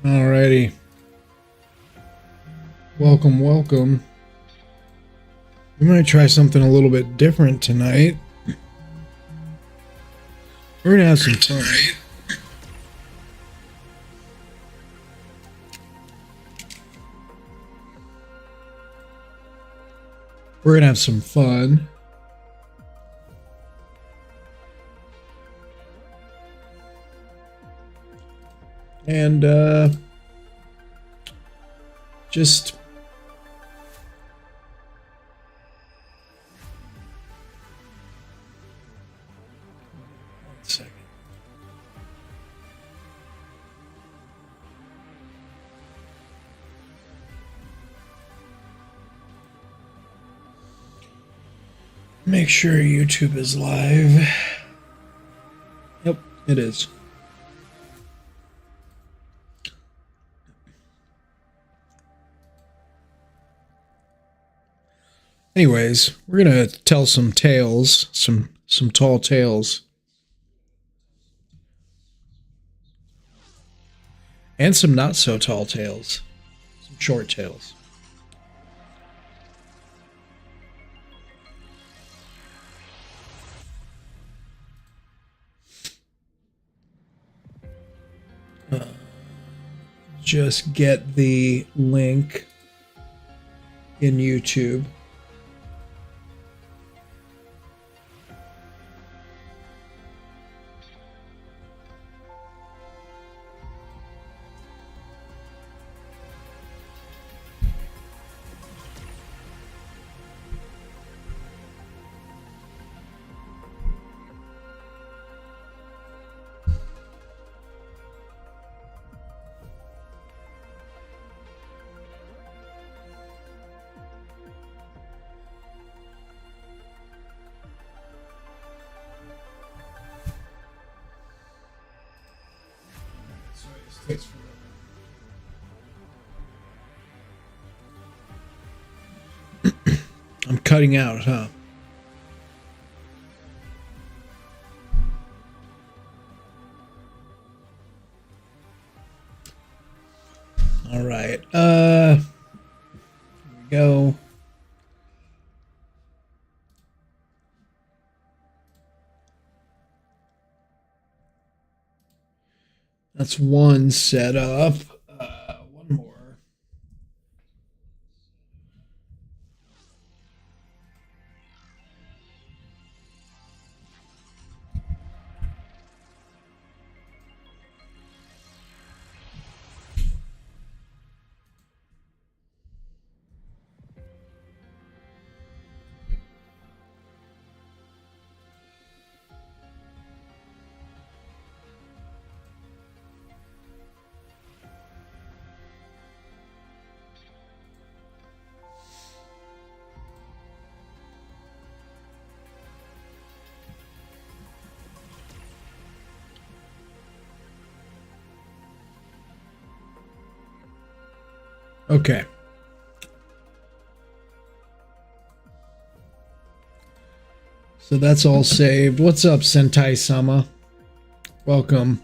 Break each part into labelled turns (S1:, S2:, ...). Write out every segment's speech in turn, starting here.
S1: Alrighty. Welcome, welcome. We might try something a little bit different tonight. We're gonna have some fun. We're gonna have some fun. And just one second. Make sure YouTube is live. Yep, it is. Anyways, we're gonna tell some tales, some tall tales, and some not so tall tales, some short tales. Just get the link in YouTube. I'm cutting out, huh? All right. Here we go. That's one setup. One more. Okay. So that's all saved. What's up, Sentai Sama? Welcome.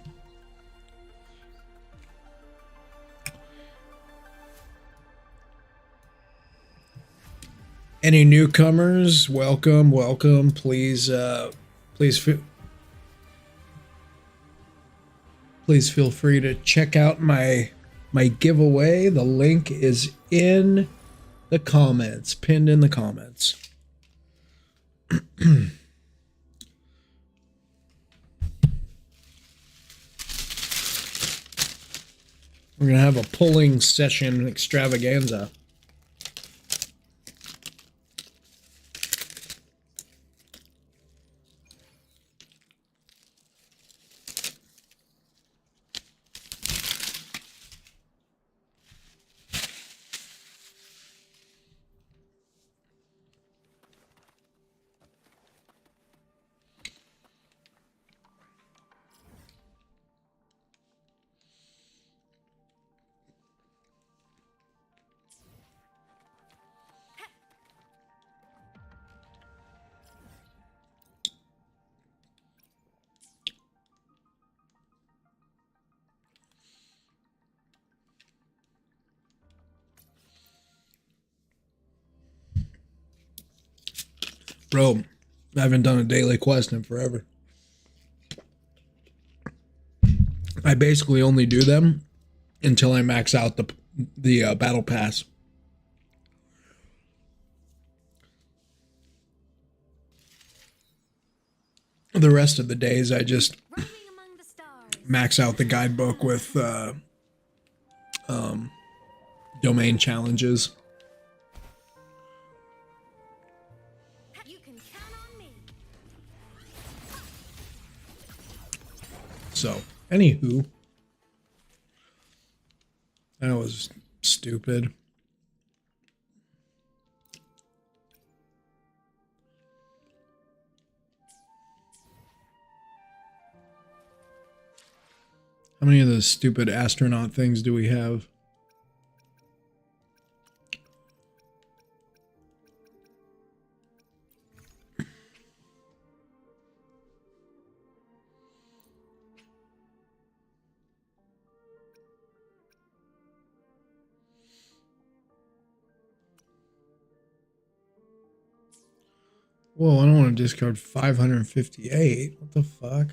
S1: Any newcomers? Welcome, welcome. Please feel free to check out my giveaway. The link is in the comments, pinned in the comments. We're gonna have a pulling session extravaganza. Bro, I haven't done a daily quest in forever. I basically only do them until I max out the battle pass. The rest of the days, I just max out the guidebook with domain challenges.
S2: You can count on me.
S1: So, anywho, that was stupid. How many of those stupid astronaut things do we have? Whoa, I don't want to discard 558. What the fuck?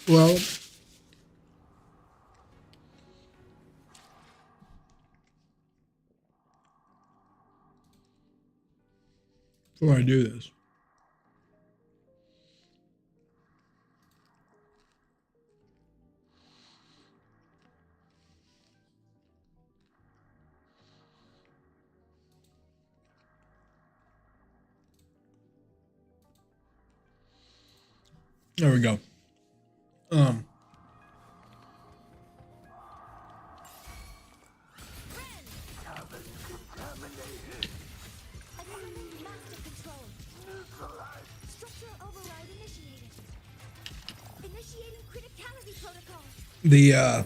S1: Well, before I do this, there we go. The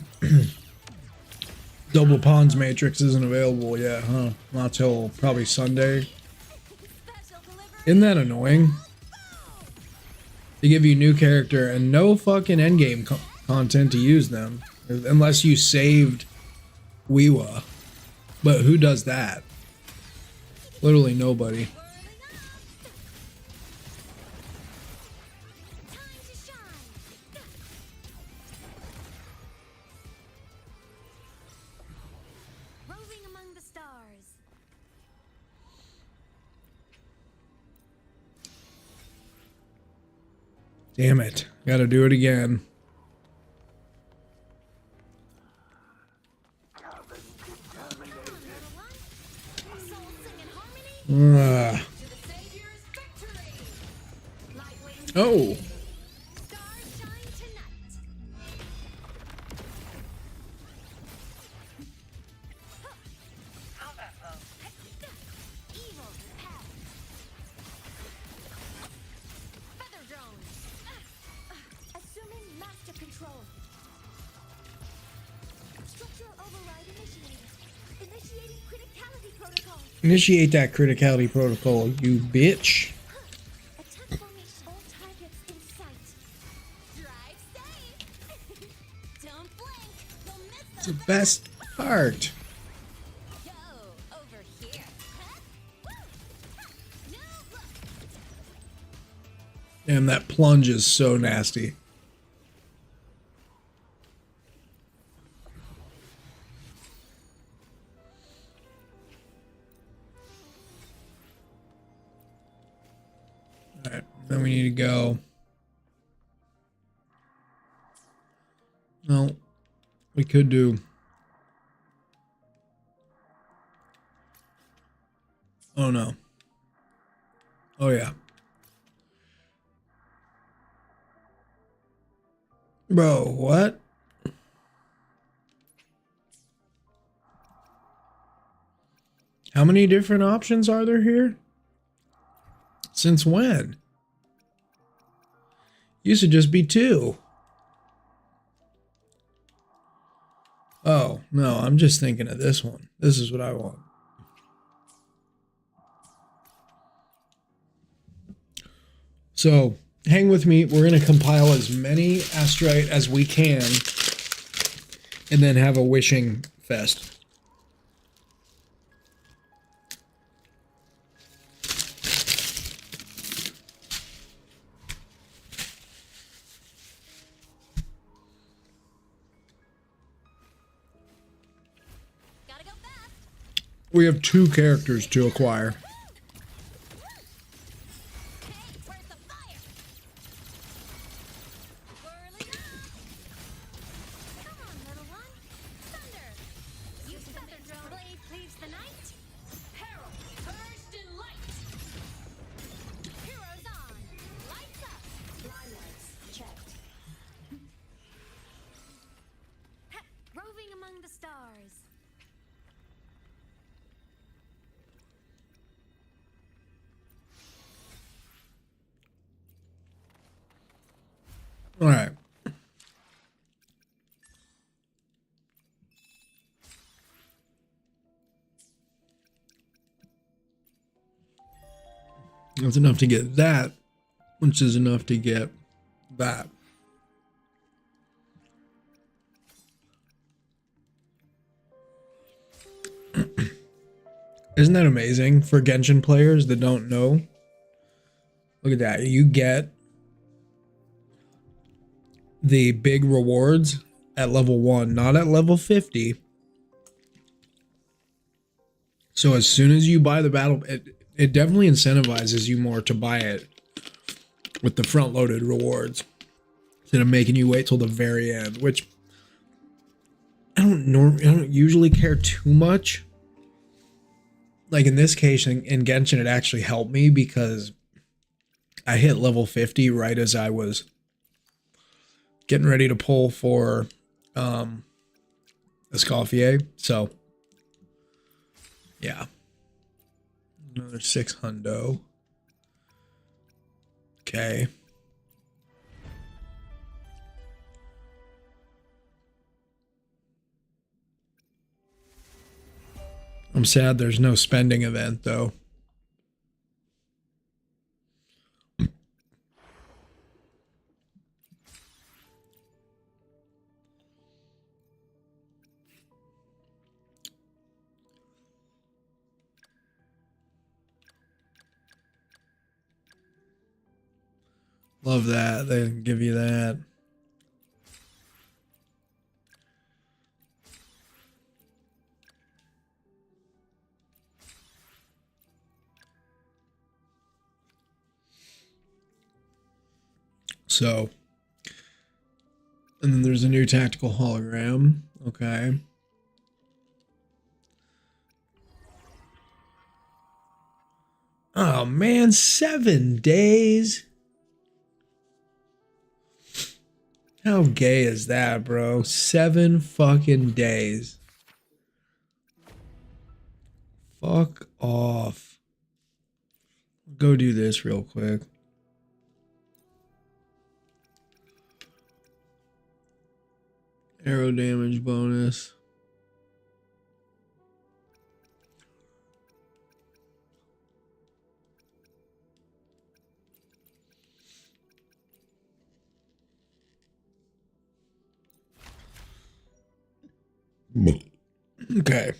S1: double pawns matrix isn't available yet, huh? Not till probably Sunday. Isn't that annoying? They give you new character and no fucking endgame content to use them. Unless you saved WuWa. But who does that? Literally nobody. Damn it. Gotta do it again. Oh. Initiate that criticality protocol, you bitch. It's the best part. Damn, that plunge is so nasty. Alright, then we need to go. No, we could do. Oh no. Oh yeah. Bro, what? How many different options are there here? Since when? Used to just be 2. Oh, no, I'm just thinking of this one. This is what I want. So, hang with me. We're going to compile as many astrite as we can and then have a wishing fest.
S2: Gotta go fast.
S1: We have 2 characters to acquire.
S2: Hey, where's the fire? Whirling up. Come on, little one. Thunder. You feather drone blade cleaves the night. Herald, purged in light. Heroes on. Lights up. Lights checked. Roving among the stars.
S1: All right. That's enough to get that, which is enough to get that. Isn't that amazing for Genshin players that don't know? Look at that. You get the big rewards at level 1, not at level 50. So as soon as you buy the battle, it definitely incentivizes you more to buy it with the front-loaded rewards instead of making you wait till the very end, which I don't usually care too much. Like in this case, in Genshin, it actually helped me because I hit level 50 right as I was getting ready to pull for Escoffier. So, yeah. Another 6 hundo. Okay. I'm sad there's no spending event, though. Love that. They give you that. So, and then there's a new tactical hologram. Okay. Oh man, 7 days. How gay is that, bro? 7 fucking days. Fuck off. Go do this real quick. Arrow damage bonus. Okay.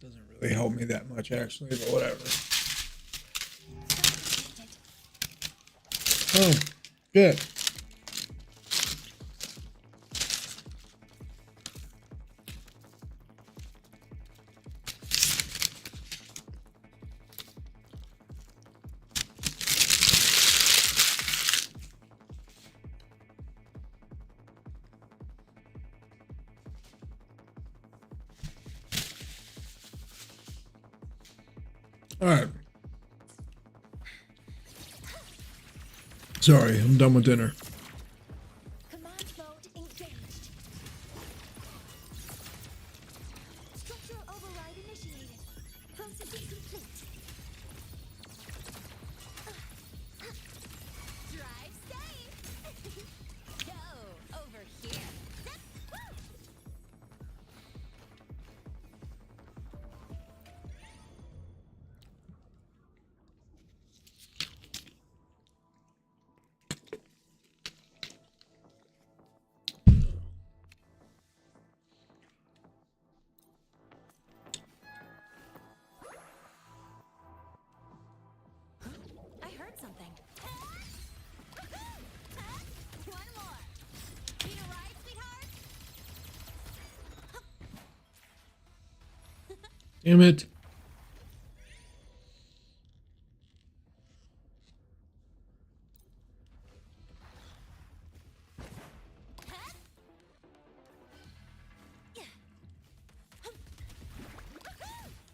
S1: Doesn't really help me that much, actually, but whatever. Oh, good. All right. Sorry, I'm done with dinner.
S2: Command mode engaged. Structural override initiated. Processing complete. Drive safe. Go over here. I heard something. One more. Need a ride, sweetheart?
S1: Damn it.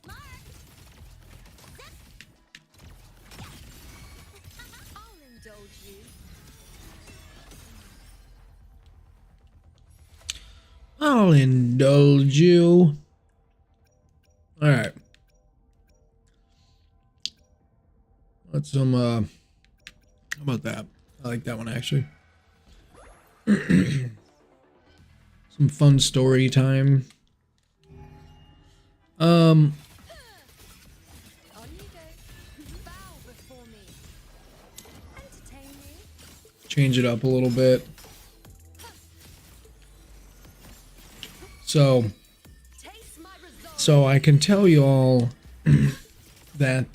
S2: Mark! I'll indulge you.
S1: I'll indulge you. All right. Let's how about that? I like that one actually. Some fun story time.
S2: On you go. Bow before me. Entertain me.
S1: Change it up a little bit. So
S2: Taste my result.
S1: So I can tell you all that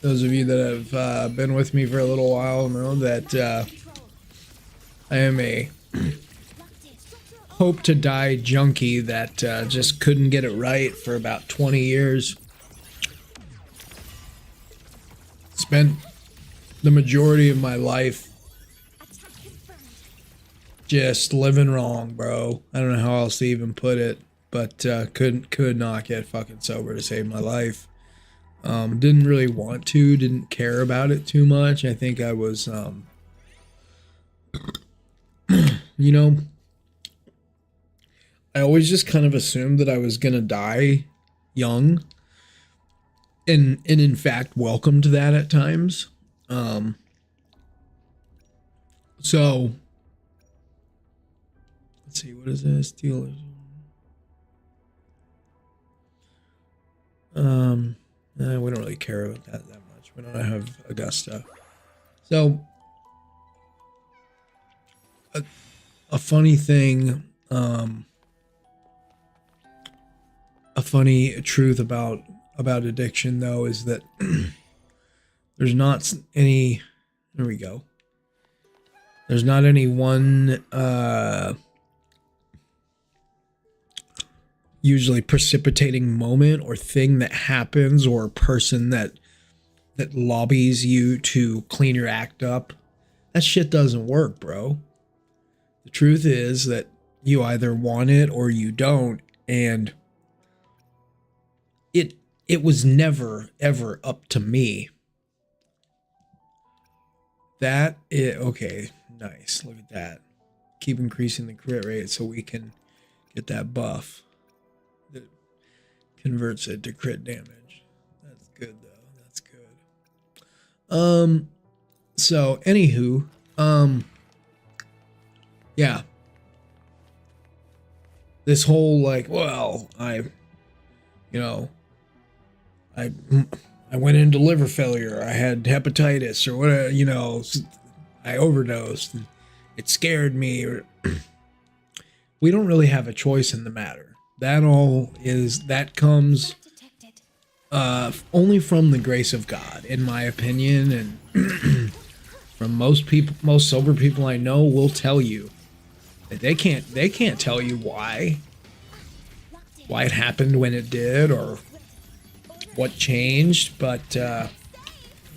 S1: those of you that have been with me for a little while know that I am a hope to die junkie that just couldn't get it right for about 20 years. Spent the majority of my life
S2: Attack confirmed.
S1: just living wrong, bro. I don't know how else to even put it, but could not get fucking sober to save my life. Didn't really want to, didn't care about it too much. I think I was, you know, I always just kind of assumed that I was gonna die young, and in fact welcomed that at times. So let's see, what is this? Steelers. We don't really care about that much. We don't have Augusta. So a funny thing, a funny truth about addiction though is that there's not any, there we go. There's not any one usually precipitating moment or thing that happens or person that lobbies you to clean your act up. That shit doesn't work, bro. The truth is that you either want it or you don't, and it was never ever up to me. Okay, nice. Look at that. Keep increasing the crit rate so we can get that buff that converts it to crit damage. That's good though. That's good. So anywho, yeah. This whole like, well, I went into liver failure. I had hepatitis or whatever, I overdosed. And it scared me. We don't really have a choice in the matter. That comes only from the grace of God, in my opinion, and from most sober people I know will tell you that they can't tell you why it happened when it did or what changed, but I'll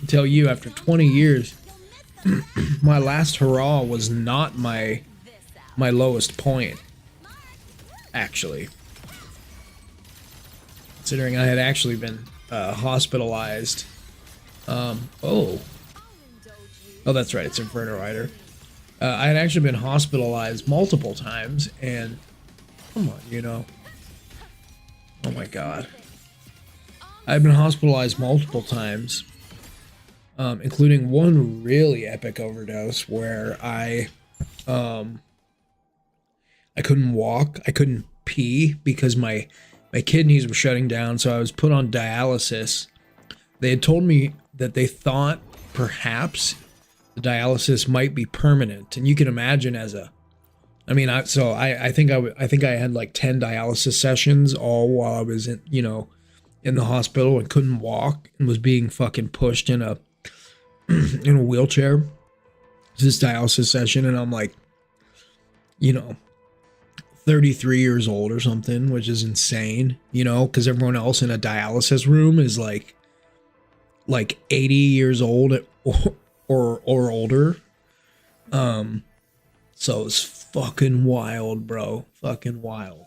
S1: tell you, after 20 years, my last hurrah was not my lowest point, actually. Considering I had actually been hospitalized. Oh, that's right. It's Inferno Rider. I had actually been hospitalized multiple times, and come on, you know. Oh my god. I've been hospitalized multiple times, including one really epic overdose where I couldn't walk, I couldn't pee because my kidneys were shutting down, so I was put on dialysis. They had told me that they thought perhaps the dialysis might be permanent, and you can imagine as a, I mean, I think I had like 10 dialysis sessions all while I was in, you know, in the hospital and couldn't walk and was being fucking pushed in a in a wheelchair to this dialysis session, and I'm like, you know, 33 years old or something, which is insane, you know, because everyone else in a dialysis room is like 80 years old or older. So it's fucking wild, bro. Fucking wild.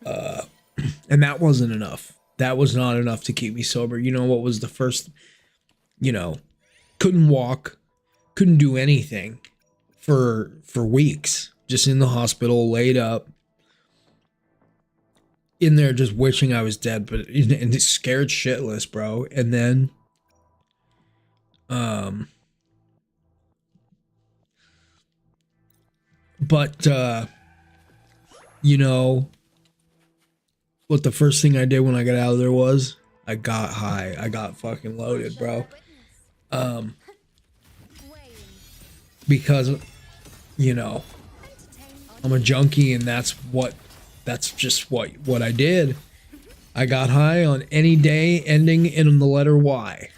S1: And that wasn't enough. That was not enough to keep me sober. You know what was the first, you know, couldn't walk, couldn't do anything for weeks, just in the hospital, laid up in there, just wishing I was dead, but and scared shitless, bro. And then but you know what the first thing I did when I got out of there was? I got high. I got fucking loaded, bro. Because, you know, I'm a junkie, and that's just what I did. I got high on any day ending in the letter Y.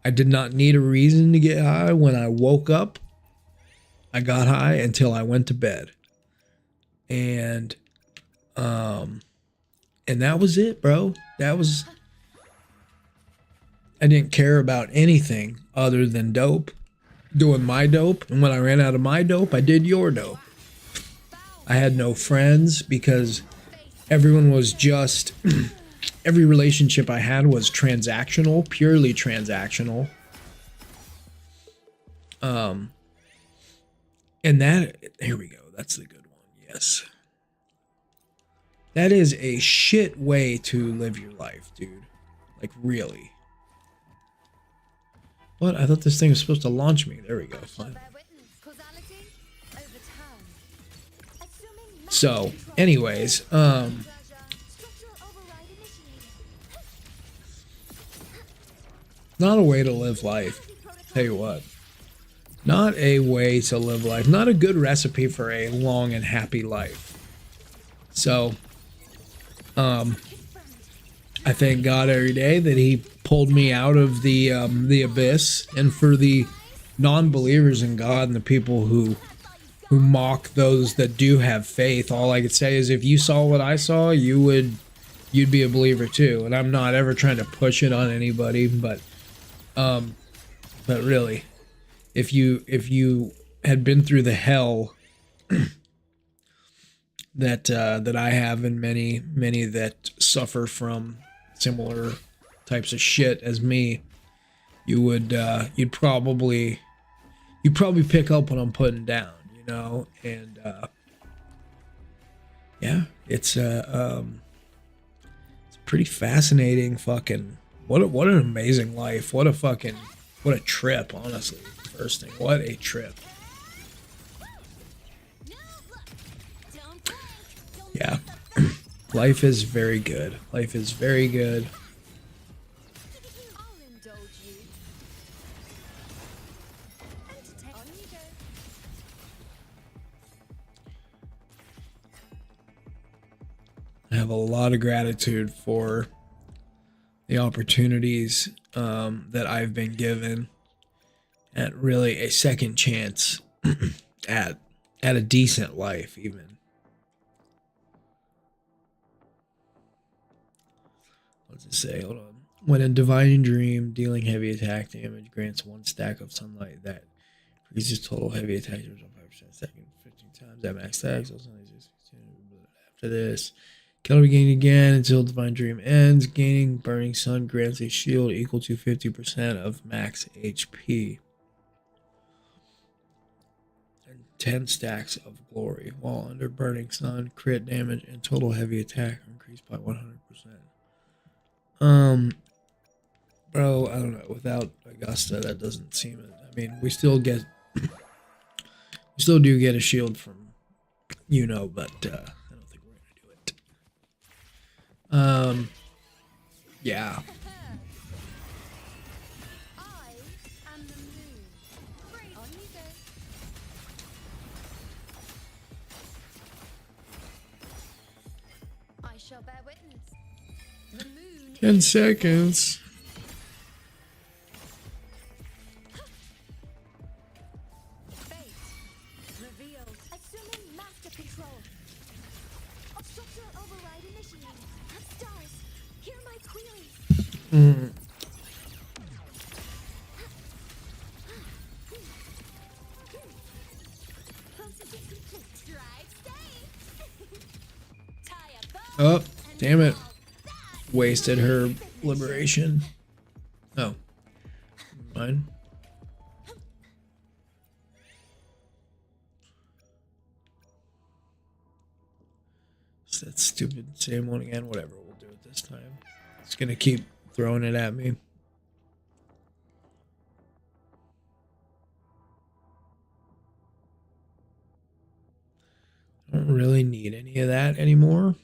S1: I did not need a reason to get high. When I woke up, I got high until I went to bed. And that was it, bro. I didn't care about anything other than dope, doing my dope. And when I ran out of my dope, I did your dope. I had no friends because everyone was just, every relationship I had was transactional, purely transactional. And that, here we go. That's the good one. Yes. That is a shit way to live your life, dude. Like, really. What? I thought this thing was supposed to launch me. There we go. Fine. So, anyways, not a way to live life. Tell you what. Not a way to live life. Not a good recipe for a long and happy life. So, I thank God every day that He pulled me out of the abyss. And for the non-believers in God and the people who mock those that do have faith, all I could say is, if you saw what I saw, you'd be a believer too. And I'm not ever trying to push it on anybody, but really, if you had been through the hell that I have, and many that suffer from similar types of shit as me, you'd probably pick up what I'm putting down, you know. And yeah, it's a pretty fascinating fucking, what an amazing life. What a trip, honestly. First thing, what a trip. Yeah. Life is very good. Life is very good. I have a lot of gratitude for the opportunities that I've been given at really a second chance at a decent life, even. What's it say? Hold on. When a divine dream dealing heavy attack damage grants one stack of sunlight that increases total heavy attack damage on 5% second, 15 times at max stacks. After this, Cannot be gained again until Divine Dream ends. Gaining Burning Sun grants a shield equal to 50% of max HP. And 10 stacks of glory. While under Burning Sun, crit damage and total heavy attack are increased by 100%. Bro, I don't know. Without Augusta, that doesn't seem. I mean, we still do get a shield from, but I don't think we're gonna do it. Yeah.
S2: I am the moon. On you go. I shall bear witness. The moon
S1: 10 seconds.
S2: fate revealed. Assuming master control. Structural override initiated. Stars, hear my queries. Processing complete. Drive stay. Tie a bow.
S1: Oh, damn it. Wasted her liberation. Oh. Mine. It's that stupid same one again. Whatever, we'll do it this time. It's gonna keep throwing it at me. I don't really need any of that anymore.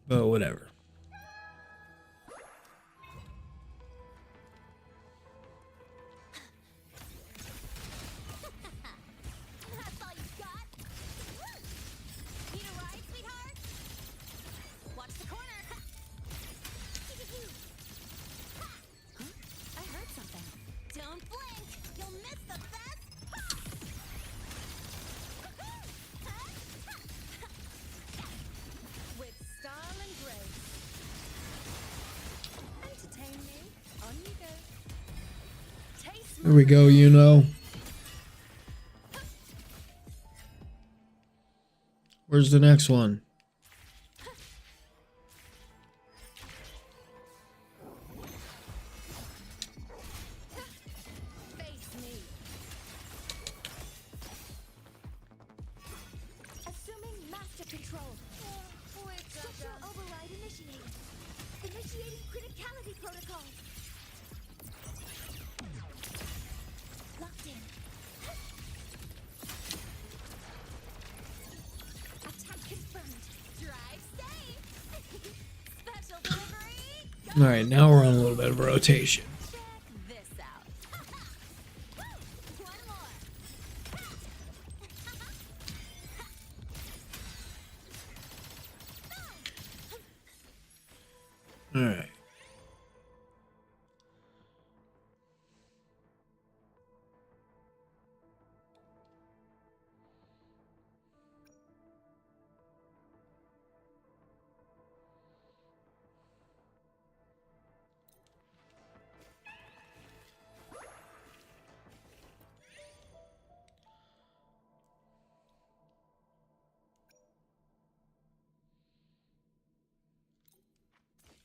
S1: But whatever.
S2: That's all you got? Need a ride, sweetheart? Watch the corner. Huh? I heard something. Don't blink. You'll miss the best. With style and grace. Entertain me. On you go. Taste
S1: Here we go, Where's the next one?
S2: Face me. Assuming master control. Structural override initiated. Initiating criticality protocol. Locked in. Attack confirmed. Drive safe. Special delivery.
S1: All right, now we're on a little bit of a rotation.
S2: Check this out. Woo! One more.
S1: All right.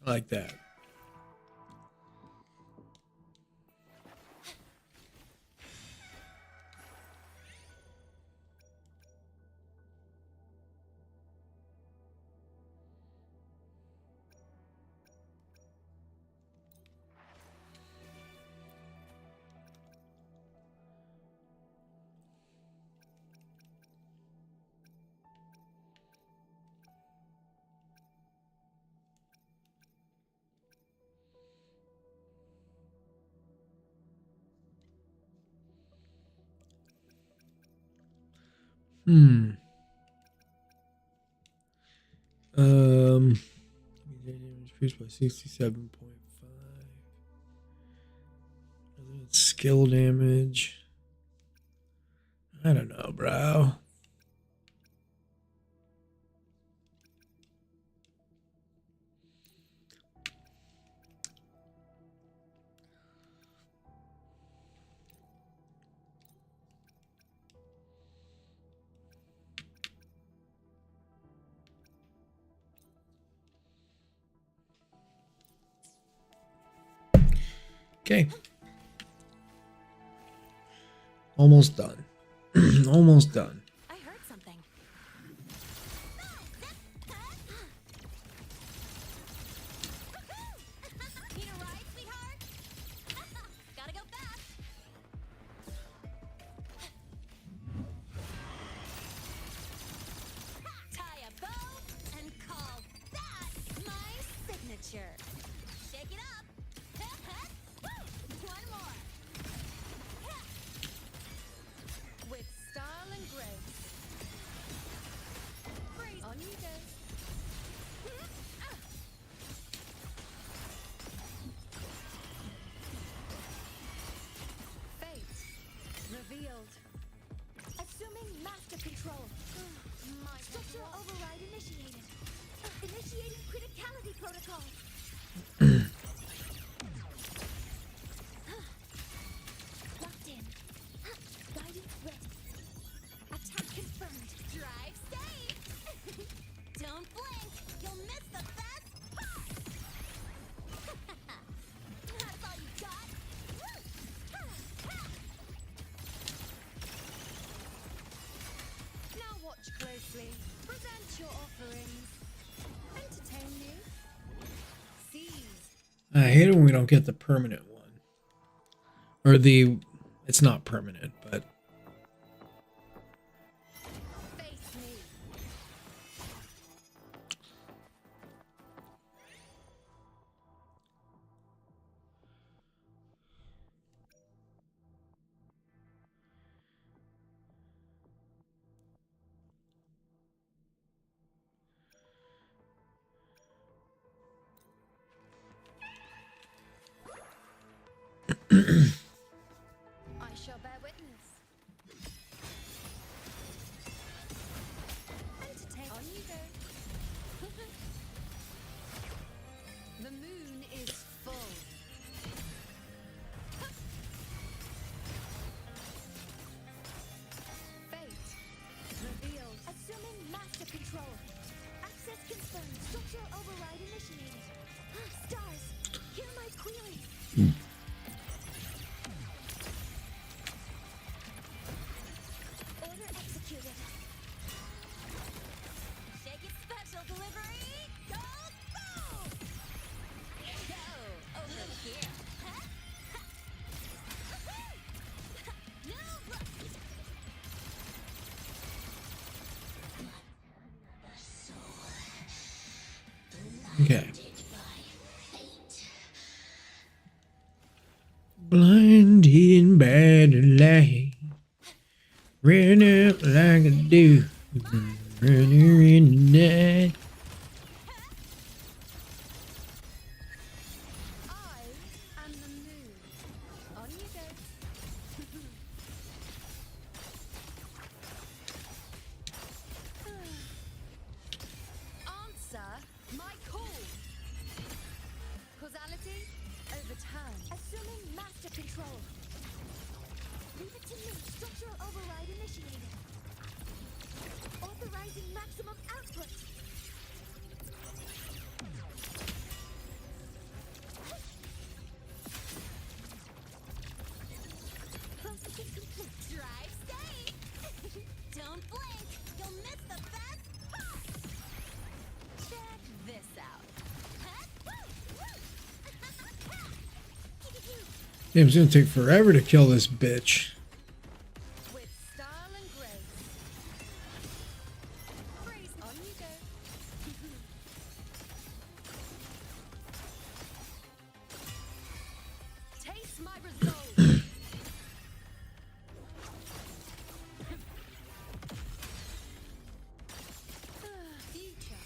S1: I like that. Increased by 67.5. Skill damage. I don't know, bro. Okay. Almost done. Almost done.
S2: I heard something. Need a ride, sweetheart? Gotta go fast. Tie a bow and call that my signature. Shake it up. One more. With style and grace. Freeze. On you go. Fate revealed. Assuming master control. Structure override initiated. Initiating criticality protocol. Locked in. Guidance ready. Attack confirmed. Drive safe. Don't blink. You'll miss the best part. That's all you got. Now watch closely. Present your offerings. Entertain you. Seize.
S1: I hate it when we don't get the permanent one. Or the... It's not permanent, but...
S2: Face me. I shall bear witness. Entertain. On you go. The moon is full. Fate revealed. Assuming master control. Access confirmed. Structure override initiated. Stars, hear my queries. Order executed. Shake it special delivery. Go boom! Go over here. Huh? No look.
S1: Okay. Blinding by the light. Ran up like a dew. Runner in the night.
S2: I am the moon. On you go. Answer my call. Causality overturned. Assuming master control. Leave it to me. Structural override initiated. Authorizing maximum output. Processing complete. Drive safe. Don't blink. You'll miss the best part. Check this out.
S1: Yeah, it's gonna take forever to kill this bitch.
S2: With style and grace. Freeze. On you go. Taste my resolve. Future.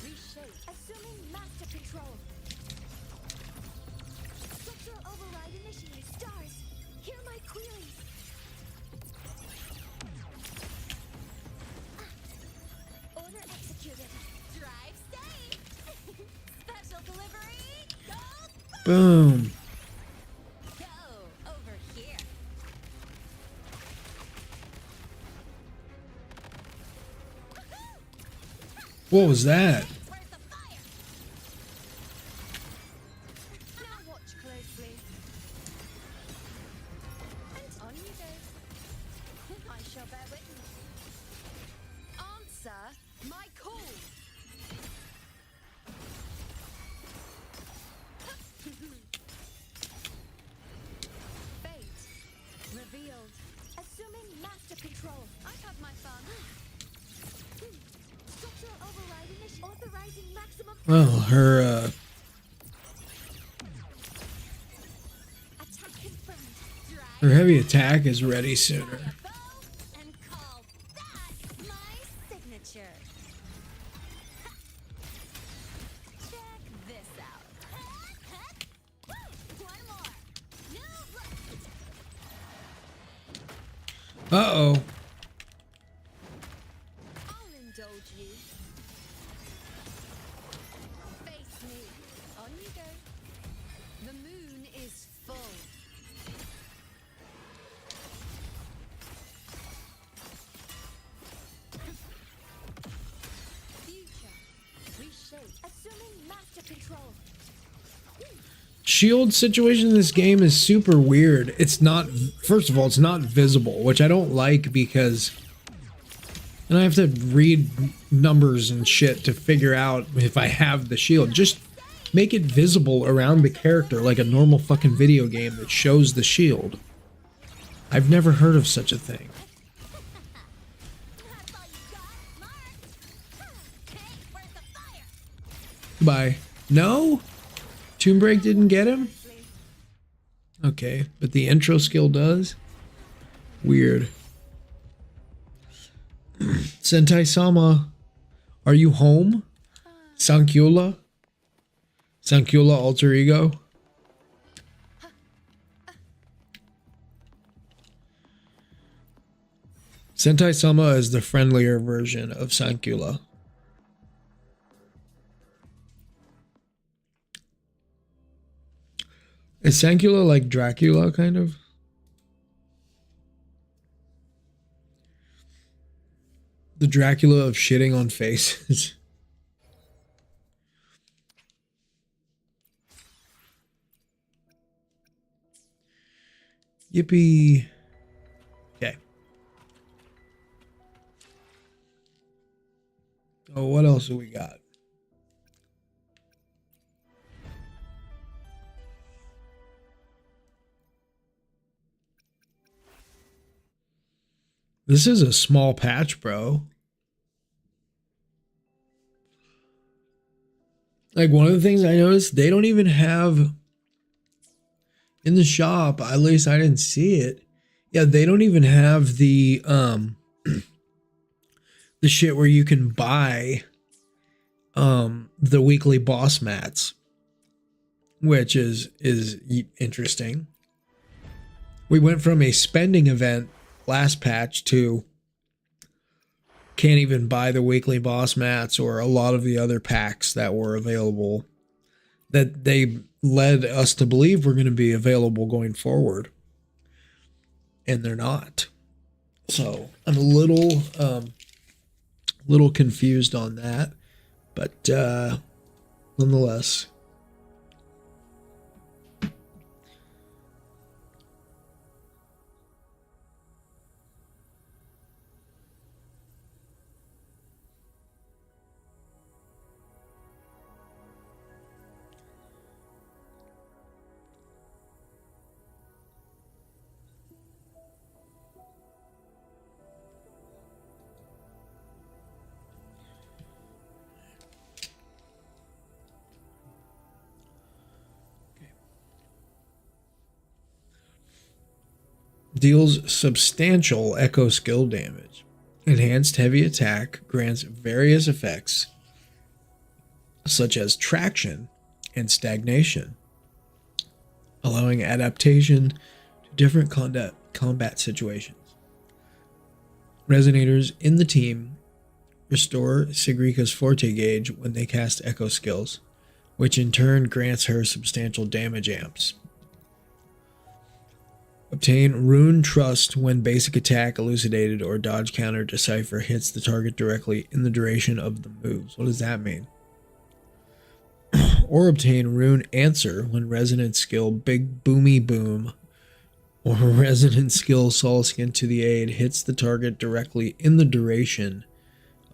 S2: Reshape. Assuming master control. Structural override initiated. Stars, hear my queries. Order executed. Drive safe. Special delivery. Go
S1: Boom.
S2: Go over here.
S1: What was that?
S2: Where's the fire? Now watch closely.
S1: Well, her
S2: Attack confirmed.
S1: her heavy attack is ready sooner.
S2: And call that my signature. Check this out. One more. New look.
S1: Uh-oh.
S2: I'll indulge you. Face me. On you go. The moon is full. Future. Reshape. Assuming master control.
S1: Shield situation in this game is super weird. It's not, first of all, it's not visible, which I don't like because and I have to read numbers and shit to figure out if I have the shield. Just make it visible around the character like a normal fucking video game that shows the shield. I've never heard of such a thing.
S2: That's all you got, Mark. Okay, where's the fire?
S1: Goodbye. No? Tomb Break didn't get him? Okay, but the intro skill does? Weird. Sentai-sama, are you home? Sankula? Sankula alter ego? Sentai-sama is the friendlier version of Sankula. Is Sankula like Dracula, kind of? The Dracula of shitting on faces. Yippee. Okay. Oh, what else do we got? This is a small patch, bro. Like, one of the things I noticed, they don't even have in the shop, at least I didn't see it. Yeah, they don't even have the the shit where you can buy the weekly boss mats, which is interesting. We went from a spending event last patch to can't even buy the weekly boss mats or a lot of the other packs that were available that they led us to believe were going to be available going forward, and they're not. So I'm a little confused on that, but nonetheless. Deals substantial echo skill damage. Enhanced heavy attack grants various effects such as traction and stagnation, allowing adaptation to different combat situations. Resonators in the team restore Sigrika's forte gauge when they cast echo skills, which in turn grants her substantial damage amps. Obtain Rune Trust when basic attack, elucidated, or dodge counter decipher hits the target directly in the duration of the moves. What does that mean? Or obtain Rune Answer when resonant skill Big Boomy Boom or resonant skill Solace Skin to the aid hits the target directly in the duration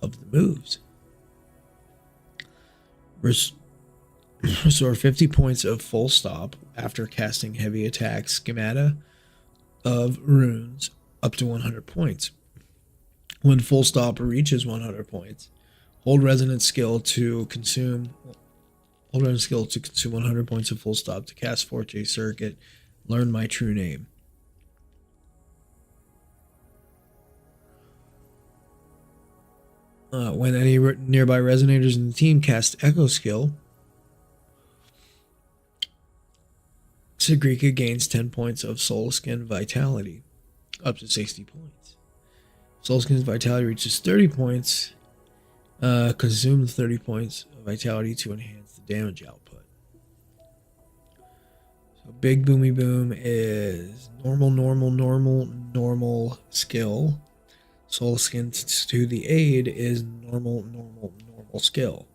S1: of the moves. Restore 50 points of full stop after casting heavy attack schemata of runes up to 100 points. When full stop reaches 100 points, Hold resonant skill to consume. Hold resonant skill to consume 100 points of full stop to cast Forte Circuit. Learn my true name. When any nearby resonators in the team cast Echo skill, Sigrika gains 10 points of Soul Skin Vitality, up to 60 points. Soul Skin's Vitality reaches 30 points. Consume 30 points of Vitality to enhance the damage output. So Big Boomy Boom is normal skill. Soul Skin to the aid is normal skill.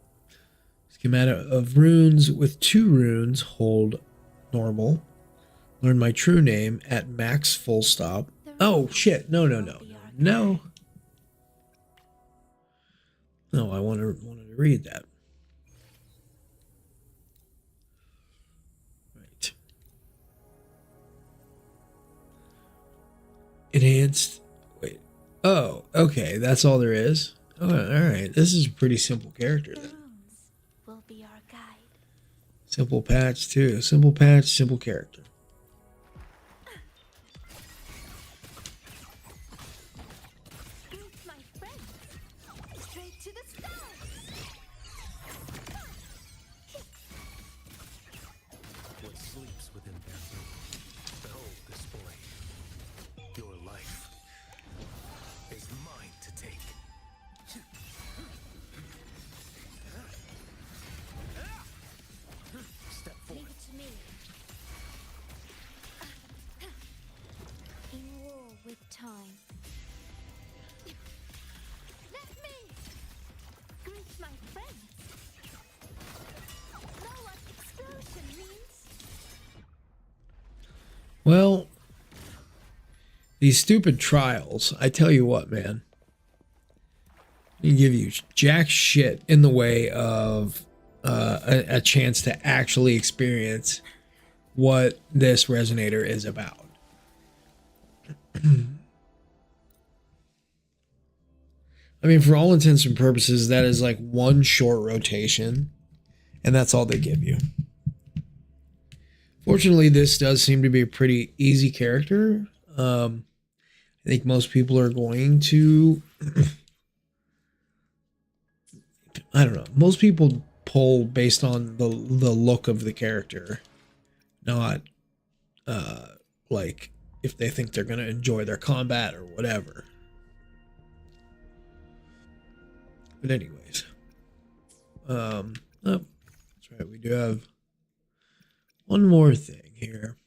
S1: Schematic of runes with 2 runes hold normal. Learn my true name at max full stop. Oh shit! No. No, I wanted to read that. Right. Enhanced. Wait. Oh, okay. That's all there is. Oh, all right. This is a pretty simple character then.
S2: Will be our guide.
S1: Simple patch too. Simple patch, simple character.
S2: My friends, straight to the stars.
S3: What sleeps within their room? Behold this boy. Your life is mine to take. Step
S2: Leave
S3: forward.
S2: it to me. In war with time. Let me greet my friends. Know what explosion means?
S1: Well, these stupid trials, I tell you what, man. They give you jack shit in the way of a chance to actually experience what this resonator is about. I mean, for all intents and purposes, that is like one short rotation, and that's all they give you. Fortunately, this does seem to be a pretty easy character. I think most people are going to... I don't know. Most people pull based on the look of the character, not like if they think they're going to enjoy their combat or whatever. But anyways, oh, that's right. We do have one more thing here.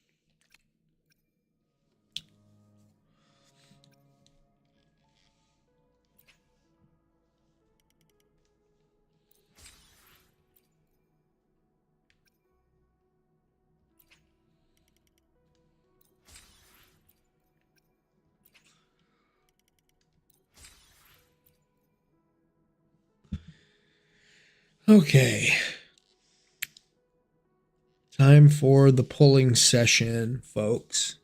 S1: Okay. Time for the pulling session, folks.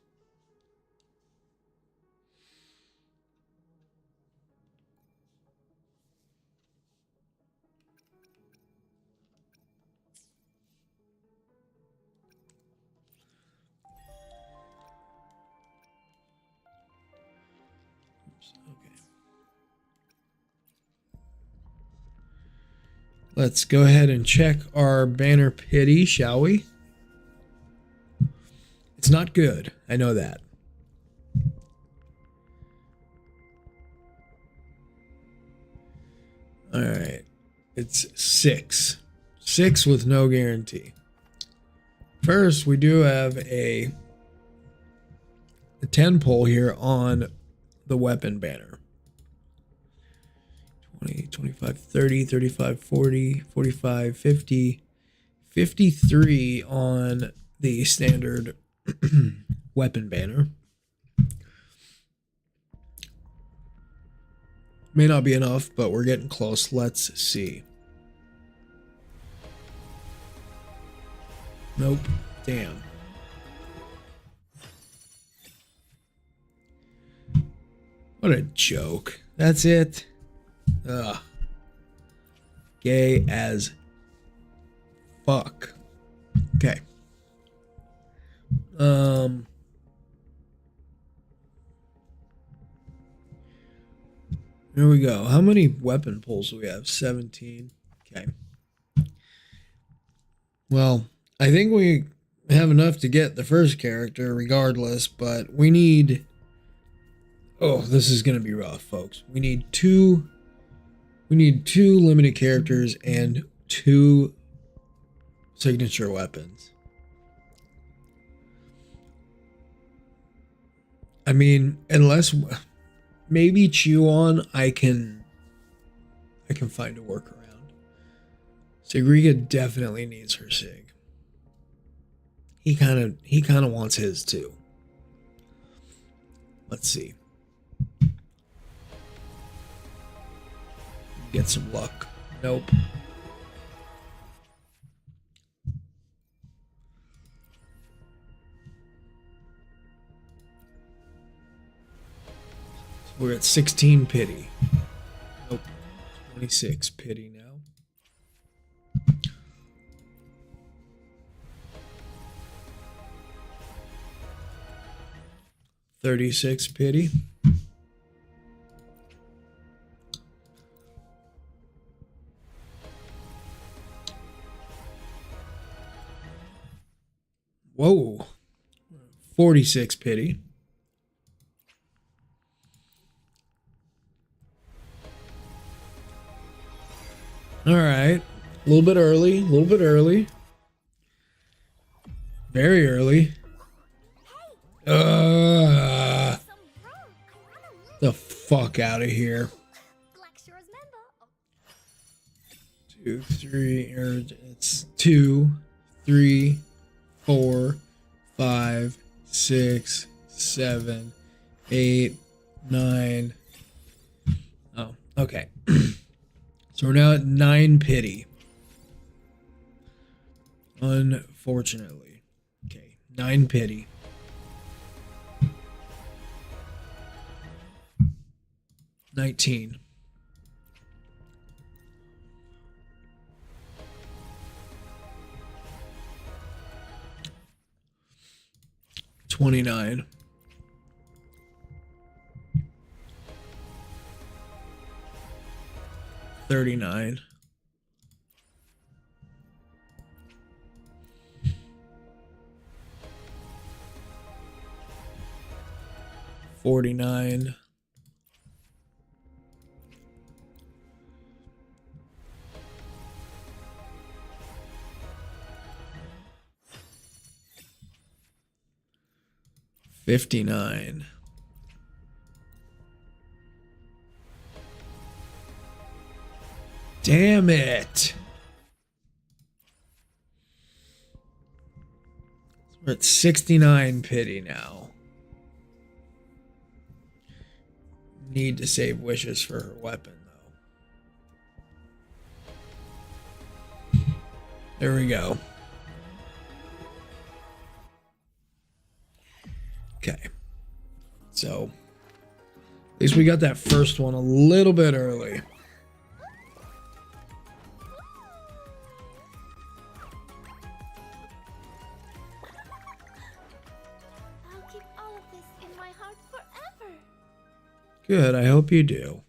S1: Let's go ahead and check our banner pity, shall we? It's not good. I know that. All right. It's 6. 6 with no guarantee. First, we do have a 10 pull here on the weapon banner. 20, 25, 30, 35, 40, 45, 50, 53 on the standard weapon banner. May not be enough, but we're getting close. Let's see. Nope. Damn. What a joke. That's it. Ugh. Gay as fuck. Okay. Here we go. How many weapon pulls do we have? 17. Okay. Well, I think we have enough to get the first character regardless, but we need... Oh, this is going to be rough, folks. We need two limited characters and 2 signature weapons. I mean, unless maybe Chew-On, I can find a workaround. Sigriga definitely needs her sig. He kind of wants his too. Let's see. Get some luck. Nope. So we're at 16 pity. Nope. 26 pity now. $36 pity. Whoa. 46 pity. All right. A little bit early. Very early. The fuck out of here. 2, 3, it's 2, 3, 4, 5, 6, 7, 8, 9. Oh, okay. So we're now at 9 pity. Unfortunately. Okay, 9 pity. $19. $29. $39. $49. $59. Damn it. We're at 69 pity now. Need to save wishes for her weapon, though. There we go. Okay. So, at least we got that first one a little bit early.
S2: I'll keep all of this in my heart forever.
S1: Good, I hope you do.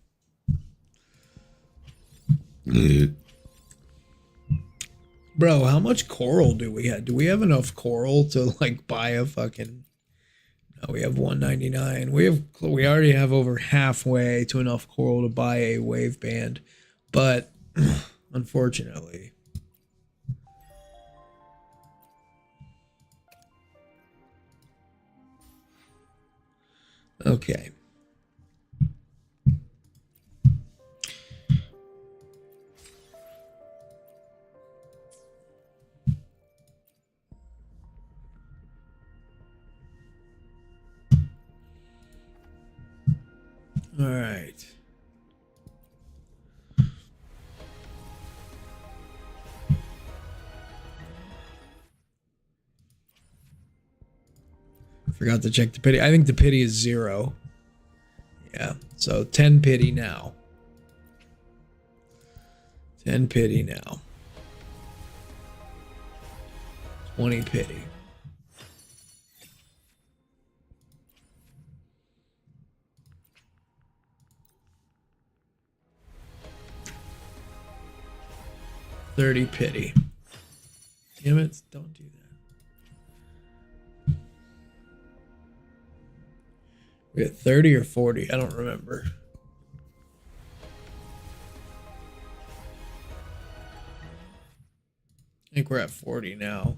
S1: Bro, how much coral do we have? Do we have enough coral to like buy a fucking... No, we have 199. We already have over halfway to enough coral to buy a wave band, but unfortunately. Okay. All right. Forgot to check the pity. I think the pity is 0. Yeah, so 10 pity now. 10 pity now. 20 pity. $30 pity. Damn it, don't do that. We got 30 or 40, I don't remember. I think we're at 40 now.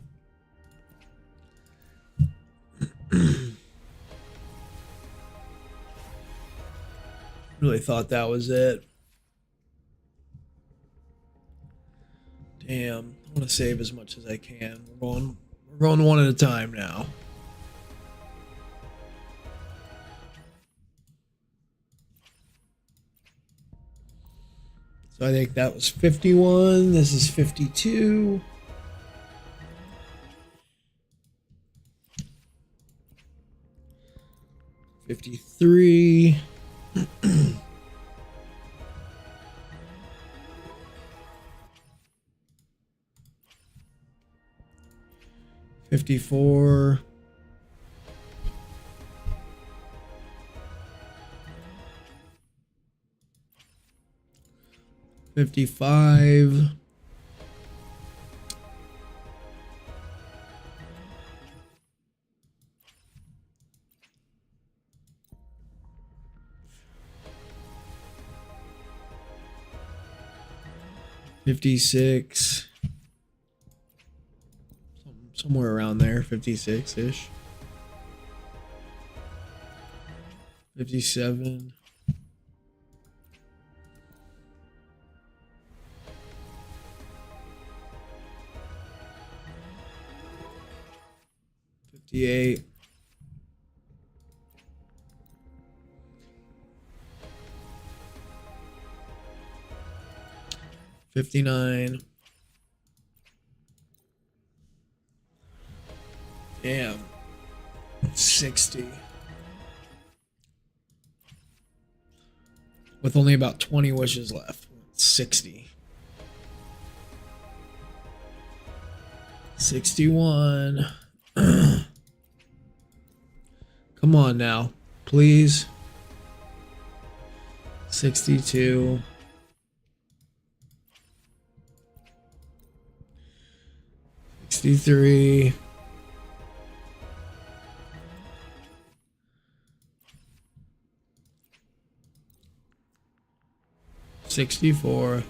S1: Really thought that was it. Damn, I want to save as much as I can. We're going one at a time now. So I think that was 51. This is 52. $53. 54. 55. 56. Somewhere around there, 56-ish. 57. 58. 59. Damn. 60. With only about 20 wishes left. 60. 61. Come on now. Please. 62. 63. 64.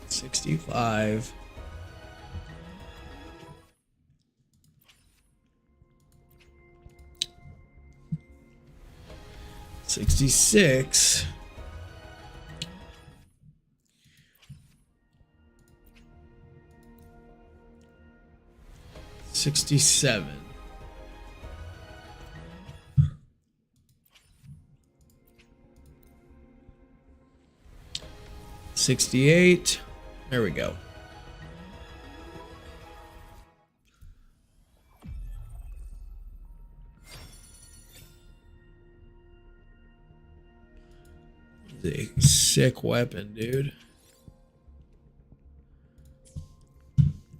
S1: 65. 66. 67. 68. There we go. A sick weapon, dude.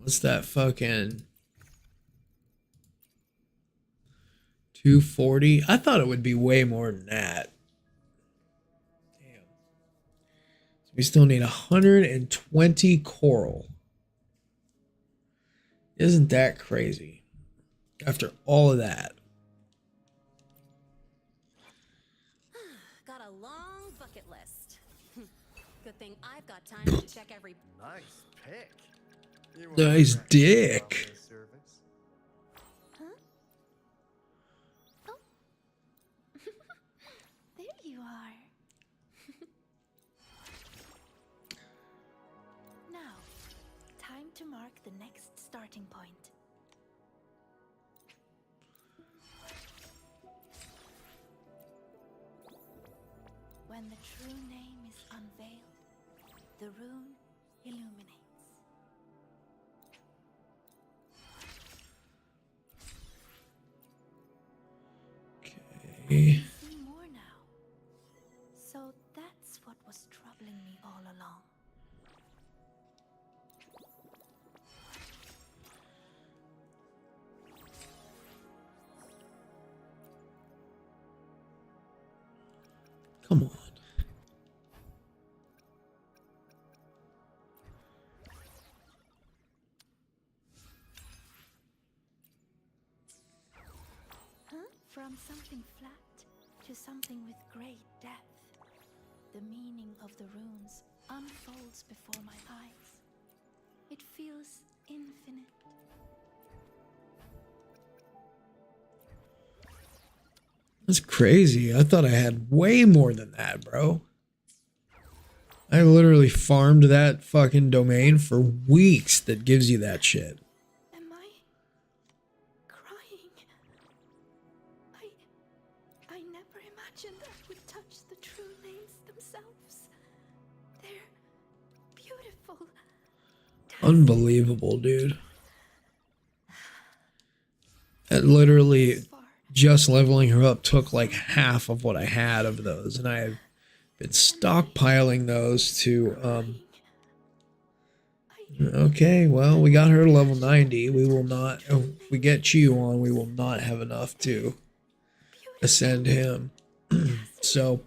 S1: What's that fucking 240? I thought it would be way more than that. Damn. So we still need 120 coral. Isn't that crazy? After all of that.
S2: Got a long bucket list. Good thing I've got time to check every.
S3: Nice pick. You were
S1: Nice
S3: correct
S1: dick.
S3: about their service.
S2: Huh? Oh. There you are. Now, time to mark the next starting point. When the true name is unveiled, the rune illuminates.
S1: me.
S2: See more now. So that's what was troubling me all along.
S1: Come on.
S2: Huh? From something flat to something with great depth. The meaning of the runes unfolds before my eyes. It feels infinite.
S1: That's crazy. I thought I had way more than that, bro. I literally farmed that fucking domain for weeks that gives you that shit.
S2: Am I crying? I never imagined I would touch the true names themselves. They're beautiful.
S1: Unbelievable, dude. That literally
S2: This far.
S1: just leveling her up took like half of what I had of those, and I have been stockpiling those to okay, well, we got her to level 90. We will not, if we get Chiyu on, we will not have enough to ascend him. So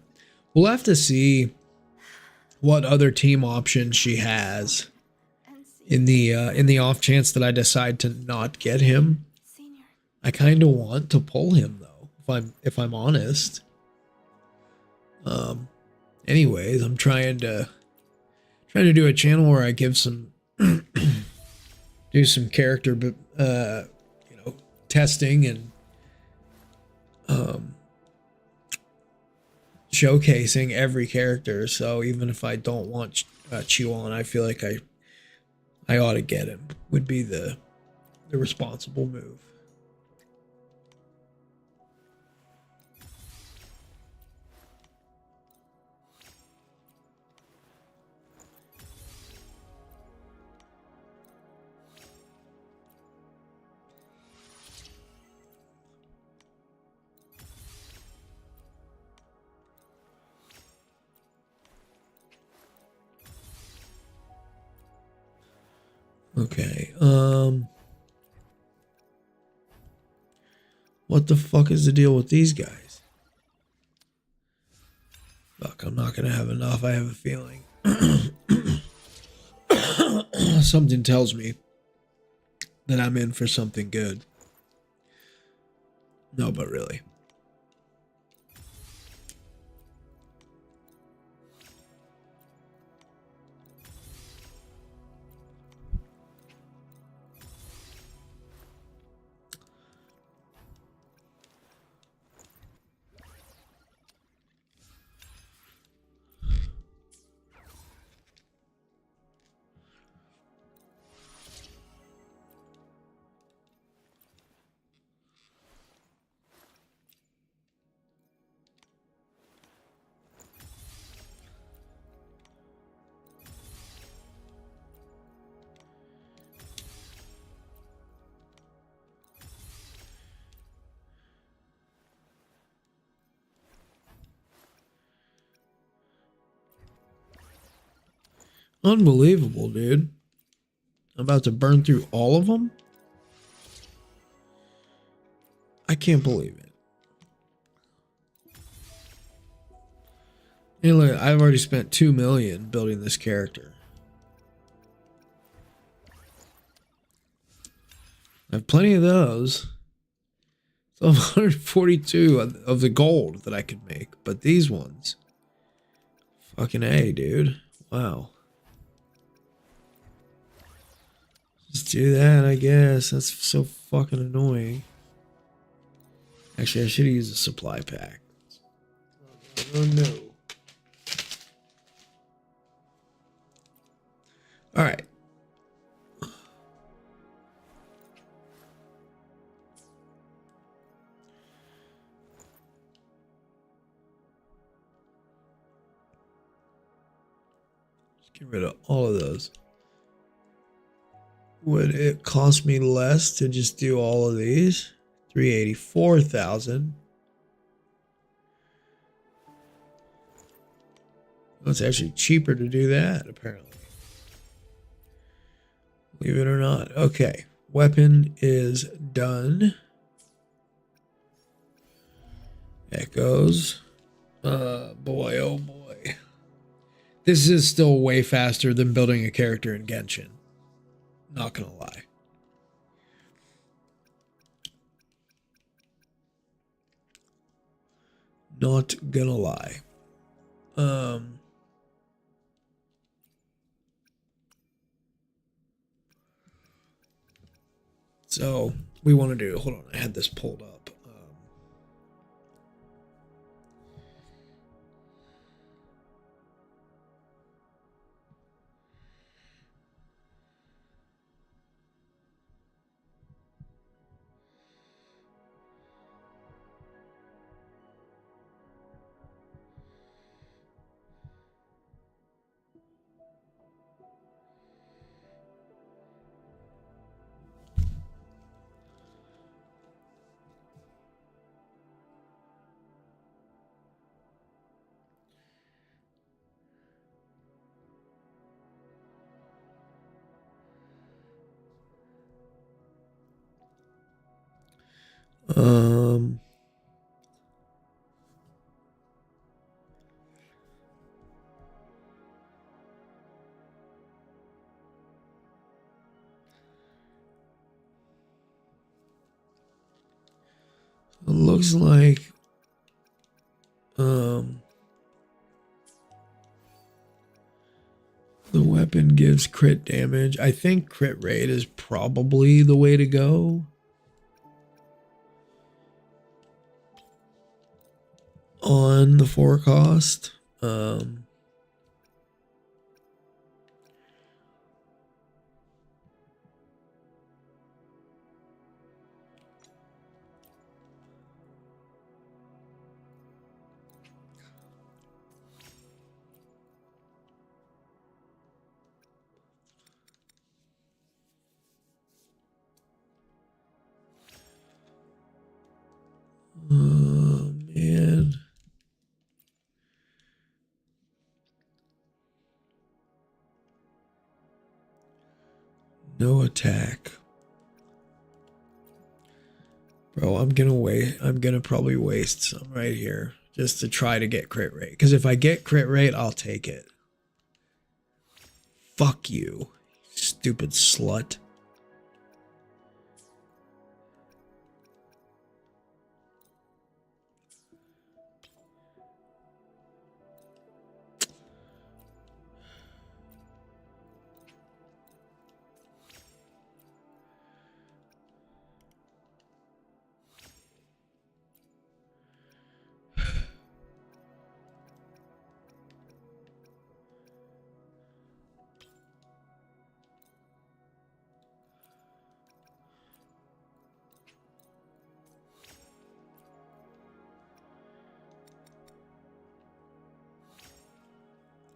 S1: we'll have to see what other team options she has
S2: And see,
S1: in the off chance that I decide to not get him.
S2: Senior,
S1: I kind of want to pull him though, if I'm honest. Anyways, I'm trying to do a channel where I give some do some character testing and showcasing every character. So even if I don't want Chiwon, I feel like I ought to get him. Would be the responsible move. Okay, what the fuck is the deal with these guys? Fuck, I'm not gonna have enough, I have a feeling. Something tells me that I'm in for something good. No, but really. Unbelievable, dude. I'm about to burn through all of them? I can't believe it. Hey, look, I've already spent 2 million building this character. I have plenty of those. So 142 of the gold that I could make. But these ones, fucking A, dude. Wow. Just do that, I guess. That's so fucking annoying. Actually, I should have used a supply pack. Oh no. All right. Just get rid of all of those. Would it cost me less to just do all of these? 384,000. Oh, it's actually cheaper to do that, apparently. Believe it or not. Okay. Weapon is done. Echoes. Boy, oh boy. This is still way faster than building a character in Genshin. Not gonna lie. Not gonna lie. So we want to do, hold on, I had this pulled up. It looks like the weapon gives crit damage. I think crit rate is probably the way to go. On the forecast. Man. No attack. Bro, I'm gonna probably waste some right here just to try to get crit rate. Because if I get crit rate, I'll take it. Fuck you, stupid slut.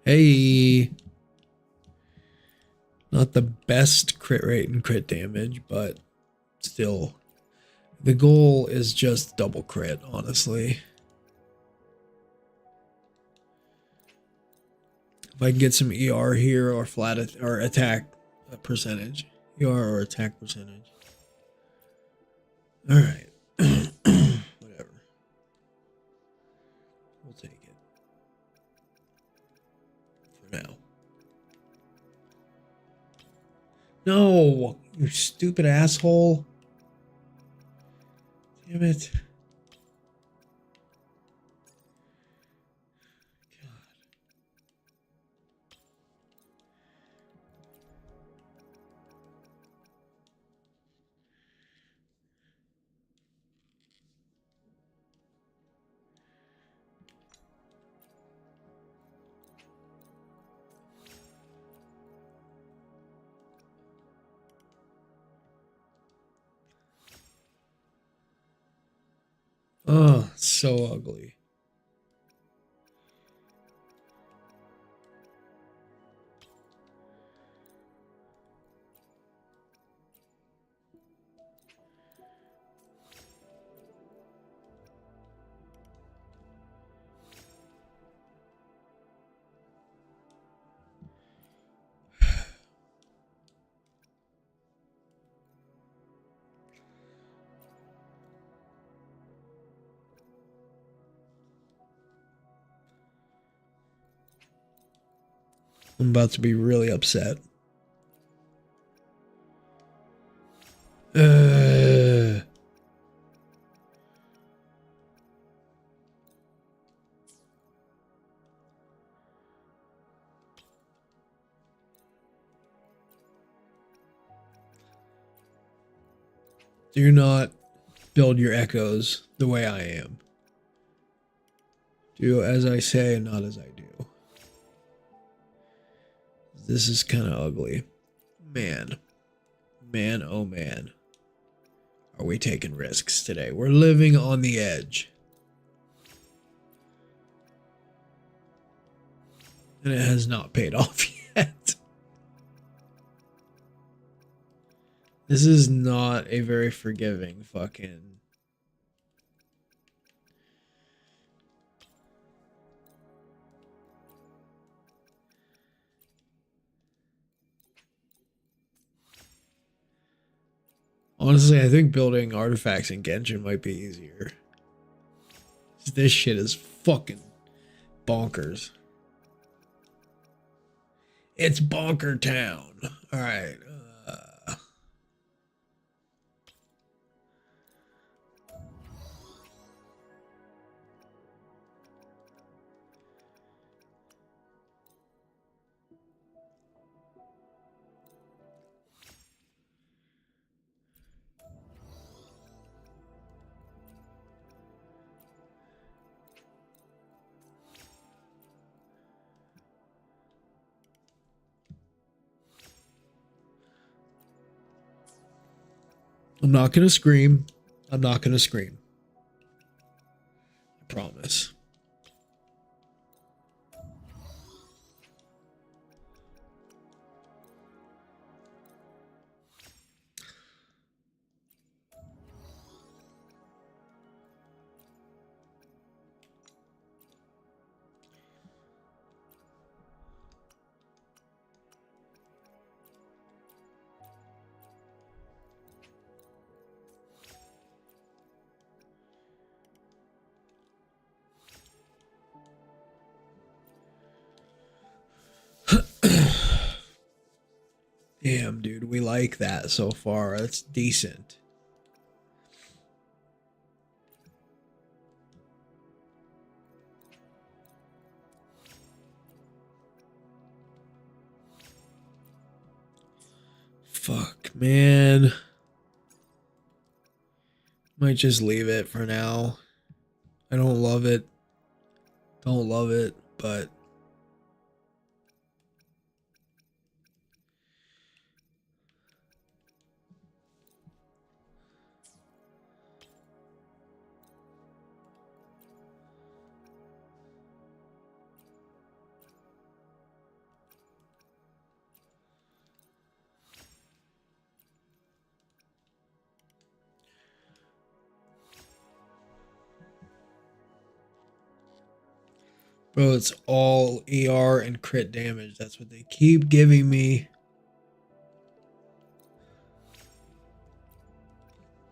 S1: Hey. Not the best crit rate and crit damage, but still. The goal is just double crit, honestly. If I can get some ER here or or attack percentage. ER or attack percentage. Alright. Whatever. We'll take it. For now. No, you stupid asshole. Damn it. Oh, so ugly. I'm about to be really upset. Uh, do not build your echoes the way I am. Do as I say and not as I do. This is kind of ugly. Man. Man, oh man. Are we taking risks today? We're living on the edge. And it has not paid off yet. This is not a very forgiving fucking... Honestly, I think building artifacts in Genshin might be easier. This shit is fucking bonkers. It's Bonker Town. All right. I'm not going to scream. I'm not going to scream. I promise. Damn, dude, we like that so far. That's decent. Fuck, man. Might just leave it for now. I don't love it. Don't love it, but... Bro, it's all ER and crit damage. That's what they keep giving me.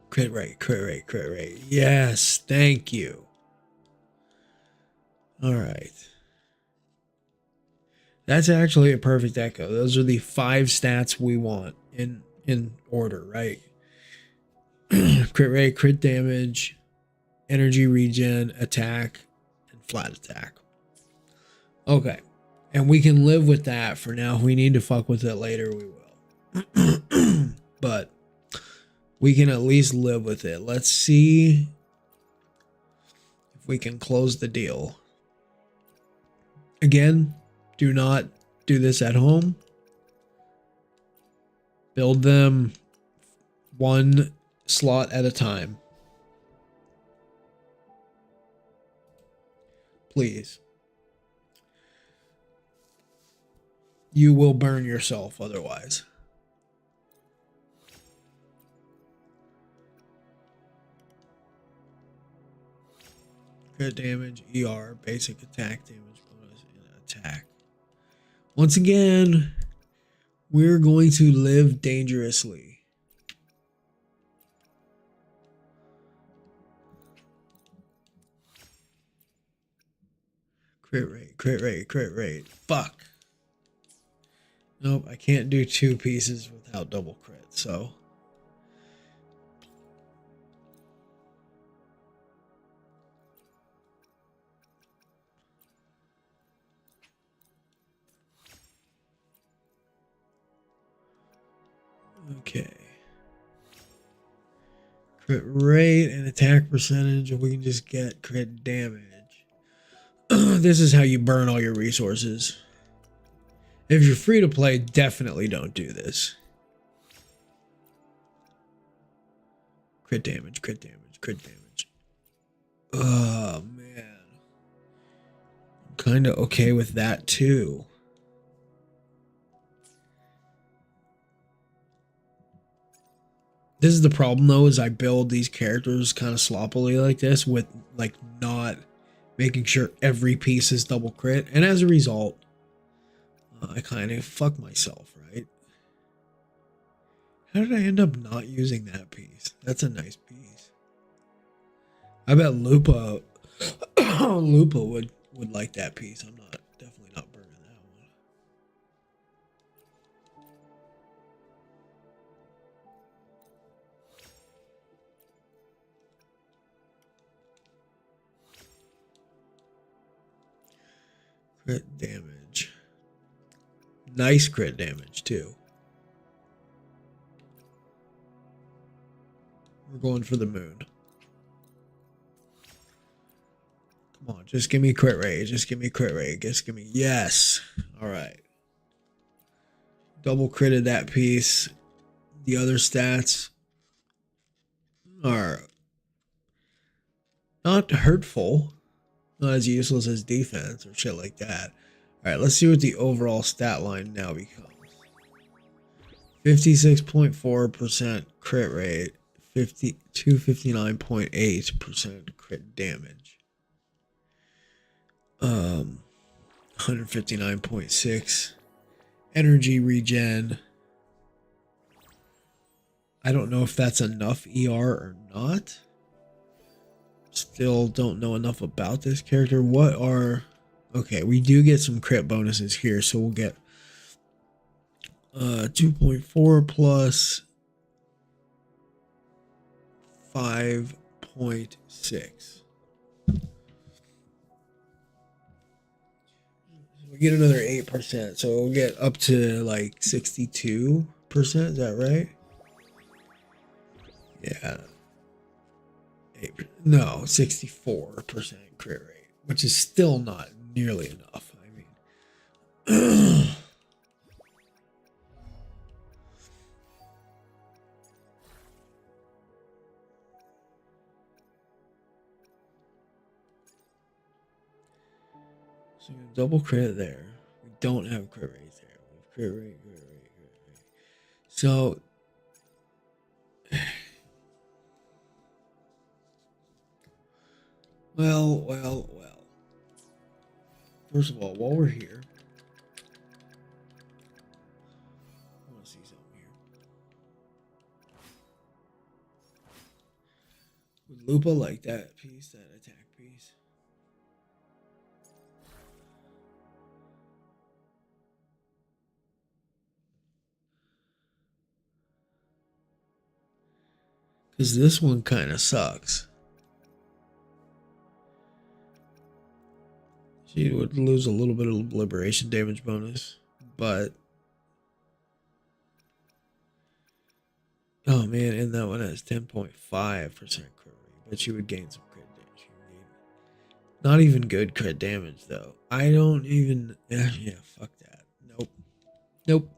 S1: Crit rate, crit rate, crit rate. Yes, thank you. All right. That's actually a perfect echo. Those are the 5 stats we want in order, right? Crit rate, crit damage, energy regen, attack, and flat attack. Okay. And we can live with that for now. If we need to fuck with it later, we will. But we can at least live with it. Let's see if we can close the deal. Again, do not do this at home. Build them 1 slot at a time. Please. You will burn yourself otherwise. Crit damage, ER, basic attack damage bonus, and attack. Once again, we're going to live dangerously. Crit rate, crit rate, crit rate. Fuck. Nope, I can't do 2 pieces without double crit, so. Okay. Crit rate and attack percentage, and we can just get crit damage. This is how you burn all your resources. If you're free to play, definitely don't do this. Crit damage, crit damage, crit damage. Oh, man. I'm kind of okay with that, too. This is the problem, though, is I build these characters kind of sloppily like this with, like, not making sure every piece is double crit. And as a result, I kind of fuck myself, right? How did I end up not using that piece? That's a nice piece. I bet Lupa Lupa would like that piece. I'm definitely not burning that one. Crit damage. Nice crit damage too. We're going for the moon. Come on, just give me crit rate. Just give me crit rate. Just give me yes. All right. Double critted that piece. The other stats are not hurtful. Not as useless as defense or shit like that. All right, let's see what the overall stat line now becomes. 56.4% crit rate, 59.8% crit damage. 159.6 energy regen. I don't know if that's enough ER or not. Still don't know enough about this character. What are... Okay, we do get some crit bonuses here, so we'll get 2.4 plus 5.6. We get another 8%, so we'll get up to like 62%. Is that right? Yeah. No, 64% crit rate, which is still not nearly enough. I mean, so double crit there. We don't have crit rate there. We have crit rate, crit rate, crit rate. So well. First of all, while we're here, I want to see something here. Would Lupa like that piece, that attack piece? Because this one kind of sucks. She would lose a little bit of liberation damage bonus, but oh man, and that one has 10.5% crit rate, but she would gain some crit damage. Not even good crit damage though. I don't even. Yeah, fuck that. Nope.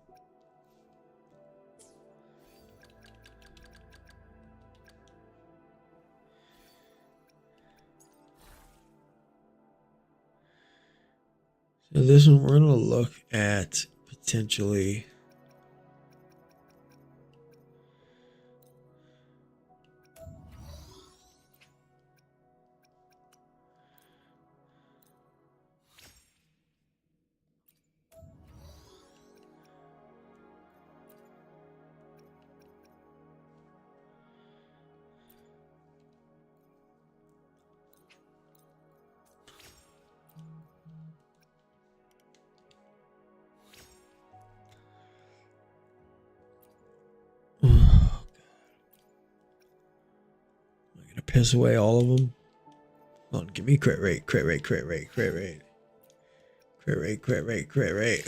S1: So this one, we're gonna look at potentially. piss away all of them. Come on, give me crit rate, crit rate, crit rate, crit rate. Crit rate, crit rate, crit rate.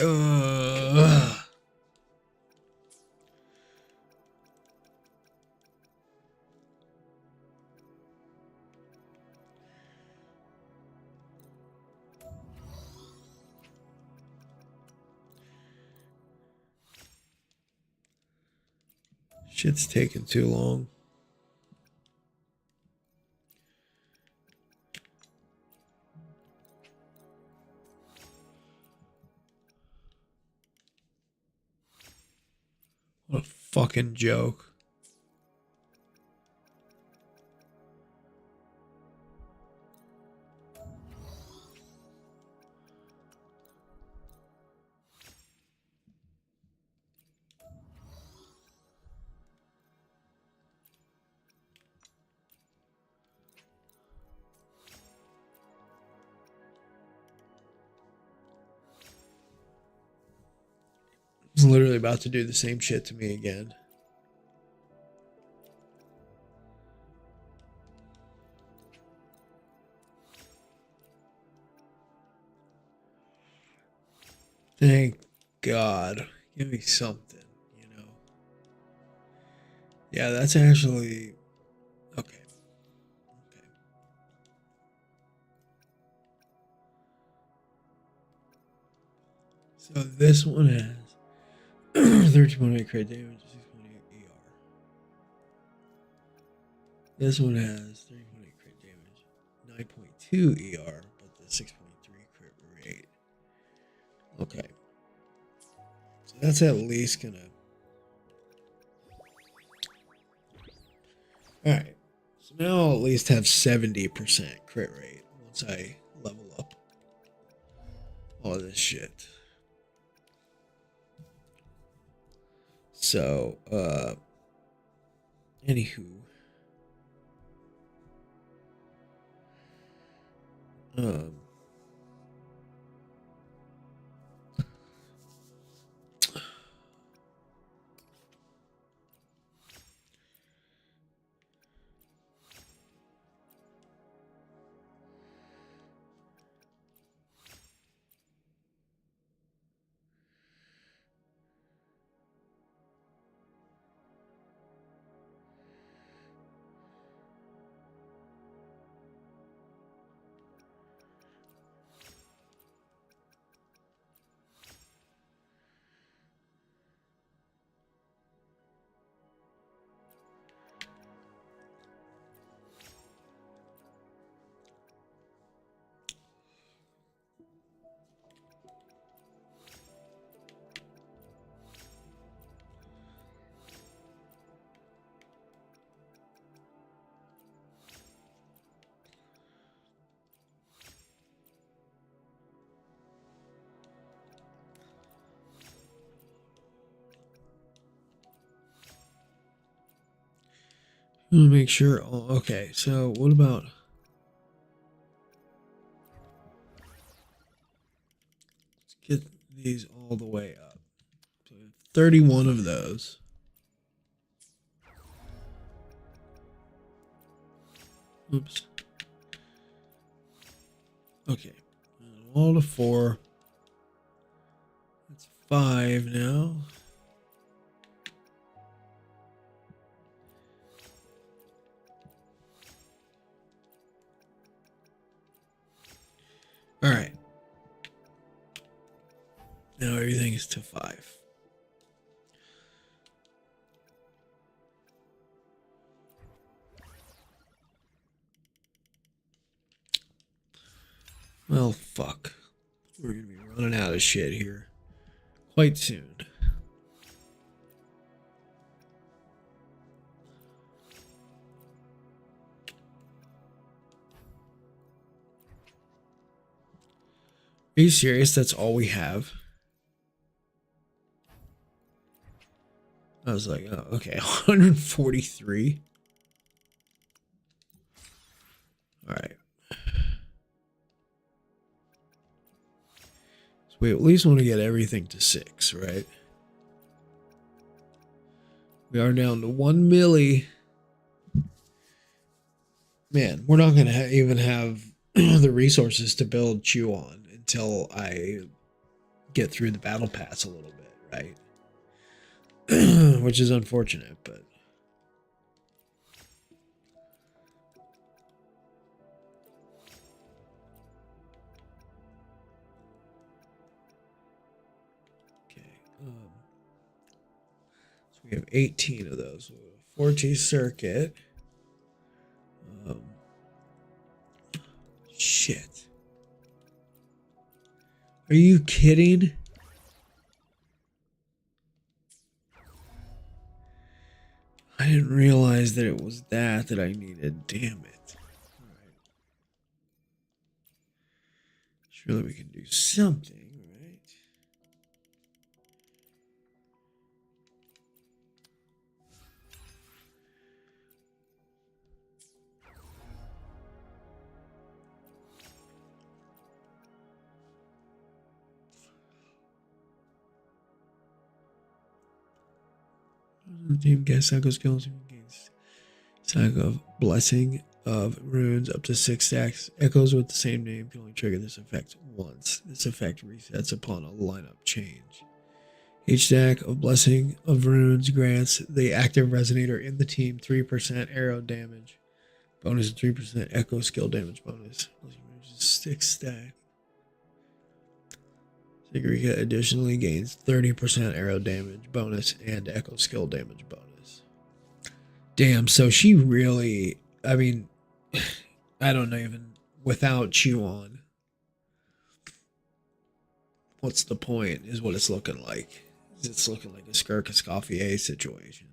S1: Shit's taking too long. What a fucking joke. He's literally about to do the same shit to me again. Thank God. Give me something, you know. Yeah, that's actually okay. Okay. So this one has 13.8 crit damage, 6.8 ER. This one has 13.8 crit damage, 9.2 ER, but the 6.3 crit rate. Okay. So that's at least gonna. Alright. So now I'll at least have 70% crit rate once I level up all this shit. So, anywho. Let me make sure. Oh, okay, so what about? Let's get these all the way up. So we have 31 of those. Oops. Okay, all to 4. That's 5 now. All right. Now everything is to 5. Well, fuck. We're gonna be running out of shit here quite soon. Are you serious? That's all we have? I was like, oh, okay, 143. All right. So we at least want to get everything to 6, right? We are down to 1 milli. Man, we're not gonna even have the resources to build Chew on until I get through the battle pass a little bit, right? Which is unfortunate, but okay. So we have 18 of those. 4G circuit. Um, shit. Are you kidding? I didn't realize that it was that I needed. Damn it. Alright. Surely we can do something, right? Team guess cycle skills gains cycle of blessing of runes up to 6 stacks. Echoes with the same name can only trigger this effect once. This effect resets upon a lineup change. Each stack of blessing of runes grants the active resonator in the team 3% arrow damage bonus and 3% echo skill damage bonus. 6 stack. Sigrika additionally gains 30% arrow damage bonus and echo skill damage bonus. Damn, so she really, I mean, I don't know, even without Chew on, what's the point is what it's looking like. It's looking like a Skirk Escoffier situation.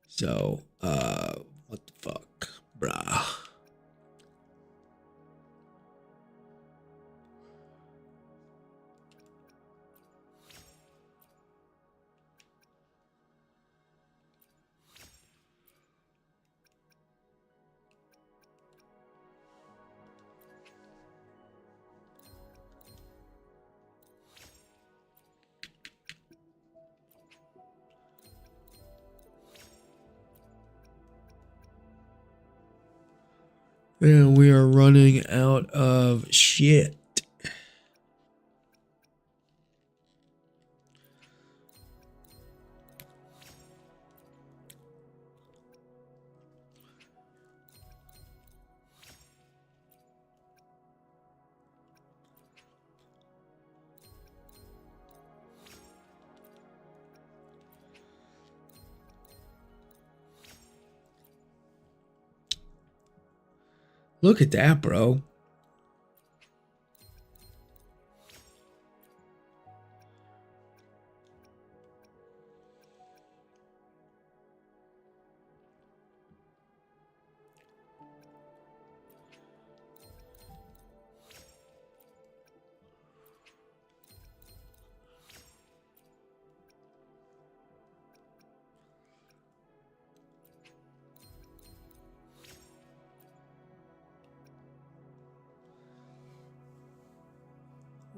S1: So, what the fuck, brah. And we are running out of shit. Look at that, bro.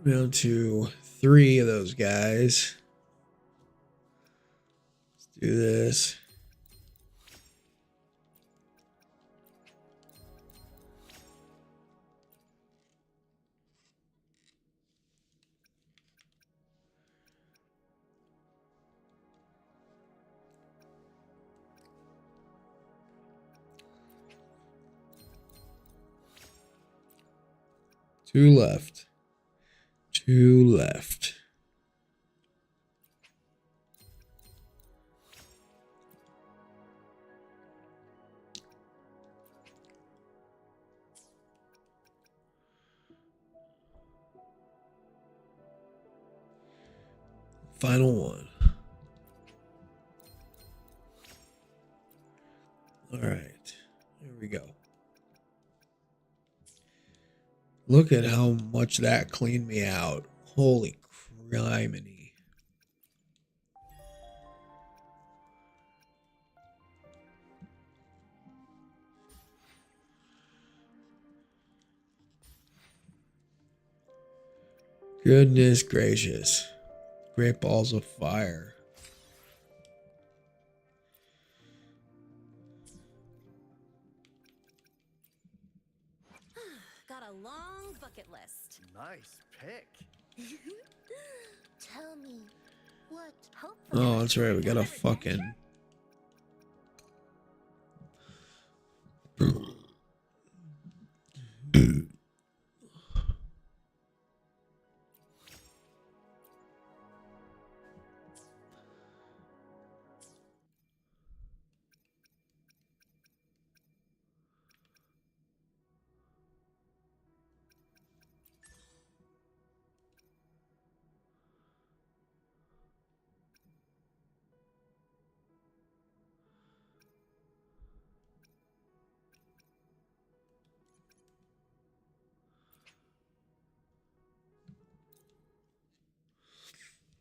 S1: Down to 3 of those guys. Let's do this. Two left. 2 left. Final one. All right. Here we go. Look at how much that cleaned me out. Holy criminy. Goodness gracious. Great balls of fire.
S4: long bucket list.
S3: Nice pick.
S2: Tell me, what hope?
S1: Oh, that's right. We got a fucking.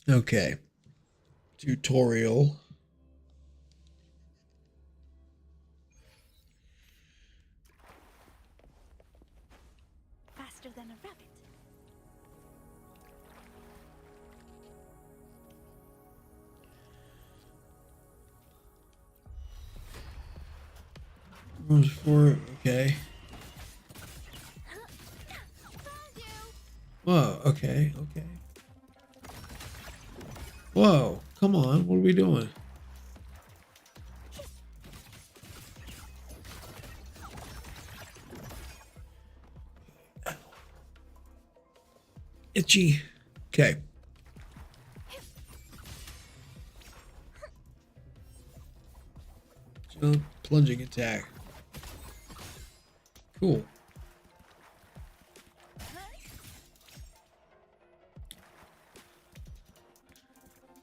S1: Okay. Tutorial.
S2: Faster than a rabbit.
S1: Rules for okay. Whoa, okay, okay. Whoa, come on, what are we doing? Itchy. Okay. Jump, plunging attack. Cool.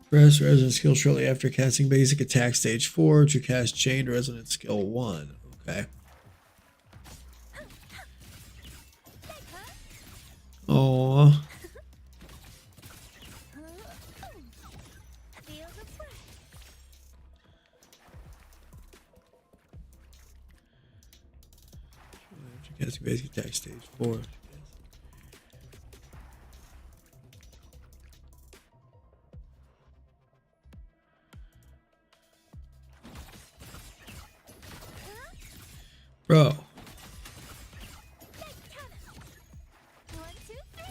S1: Press resonance skill shortly after casting basic attack stage 4 to cast chained resonance skill 1. Okay. Oh. After casting basic attack stage 4. Bro.
S2: 1, 2, 3.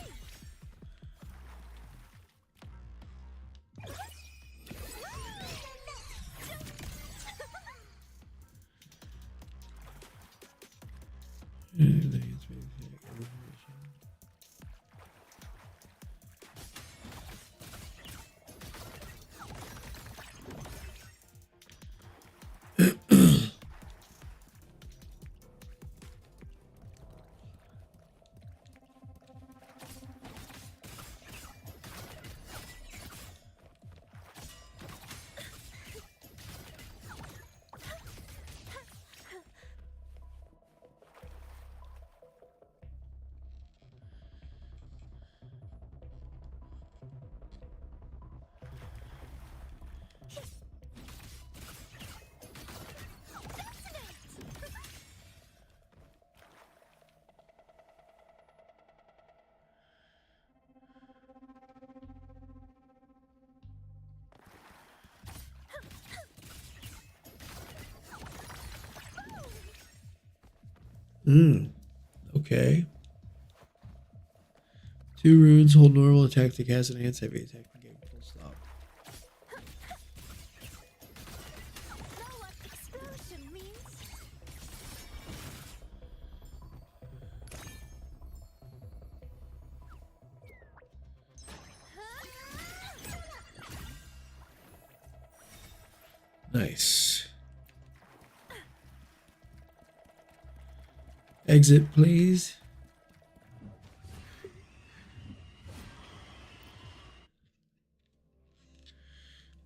S1: Okay. 2 runes hold normal attack to cast enhance heavy attack and game full stop.
S2: Know what explosion means?
S1: Nice. Exit, please.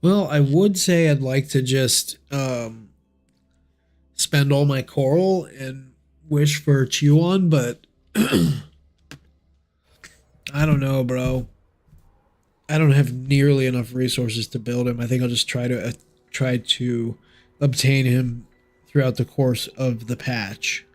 S1: Well, I would say I'd like to just spend all my coral and wish for Chewan, but I don't know, bro. I don't have nearly enough resources to build him. I think I'll just try to obtain him throughout the course of the patch.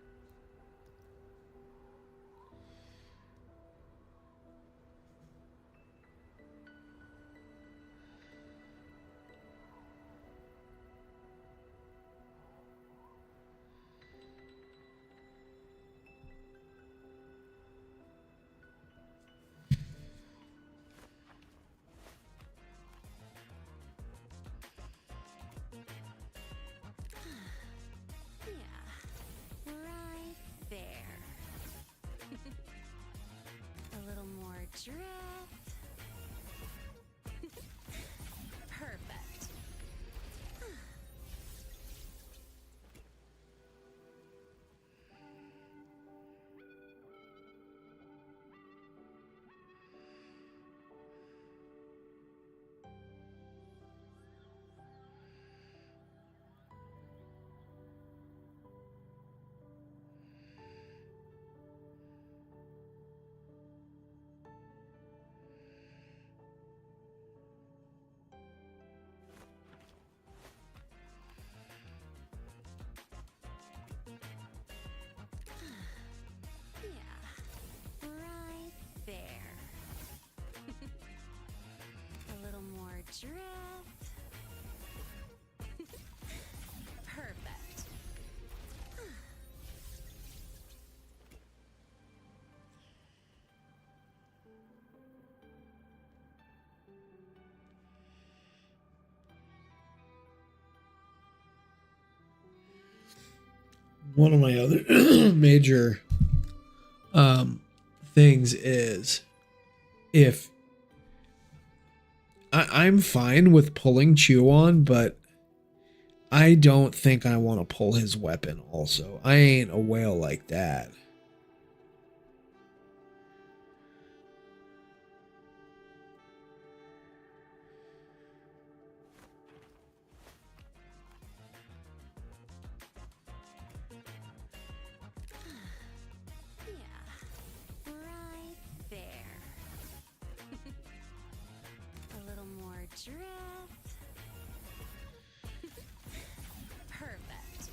S4: drift. Perfect. Yeah, right there. A little more drift. Perfect.
S1: One of my other major things is if I'm fine with pulling Chew on, but I don't think I want to pull his weapon also. I ain't a whale like that.
S4: Yeah, right there. A little more drift. Perfect.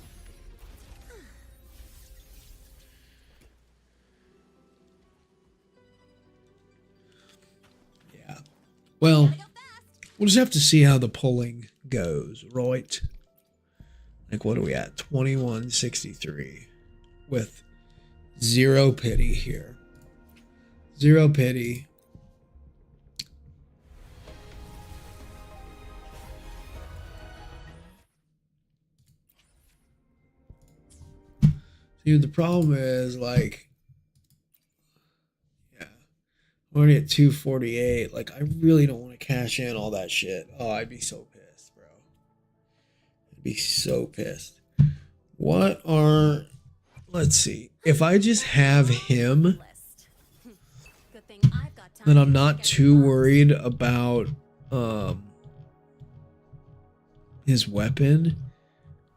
S1: Yeah. Well, we'll just have to see how the pulling goes, right? Like, what are we at? 2163 with zero pity here. Zero pity. See, the problem is, like, yeah, I'm already at 248. Like, I really don't want to cash in all that shit. Oh, I'd be so pissed, bro. I'd be so pissed. What are, let's see. If I just have him,
S4: List. Good thing I've got time
S1: then I'm
S4: to
S1: not
S4: check
S1: too
S4: every box.
S1: worried about his weapon.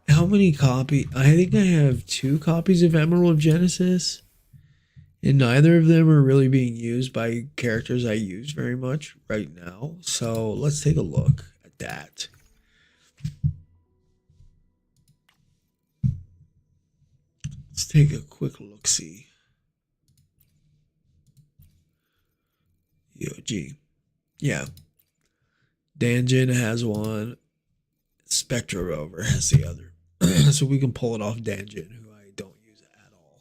S1: How many copy? I think I have 2 copies of Emerald of Genesis, and neither of them are really being used by characters I use very much right now. So let's take a look at that. Let's take a quick look. See. EOG. Yeah. Danjin has one. Spectra Rover has the other. So we can pull it off Danjin, who I don't use at all.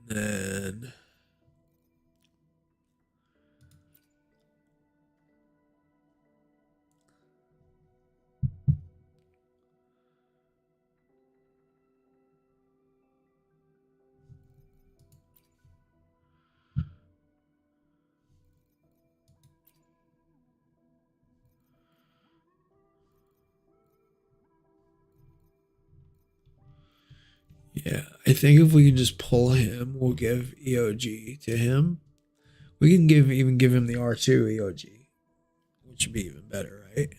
S1: And then yeah, I think if we can just pull him, we'll give EOG to him. We can even give him the R2 EOG, which would be even better, right?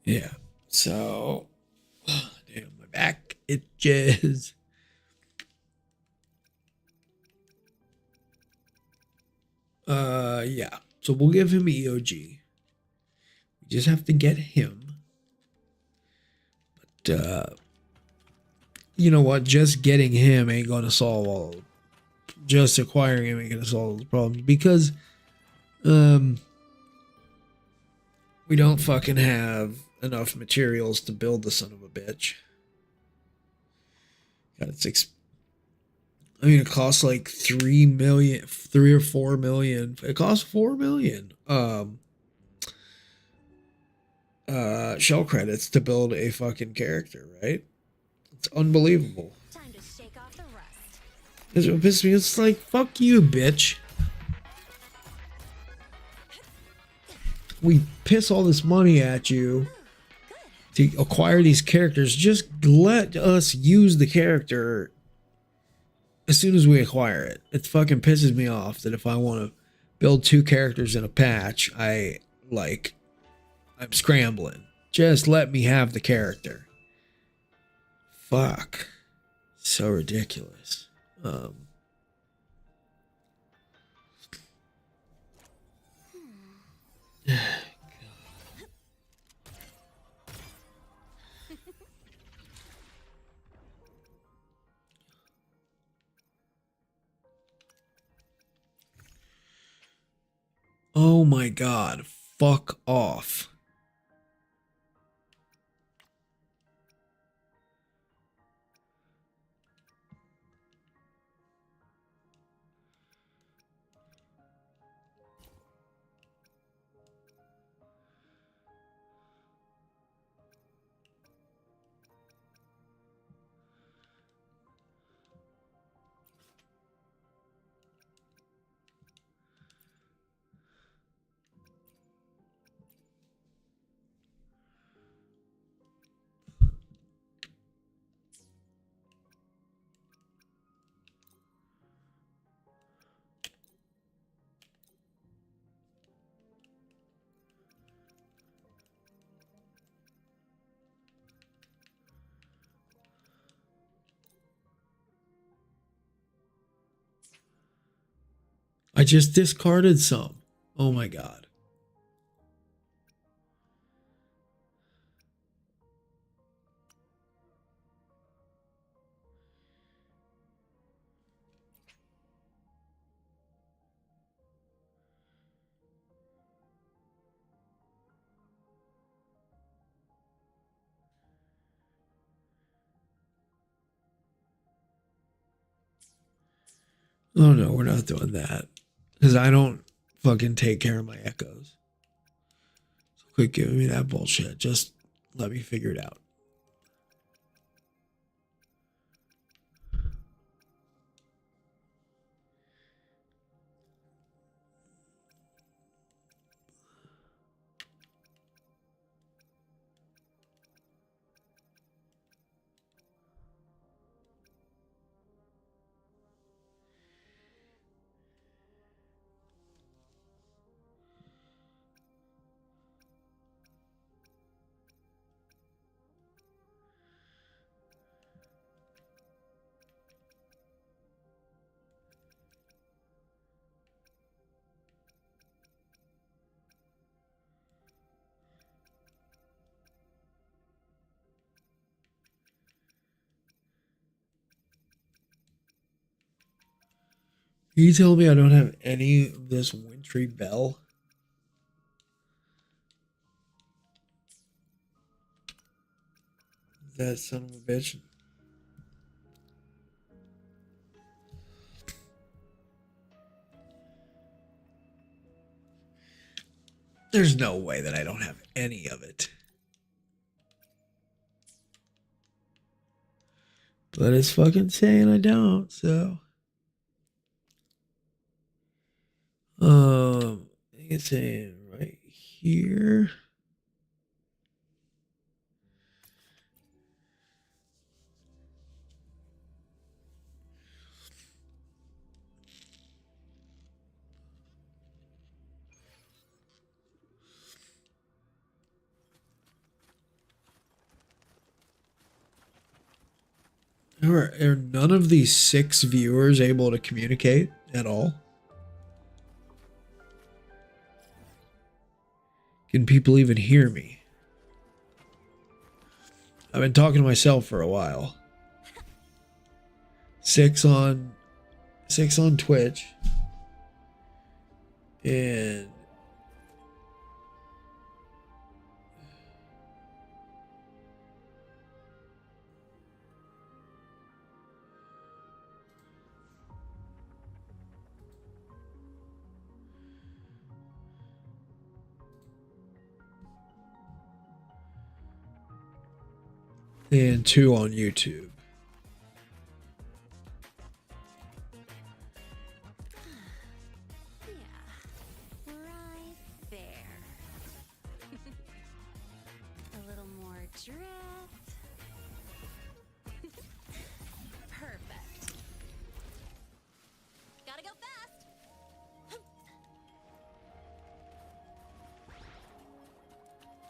S1: Yeah. So, damn, my back itches. Yeah. So we'll give him EOG. We just have to get him. But you know what? Just getting him ain't gonna solve all. Just acquiring him ain't gonna solve the problems because we don't fucking have enough materials to build the son of a bitch. God, it costs like 3 million, 3 or 4 million. It costs 4 million shell credits to build a fucking character, right? It's unbelievable.
S4: Time to shake off the rust.
S1: It's what pisses me. It's like, fuck you, bitch. We piss all this money at you to acquire these characters. Just let us use the character as soon as we acquire it. It fucking pisses me off that if I want to build 2 characters in a patch, I'm scrambling. Just let me have the character. Fuck. So ridiculous. Oh my god. Fuck off. I just discarded some. Oh my god. Oh no, we're not doing that. Because I don't fucking take care of my echoes. So quit giving me that bullshit. Just let me figure it out. Can you tell me I don't have any of this wintry bell? That son of a bitch. There's no way that I don't have any of it. But it's fucking saying I don't, so. I think it's saying right here. Are none of these 6 viewers able to communicate at all? Can people even hear me? I've been talking to myself for a while. 6 on Twitch. And and 2 on YouTube.
S4: Yeah, right there. A little more drift. Perfect. Gotta go fast.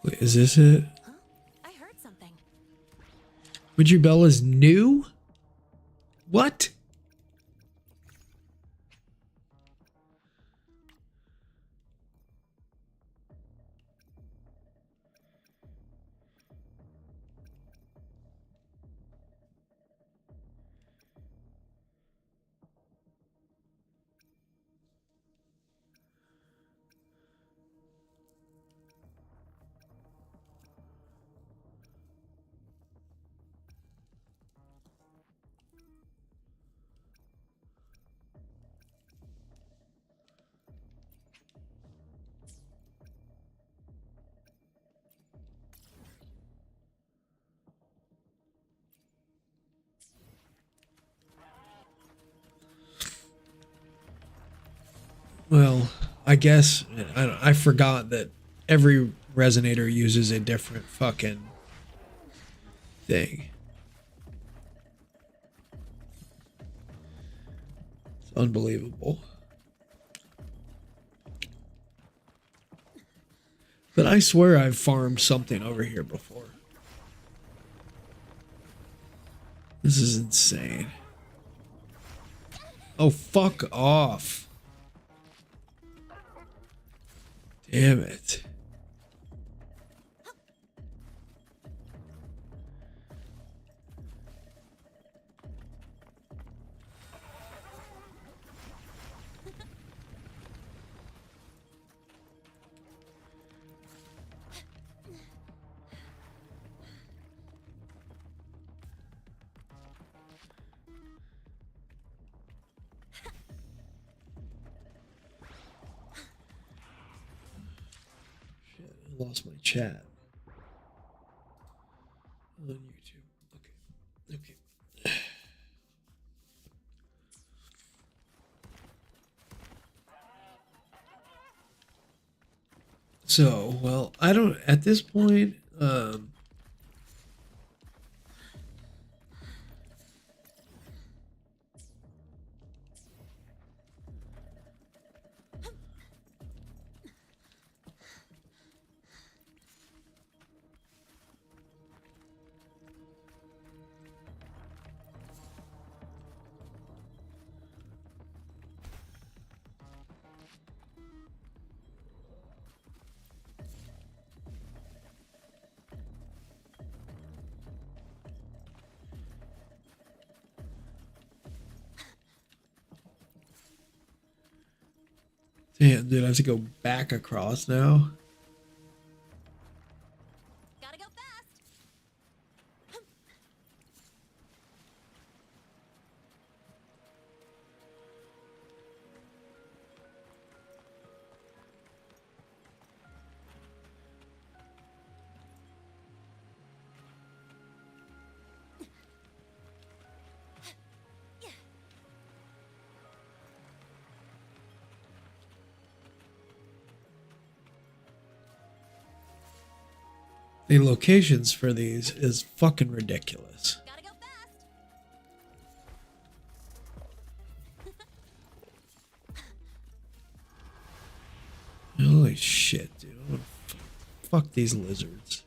S1: Wait, is this it?
S4: Huh? I heard something.
S1: Witchy Bella's new? What? Well, I guess I forgot that every resonator uses a different fucking thing. It's unbelievable. But I swear I've farmed something over here before. This is insane. Oh, fuck off. Damn it. Shit, I lost my chat. On YouTube. Okay. Okay. So, well, I don't, at this point, damn, dude, I have to go back across now.
S4: Gotta go fast.
S1: The locations for these is fucking ridiculous.
S4: Gotta go fast.
S1: Holy shit, dude. I wanna fuck these lizards.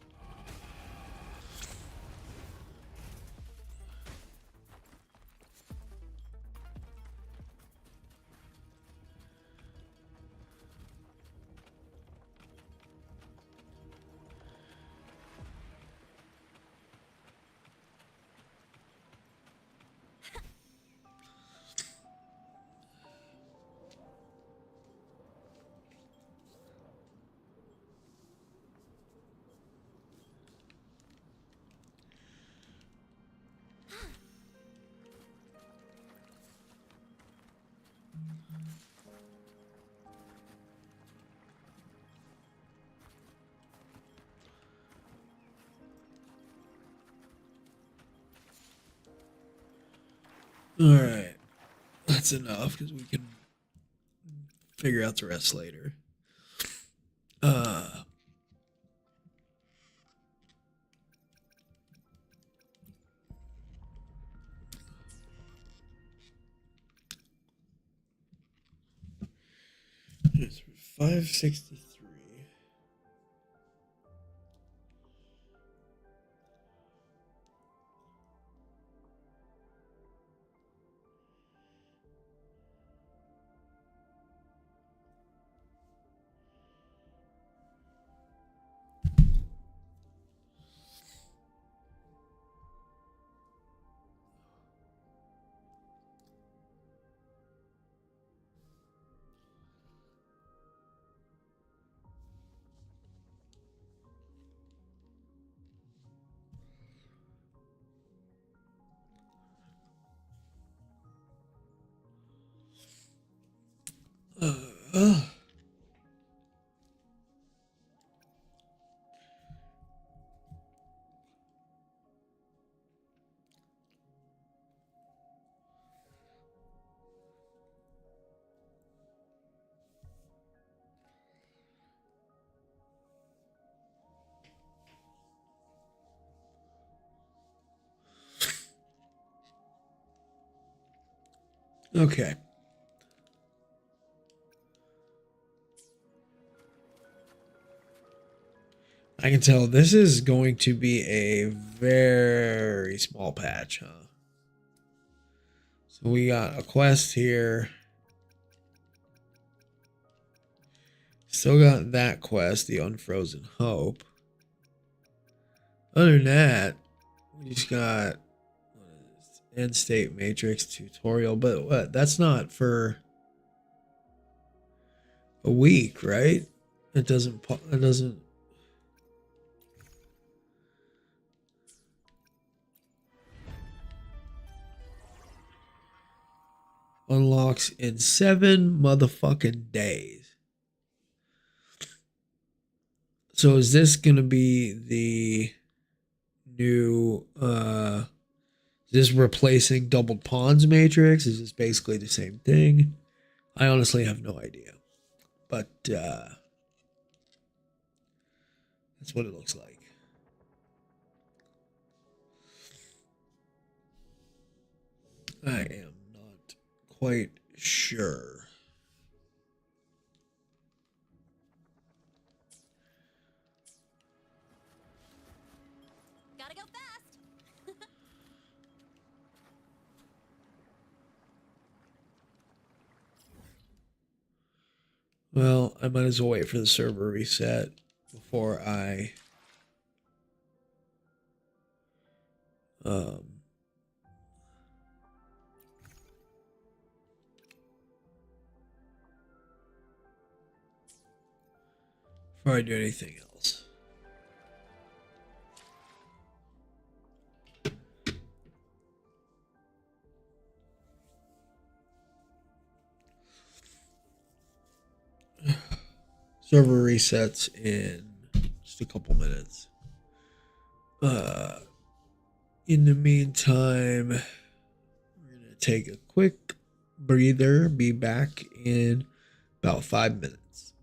S1: All right, that's enough because we can figure out the rest later. Uh, it's 563. Okay. I can tell this is going to be a very small patch, huh? So we got a quest here. Still got that quest, the Unfrozen Hope. Other than that, we just got End State Matrix tutorial, but what? That's not for a week, right? It doesn't. It doesn't. Unlocks in 7 motherfucking days. So is this gonna be the new? Is this replacing Doubled Pawns Matrix? Is this basically the same thing? I honestly have no idea, but that's what it looks like. I am not quite sure.
S4: Gotta go fast.
S1: Well, I might as well wait for the server reset before I before I do anything else. Server resets in just a couple minutes. In the meantime, we're gonna take a quick breather. Be back in about 5 minutes.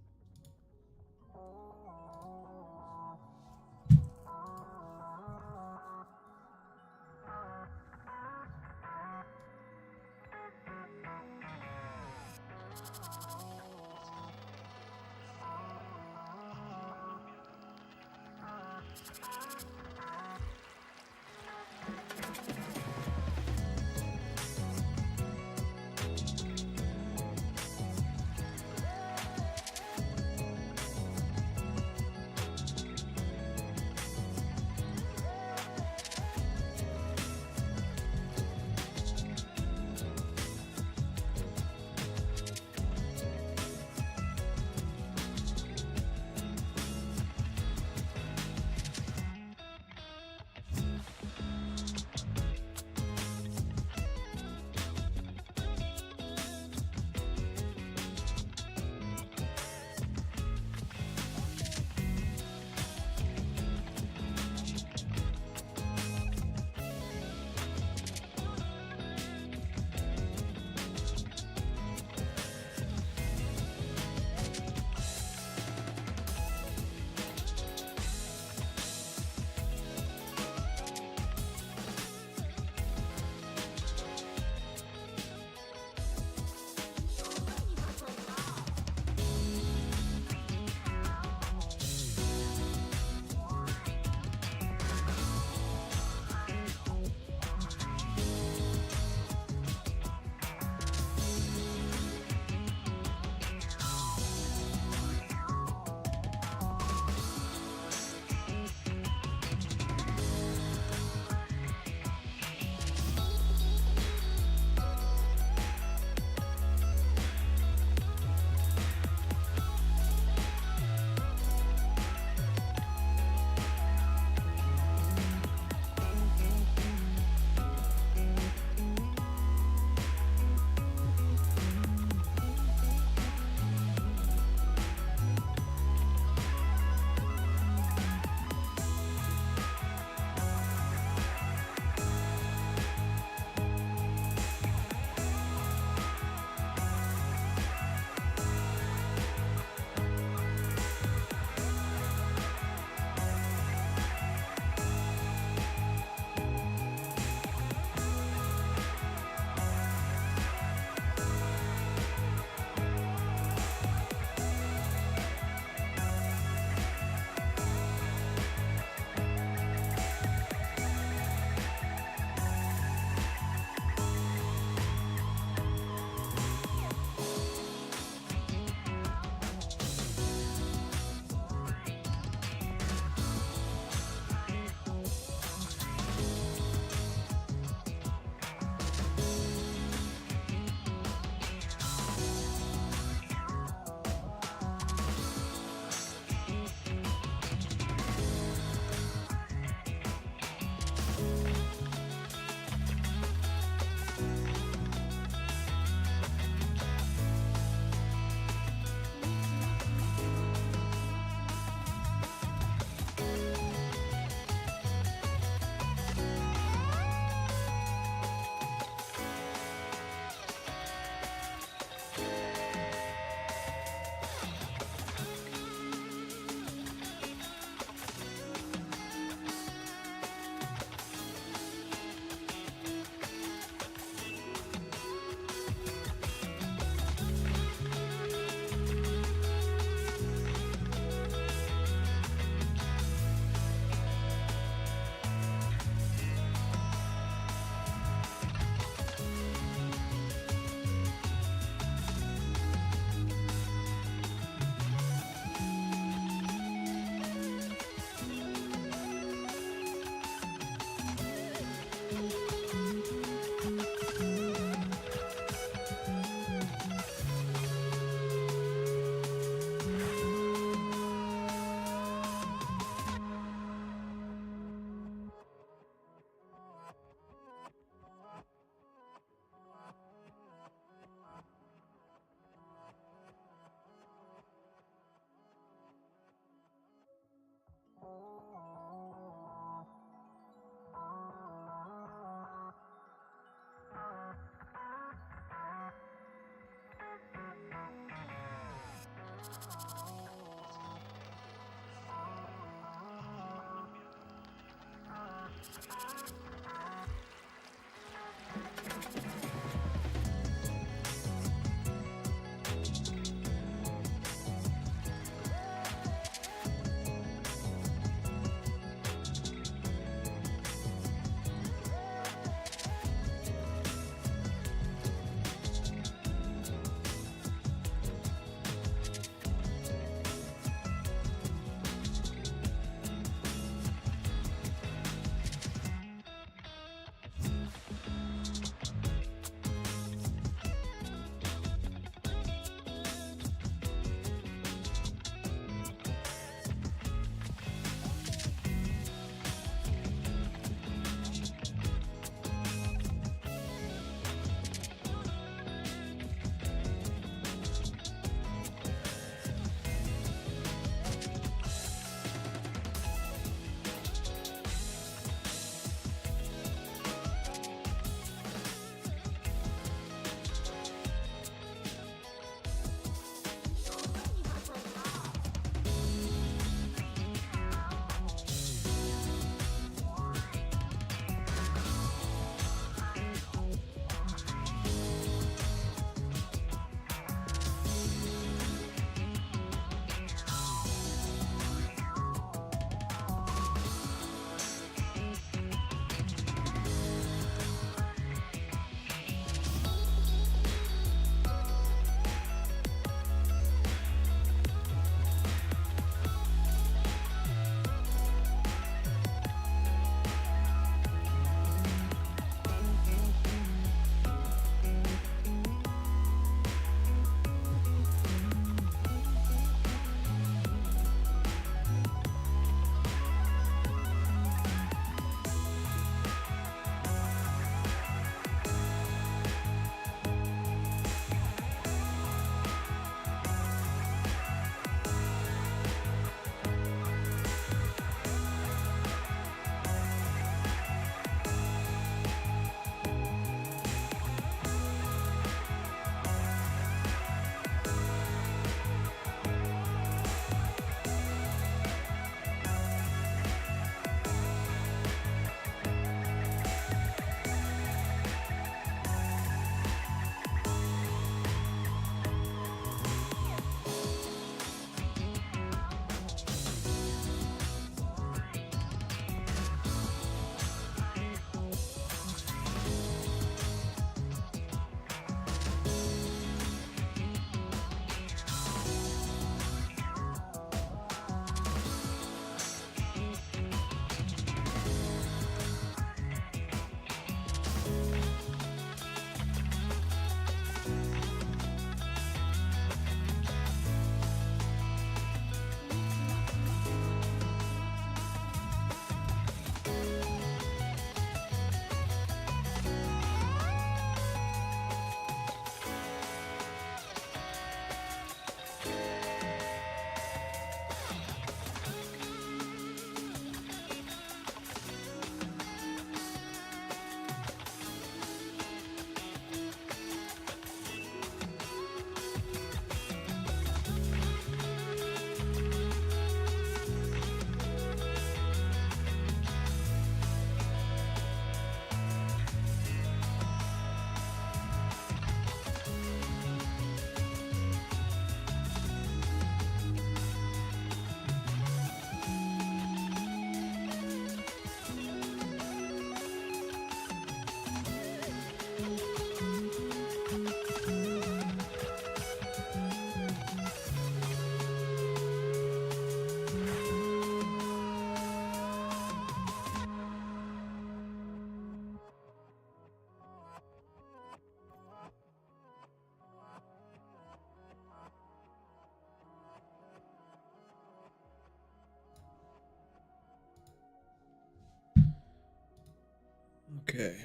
S1: Okay.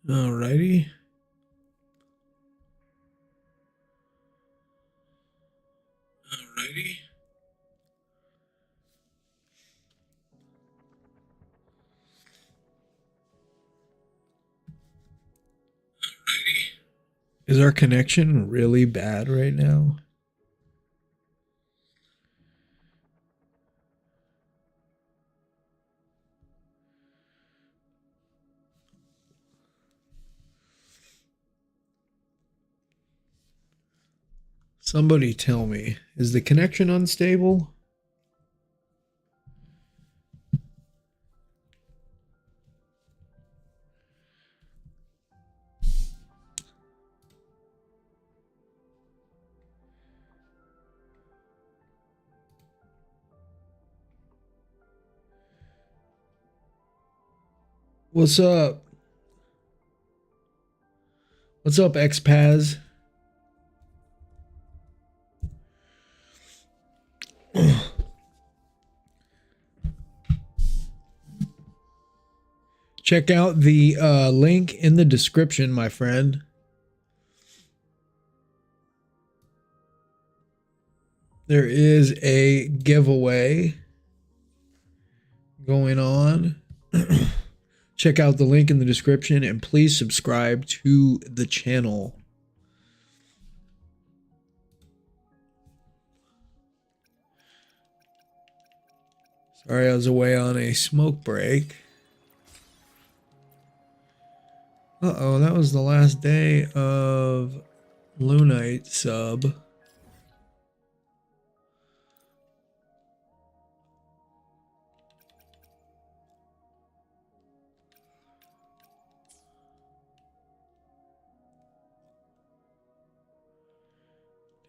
S1: Alrighty. Alrighty. Is our connection really bad right now? Somebody tell me, is the connection unstable? What's up? What's up, Xpaz? Check out the link in the description, my friend. There is a giveaway going on. Check out the link in the description and please subscribe to the channel. Sorry, I was away on a smoke break. Uh-oh, that was the last day of Lunite sub.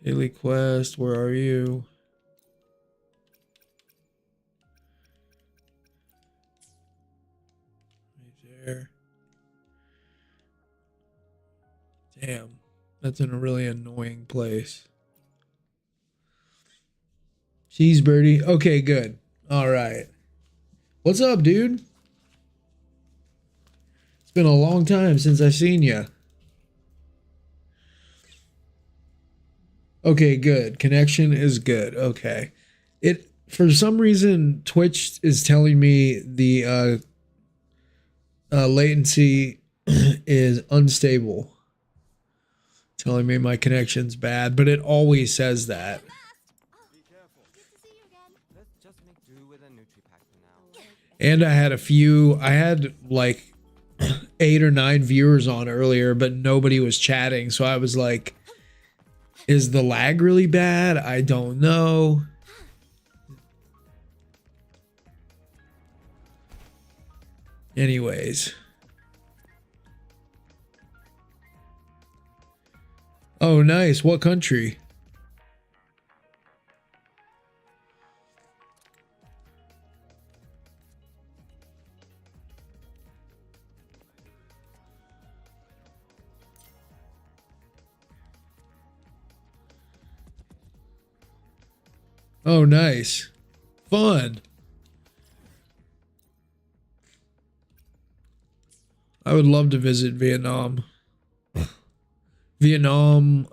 S1: Daily quest, where are you? Right there. Damn, that's in a really annoying place. Cheese birdie. Okay, good. All right. What's up, dude? It's been a long time since I've seen you. Okay, good. Connection is good. Okay. It for some reason Twitch is telling me the latency is unstable. Telling me my connection's bad, but it always says that.
S4: Be careful. Good to see you again.
S5: Let's just make do with a Nutri-Pack for now.
S1: And I had like 8 or 9 viewers on earlier, but nobody was chatting. So I was like, is the lag really bad? I don't know. Anyways. Oh, nice. What country? Oh, nice. Fun. I would love to visit Vietnam. Vietnam,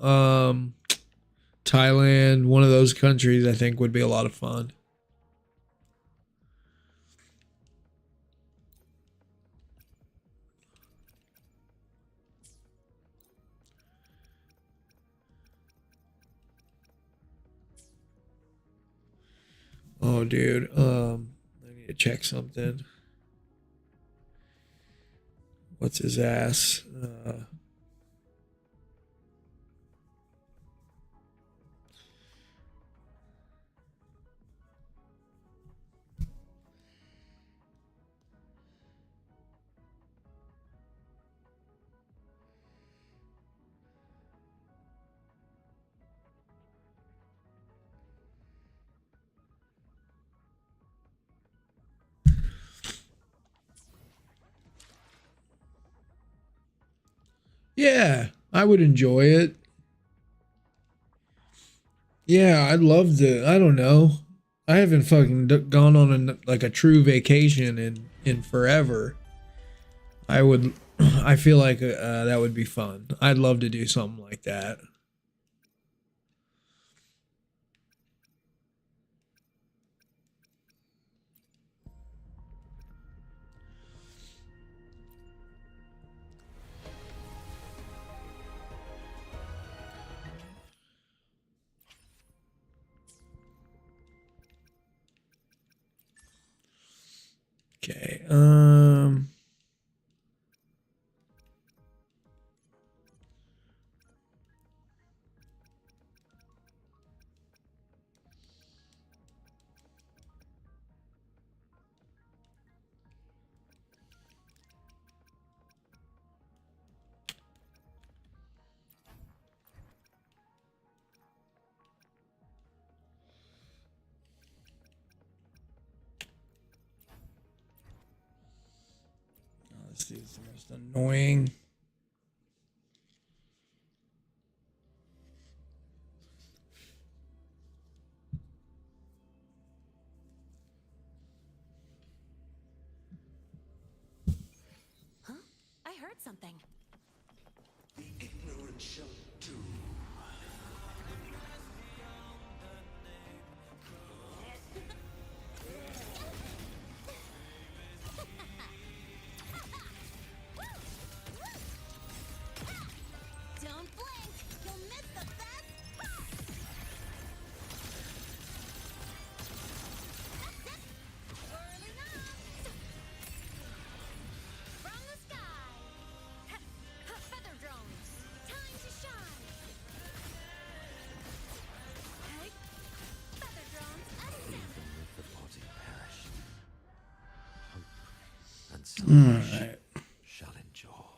S1: Thailand, one of those countries I think would be a lot of fun. Oh, dude, I need to check something. What's his ass? Yeah, I would enjoy it. Yeah, I'd love to. I don't know. I haven't fucking gone on like a true vacation in forever. I would. I feel like that would be fun. I'd love to do something like that. Okay. Let's see. It's the most annoying.
S4: Huh? I heard something. Don't blink! You'll miss the best part! Whirling up! From the sky! Feather drones! Time to shine! Hey! Feather drones ascend!
S3: The body perished. Hope and
S1: All
S3: salvation
S1: right.
S3: shall endure.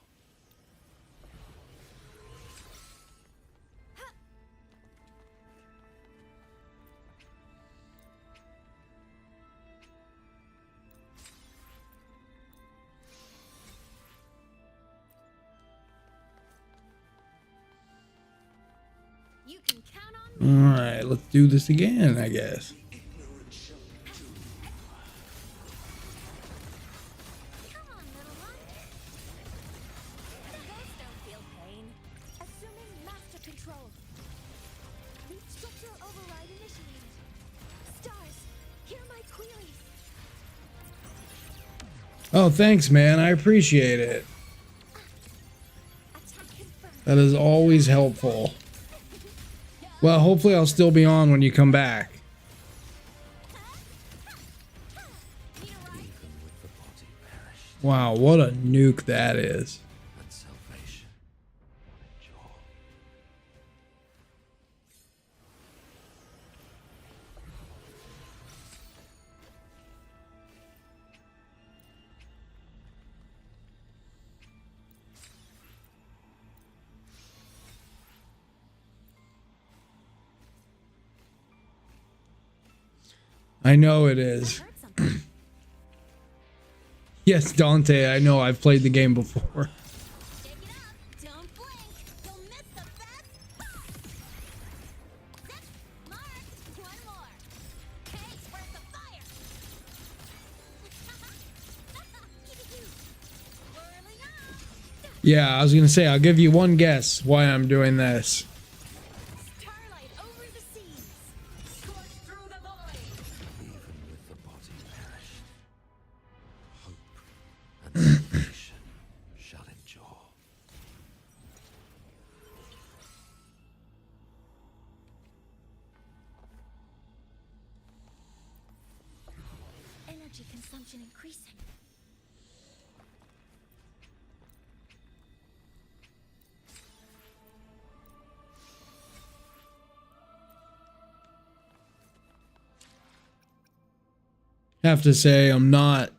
S4: You can count on me!
S1: All right. Let's do this again, I guess.
S4: Come on, little one. The ghosts don't feel pain. Assuming master control. Structural override initiated. Stars, hear my queries.
S1: Oh, thanks, man. I appreciate it.
S4: Attack confirmed.
S1: That is always helpful. Well, hopefully I'll still be on when you come back.
S4: Need a ride?
S3: With the body perished
S1: Wow, what a nuke that is.
S3: and salvation endure.
S1: I know it is.
S4: Heard something.
S1: Yes, Dante, I know I've played the game before.
S4: Shake it up. Don't blink. You'll miss the best part. Zip. Mark. One more. Okay, where's the fire? Whirling up.
S1: Yeah, I was gonna say, I'll give you one guess why I'm doing this.
S4: Starlight over the seas. Scorch through the void.
S3: Even with the body perished, hope and salvation shall endure.
S4: Energy consumption increasing.
S1: Have to say, I'm not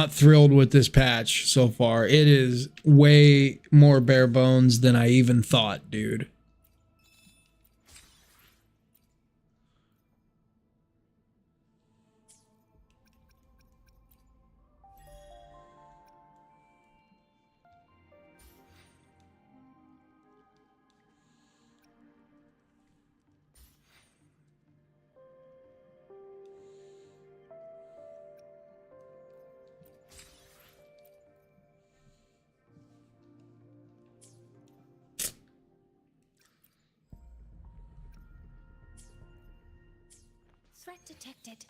S1: thrilled with this patch so far. It is way more bare bones than I even thought, dude.
S2: Threat detected.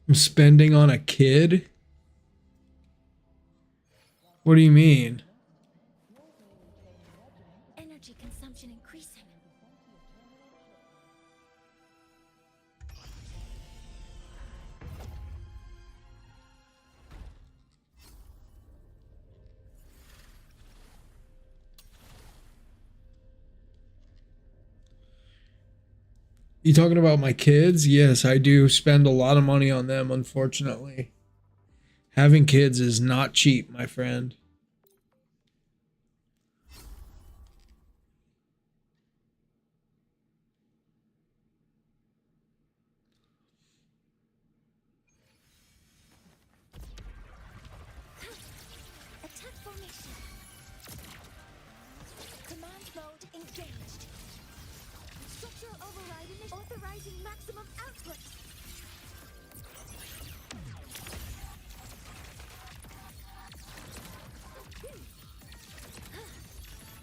S1: I'm spending on a kid? What do you mean?
S2: Energy consumption increasing.
S1: You talking about my kids? Yes, I do spend a lot of money on them, unfortunately. Having kids is not cheap, my friend.
S2: Attack formation. Command mode engaged. Structural override authorizing maximum output.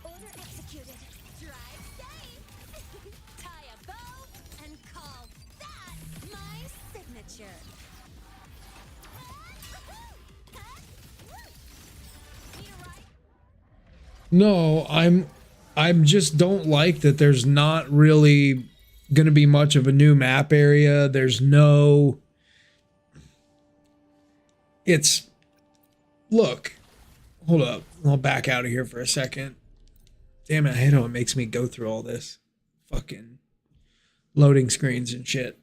S2: Order executed.
S4: Drive safe. Tie a bow and call that my signature. Need a ride?
S1: No, I'm just don't like that there's not really gonna be much of a new map area. There's no it's look, hold up. I'll back out of here for a second. Damn it, I hate how it makes me go through all this fucking loading screens and shit.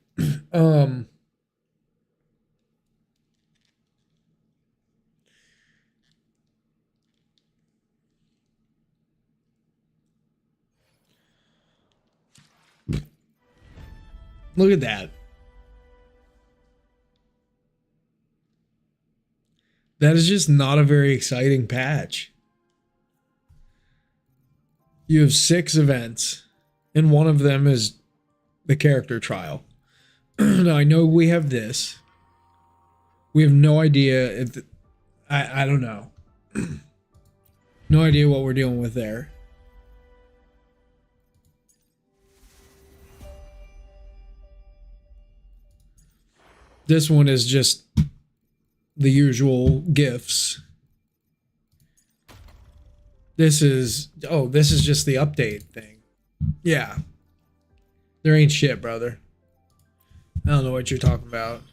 S1: Look at that. That is just not a very exciting patch. You have 6 events, and one of them is the character trial. Now, I know we have this. We have no idea if... I don't know. No idea what we're dealing with there. This one is just the usual gifts. This is just the update thing. Yeah. There ain't shit, brother. I don't know what you're talking about.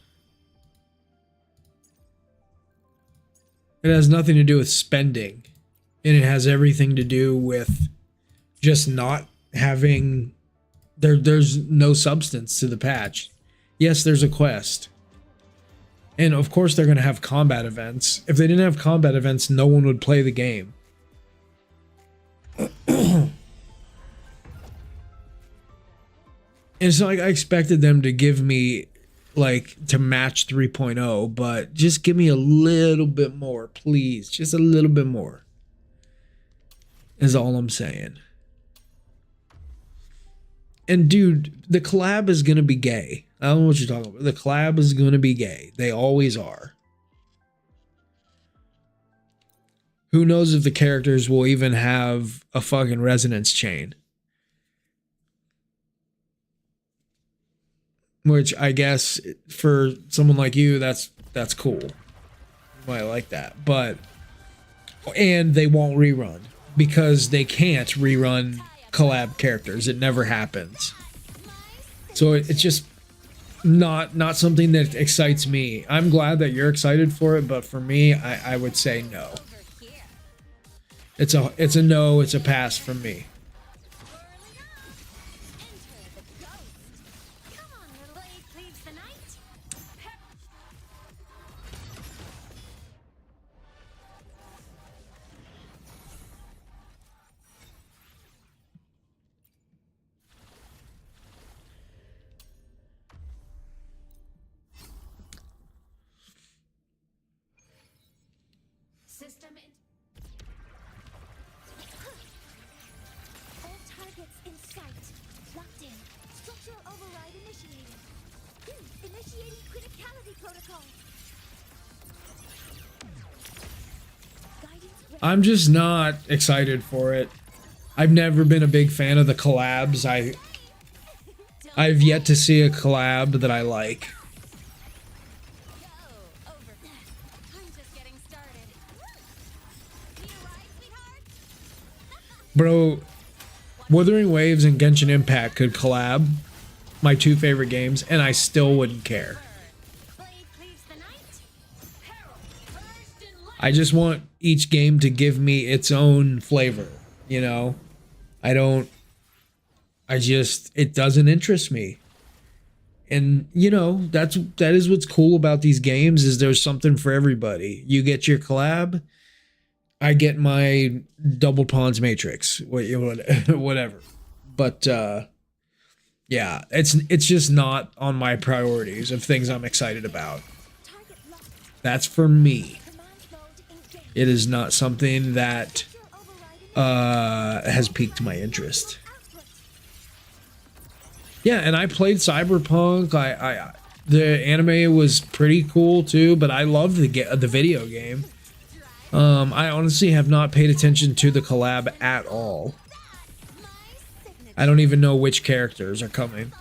S1: It has nothing to do with spending. And it has everything to do with just not having... There's no substance to the patch. Yes, there's a quest. And of course they're going to have combat events. If they didn't have combat events, no one would play the game. It's not like I expected them to give me, like, to match 3.0, but just give me a little bit more, please. Just a little bit more. Is all I'm saying. And dude, the collab is going to be gay. I don't know what you're talking about. The collab is going to be gay. They always are. Who knows if the characters will even have a fucking resonance chain. Which I guess for someone like you, that's cool. You might like that. But, and they won't rerun. Because they can't rerun collab characters. It never happens. So it's just not something that excites me. I'm glad that you're excited for it, but for me, I would say no. It's a no, it's a pass from me. I'm just not excited for it. I've never been a big fan of the collabs. I've yet to see a collab that I like.
S4: Go over. I'm just getting started. Need a ride, sweetheart?
S1: Bro, Wuthering Waves and Genshin Impact could collab, my two favorite games, and I still wouldn't care.
S4: Blade cleaves the night. Herald, first in line.
S1: I just want each game to give me its own flavor, you know? It doesn't interest me. And, you know, that is what's cool about these games, is there's something for everybody. You get your collab, I get my Double Pawns Matrix, whatever. But, yeah, it's just not on my priorities of things I'm excited about.
S4: Target locked.
S1: That's for me.
S4: Command mode engaged.
S1: It is not something that
S4: Overriding
S1: has piqued my interest.
S4: output.
S1: Yeah, and I played Cyberpunk. The anime was pretty cool too, but I love the video game. I honestly have not paid attention to the collab at all.
S4: My signature.
S1: I don't even know which characters are coming.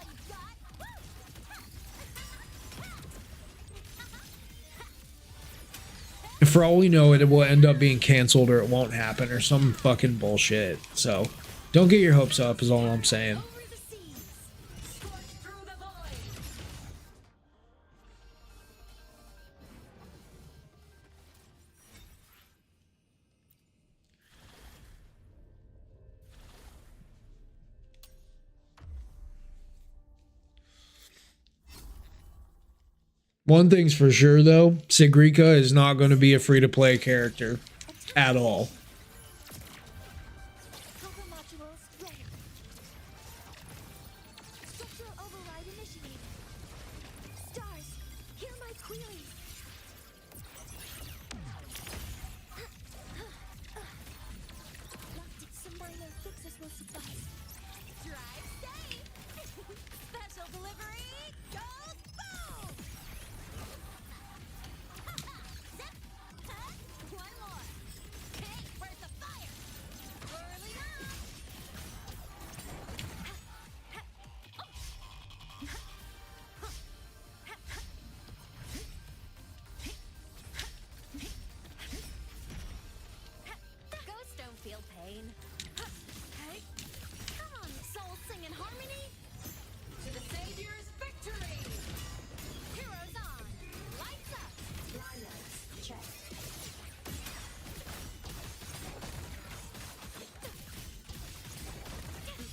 S1: For all we know, it will end up being canceled, or it won't happen, or some fucking bullshit. So, don't get your hopes up, is all I'm saying.
S4: Over the seas. Scorch through the void.
S1: One thing's for sure, though, Sigrika is not going to be a free-to-play character at all.
S4: Cover modules ready. Structural override initiated. Stars, hear my queries. Locked it, some minor fixes will suffice. Drive safe. Special delivery. Go boom. Zip. One more. Okay, where's the fire? Early up. Ghosts don't feel pain. Hey, come on, souls sing in harmony. To the Savior's victory. Heroes on. Lights up. Check.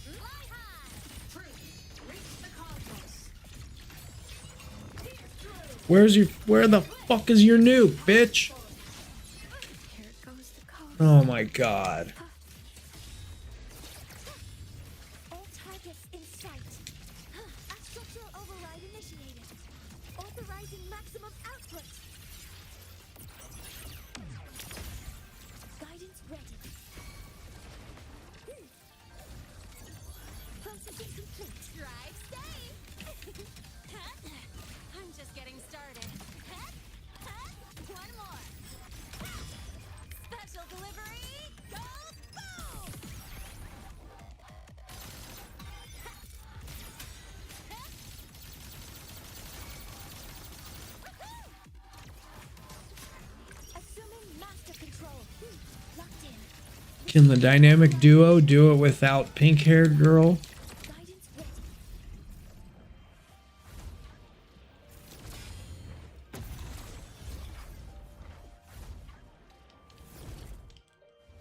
S4: Fly high. Truth. Reach the cosmos. Pierce through.
S1: Where the fuck is your nuke, bitch?
S2: Here goes the code.
S1: Oh my god.
S4: All targets in sight. Structural override initiated. Authorizing maximum output. Guidance ready. Processing complete. Drive safe. I'm just getting started. One more. Special delivery. Go boom. Assuming master control. Locked in.
S1: Can the dynamic duo do it without pink-haired girl?
S4: Guidance ready.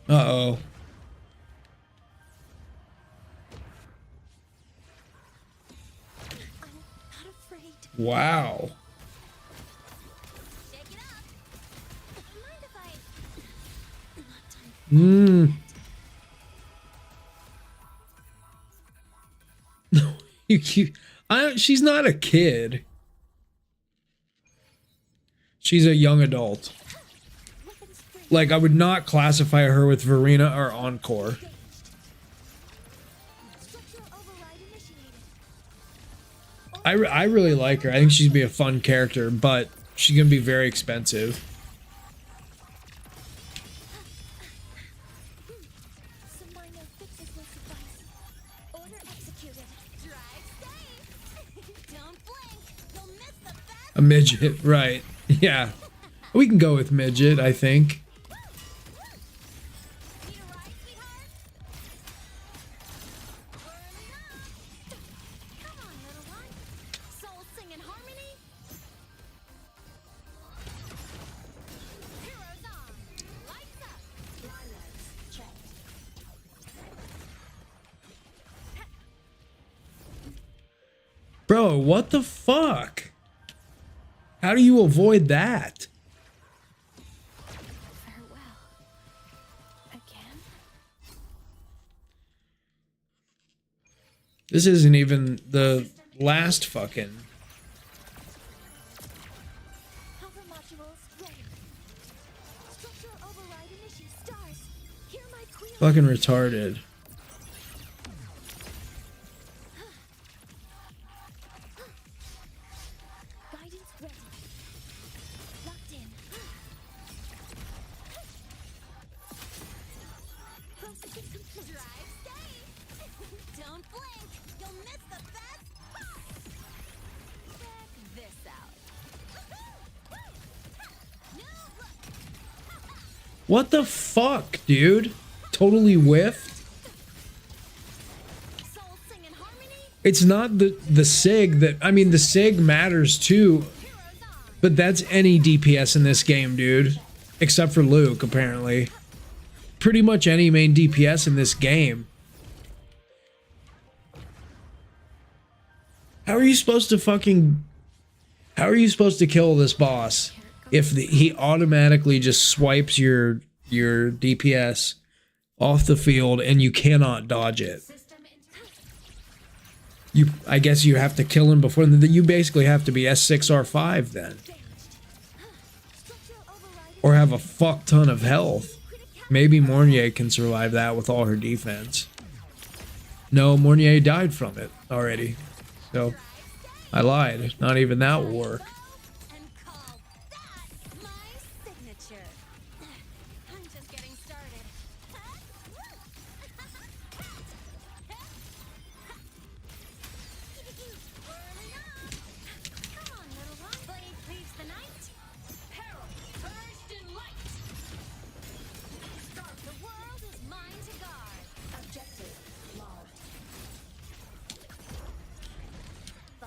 S1: Uh-oh.
S4: I'm not afraid.
S1: Wow.
S4: Shake it up. Mind if I... Not time.
S1: No, she's not a kid. She's a young adult.
S4: Weapons free.
S1: Like, I would not classify her with Verena or Encore.
S4: Structural override initiated.
S1: I really like her. I think she'd be a fun character, but she's gonna be very expensive.
S4: executed. Drive safe. Don't blink. You'll miss the best.
S1: A midget, right. Yeah. We can go with midget, I think.
S4: Need a ride, sweetheart? Whirling up. Come on, little one. Soul sing in harmony. Heroes on. Lights up. Lilacs checked.
S1: Bro, what the fuck? How do you avoid that?
S2: Farewell. Again?
S1: This isn't even the last fucking...
S4: Hover modules ready. Structural override initiate stars. Hear my queen.
S1: Fucking retarded.
S4: Guidance ready. Locked in. Processing complete. Drive safe. Don't blink. You'll miss the best. Check this out. New look.
S1: What the fuck, dude? Totally whiffed?
S4: Soul sing in harmony.
S1: It's not the SIG that... I mean, the SIG matters too,
S4: Heroes on.
S1: but that's any DPS in this game, dude. Except for Luke, apparently. Pretty much any main DPS in this game. How are you supposed to fucking... How are you supposed to kill this boss if he automatically just swipes your DPS off the field and you cannot dodge it? I guess you have to kill him before... You basically have to be S6 R5 then.
S4: Structural override.
S1: Or have a fuck ton of health. Maybe Mornier can survive that with all her defense. No, Mornier died from it already. So, I lied. Not even that will work.
S4: And call that my signature. I'm just getting started. Whirling up. Come on, little one. Blade cleaves the night. Peril purged in light. The world is mine to guard. Objective lost. Foe.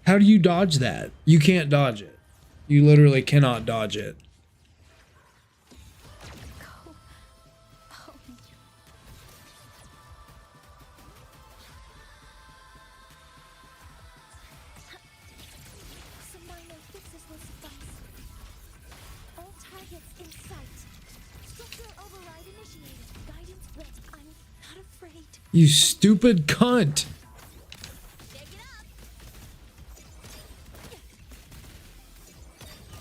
S1: How do you dodge that? You can't dodge it. You literally cannot dodge it.
S2: Go home.
S4: Some minor fixes will suffice. All targets in sight. Structural override initiated. Guidance ready. I'm not afraid.
S1: You stupid cunt.
S4: Take it up.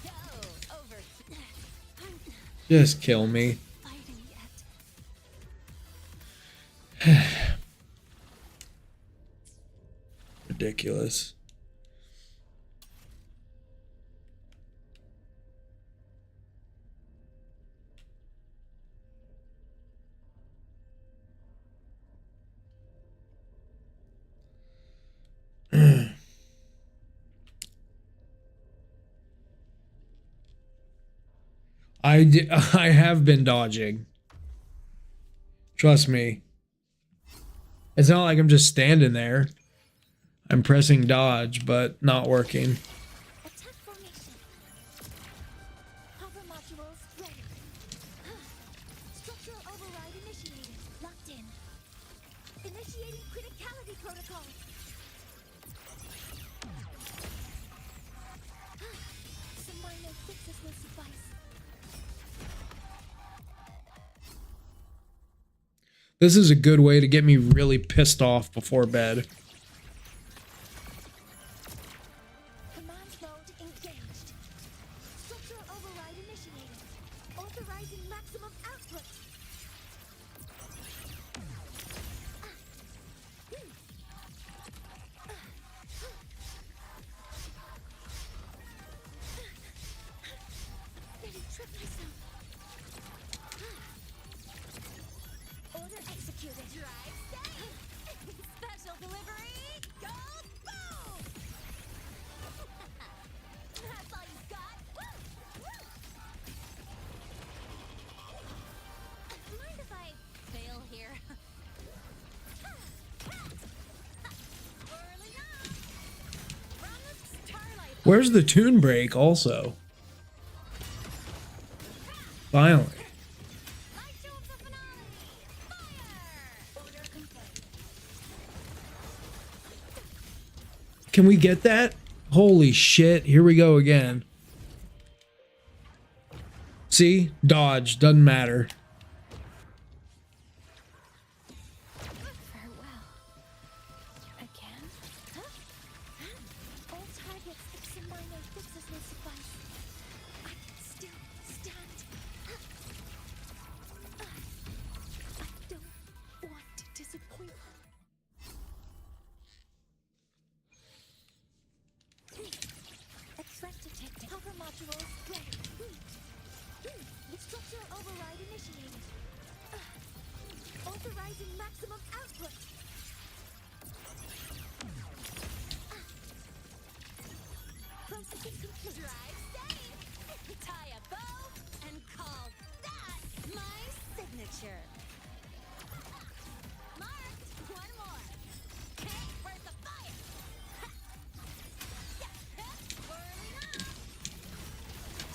S4: Go over. I'm
S1: Just kill me.
S4: fighting yet.
S1: Ridiculous. I have been dodging. Trust me. It's not like I'm just standing there. I'm pressing dodge, but not working.
S4: Attack formation. Hover modules ready. Structural override initiated. Locked in. Initiating criticality protocol. Some minor fixes will suffice.
S1: This is a good way to get me really pissed off before bed.
S4: Command mode engaged. Structural override initiated. Authorizing maximum output. Nearly tripped myself.
S1: Where's the tune break also? Finally.
S4: Light show of the finale. Fire! Order complete.
S1: Can we get that? Holy shit, here we go again. See? Dodge, doesn't matter.
S2: Farewell. Again? Huh? All targets except minor fixes may suffice. I can still stand. I don't want to disappoint you. Express detected. Cover modules ready. The structural override initiated. Authorizing maximum output. Processing complete.
S4: Drive steady. Tie a bow and call that my signature. Marked. One more. Okay, where's the fire? Whirling up.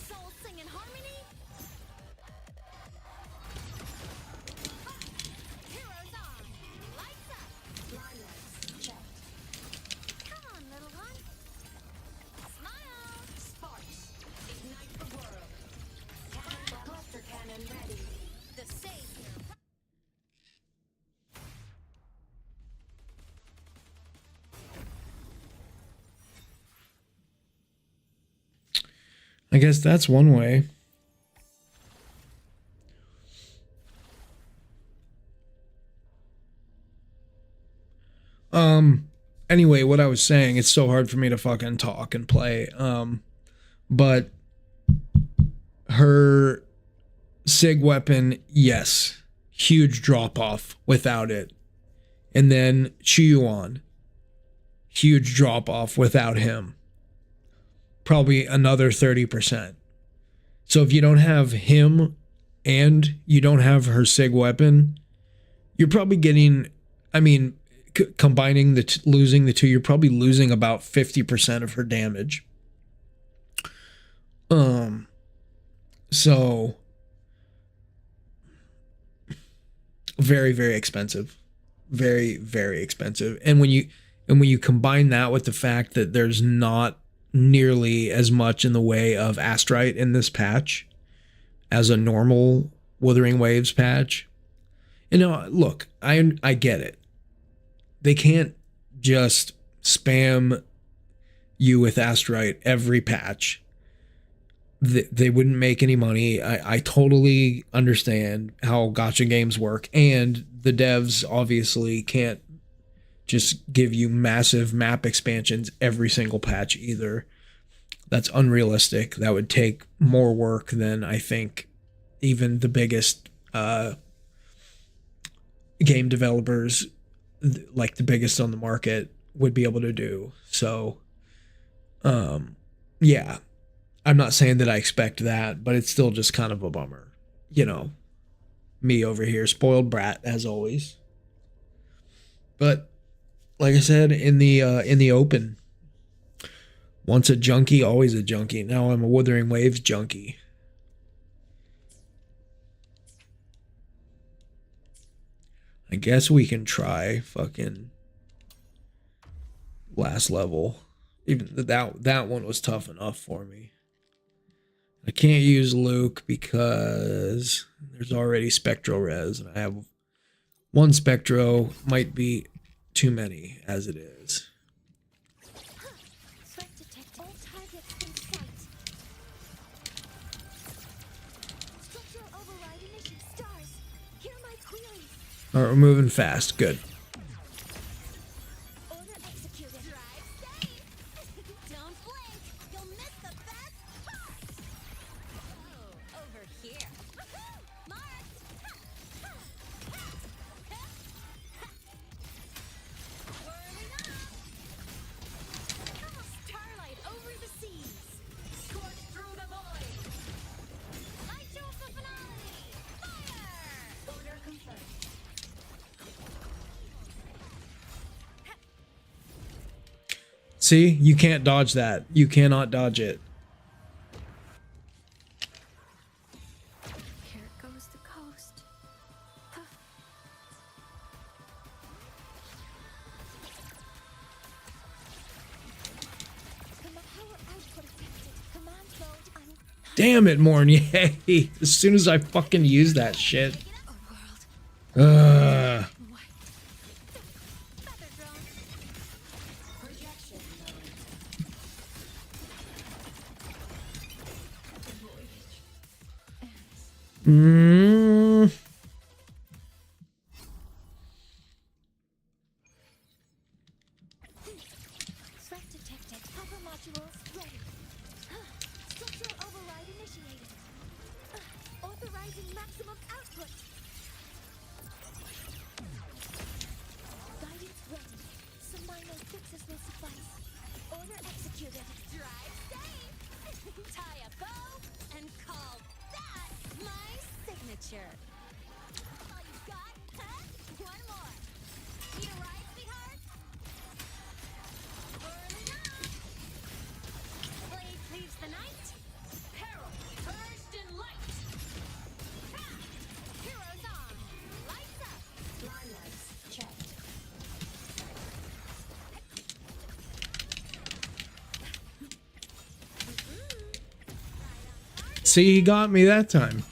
S4: Soul sing in harmony. Heroes on. Lights up.
S2: Blindness checked.
S4: Come on, little one. Smile.
S2: Sparks. Ignite the world. Cluster cannon ready.
S4: The savior.
S1: I guess that's one way. Anyway, what I was saying, it's so hard for me to fucking talk and play. But her SIG weapon, yes, huge drop off without it. And then Chuyuan, huge drop off without him. Probably another 30%. So if you don't have him and you don't have her SIG weapon, you're probably getting, I mean, combining the losing the two, you're probably losing about 50% of her damage. So very, very expensive. Very, very expensive. And when you combine that with the fact that there's not nearly as much in the way of Astrite in this patch as a normal Wuthering Waves patch. You know, look, I get it. They can't just spam you with Astrite every patch. They wouldn't make any money. I totally understand how gacha games work, and the devs obviously can't just give you massive map expansions every single patch either. That's unrealistic. That would take more work than I think even the biggest game developers, like the biggest on the market, would be able to do. So, yeah, I'm not saying that I expect that, but it's still just kind of a bummer. You know, me over here, spoiled brat as always. But like I said, in the open, once a junkie, always a junkie. Now I'm a Wuthering Waves junkie. I guess we can try fucking last level. Even that one was tough enough for me. I can't use Luke because there's already Spectro Res, and I have one Spectro, might be too many as it is.
S2: Threat detect all targets in sight. Structural override initiative stars. Hear my queries.
S1: All right, we're moving fast. Good.
S2: Order executed.
S4: Drive steady. Don't blink. You'll miss the best part. Oh, over here. Woohoo! Marked. Whirling up. Come on, starlight over the seas. Scorch through the void. Light show of the finale. Fire!
S2: Order confirmed.
S1: See, you can't dodge that. You cannot dodge it.
S2: Here goes the coast.
S1: Damn it, Mornier. As soon as I fucking use that shit. Ugh. Mm.
S2: Threat detected. Copper modules ready. Structural override initiated. Authorizing maximum output. Guidance ready. Some minor fixes will suffice. Order executed.
S4: Drive safe. Tie a bow and call that my signature. That's all you got, huh? One more. Need a ride, sweetheart? Burning up. Blade cleaves the night. Peril purged in light. Ha! Heroes on. Lights up. Line lights checked.
S1: See, he got me that time.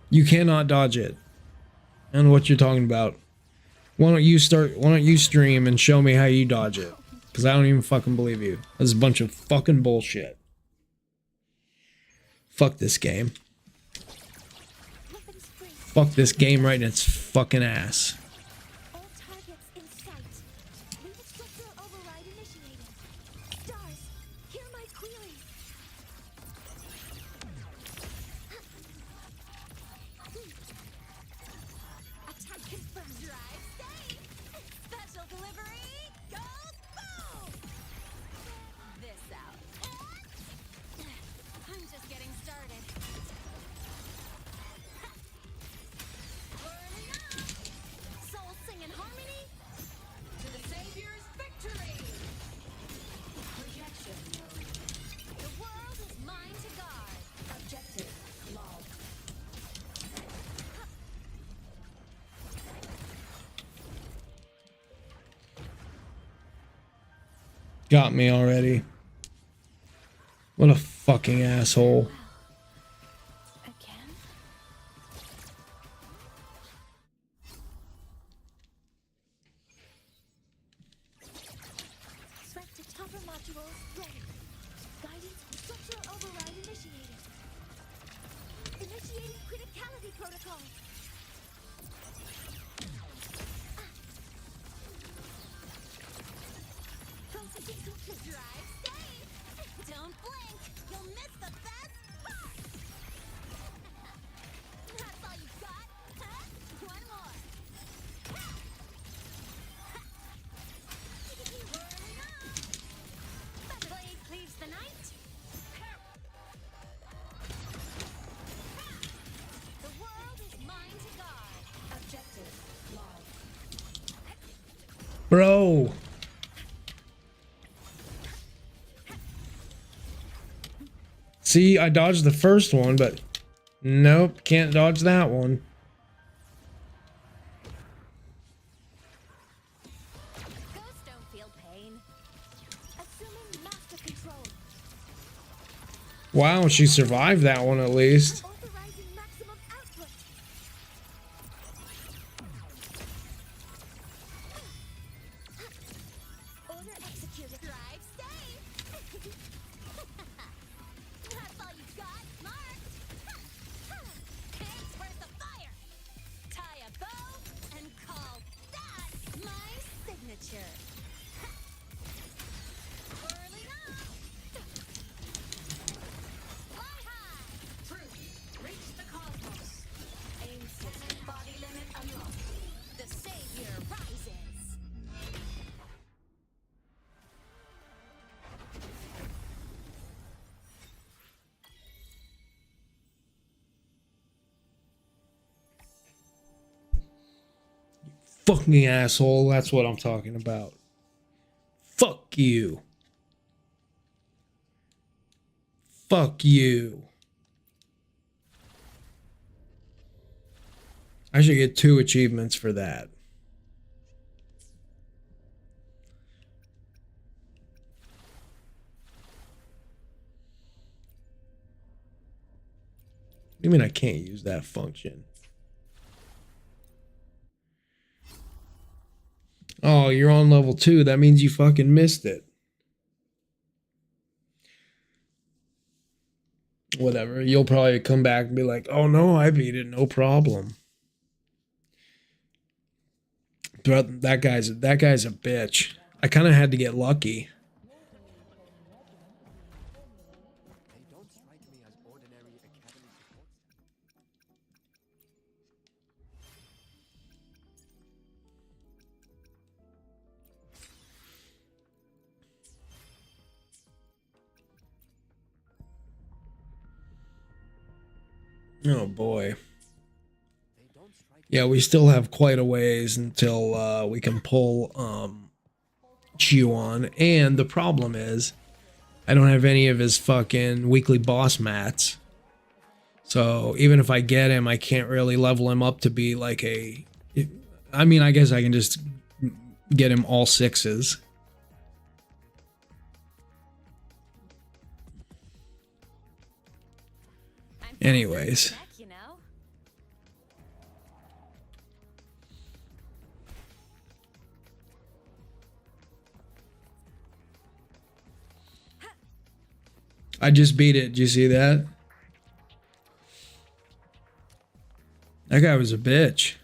S1: You cannot dodge it. I don't know what you're talking about. Why don't you stream and show me how you dodge it? Because I don't even fucking believe you. That's a bunch of fucking bullshit. Fuck this game.
S2: Weapons free.
S1: Fuck this game right in its fucking ass.
S2: All targets in sight. Leave structural override initiated. Stars, hear my query.
S4: Attack confirmed. Drive safe. Special delivery goes boom. This out. I'm just getting started. Whirling up. Souls sing in harmony. To the Savior's victory. Projection mode. The world is mine to guard. Objective log.
S1: Got me already. What a fucking asshole.
S2: Again? Threat to topper modules ready. Guidance structural override initiated. Initiating criticality protocol. Processing complete.
S4: Drive safe. Don't blink. You'll miss the best part. That's all you got, huh? One more. Whirling up. Blade cleaves the night. The world is mine to guard. Objective log.
S1: Bro. See, I dodged the first one, but nope, can't dodge that one.
S4: Ghosts don't feel pain.
S2: Assuming master control.
S1: Wow, she survived that one at least.
S2: Authorizing maximum output. Order executed.
S4: Drive safe. That's all you got, marked. Hands where's the fire? Tie a bow and call that my signature. Whirling up. Fly high. Truth
S1: fucking asshole. That's what I'm talking about. Fuck you. Fuck you. I should get 2 achievements for that. What do you mean I can't use that function? Oh, you're on level 2. That means you fucking missed it. Whatever. You'll probably come back and be like, oh no, I beat it. No problem. But that guy's a bitch. I kind of had to get lucky.
S5: They don't strike me as ordinary academy support.
S1: Oh boy. Yeah, we still have quite a ways until we can pull Chew-on. And the problem is, I don't have any of his fucking weekly boss mats. So even if I get him, I can't really level him up to be like a... I mean, I guess I can just get him all 6s. Anyways.
S4: You know?
S1: I just beat it. Did you see that? That guy was a bitch.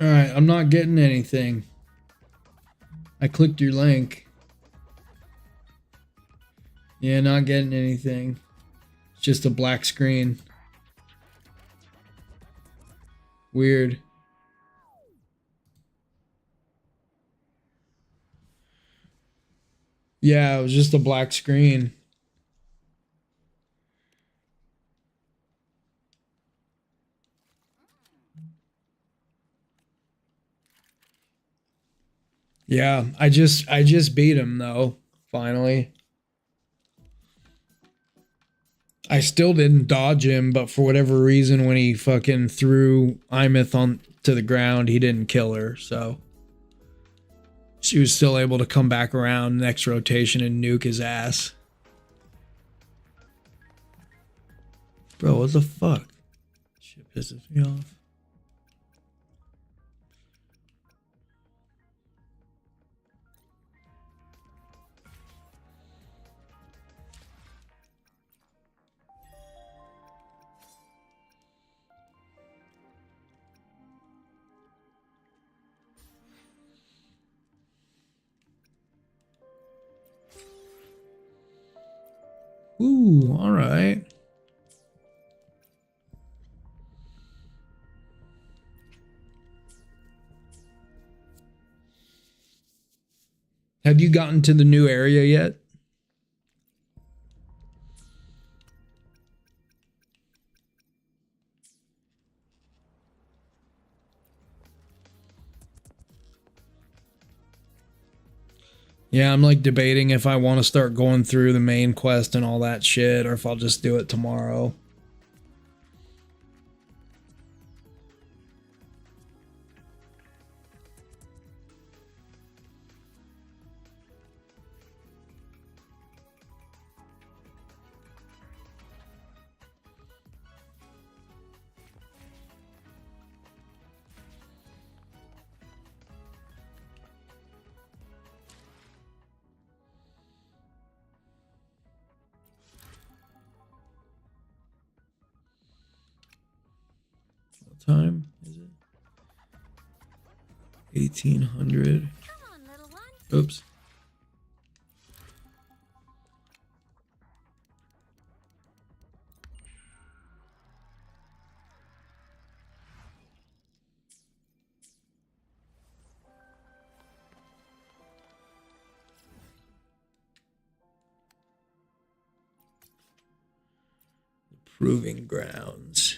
S1: All right, I'm not getting anything. I clicked your link. Yeah, not getting anything. It's just a black screen. Weird. Yeah, it was just a black screen. Yeah, I just beat him though, finally. I still didn't dodge him, but for whatever reason when he fucking threw Imith on to the ground, he didn't kill her, so she was still able to come back around next rotation and nuke his ass. Bro, what the fuck? Shit pisses me off. Ooh, all right. Have you gotten to the new area yet? Yeah, I'm like debating if I want to start going through the main quest and all that shit, or if I'll just do it tomorrow. time is it? 1800.
S4: Come on, little one.
S1: Oops. Proving grounds.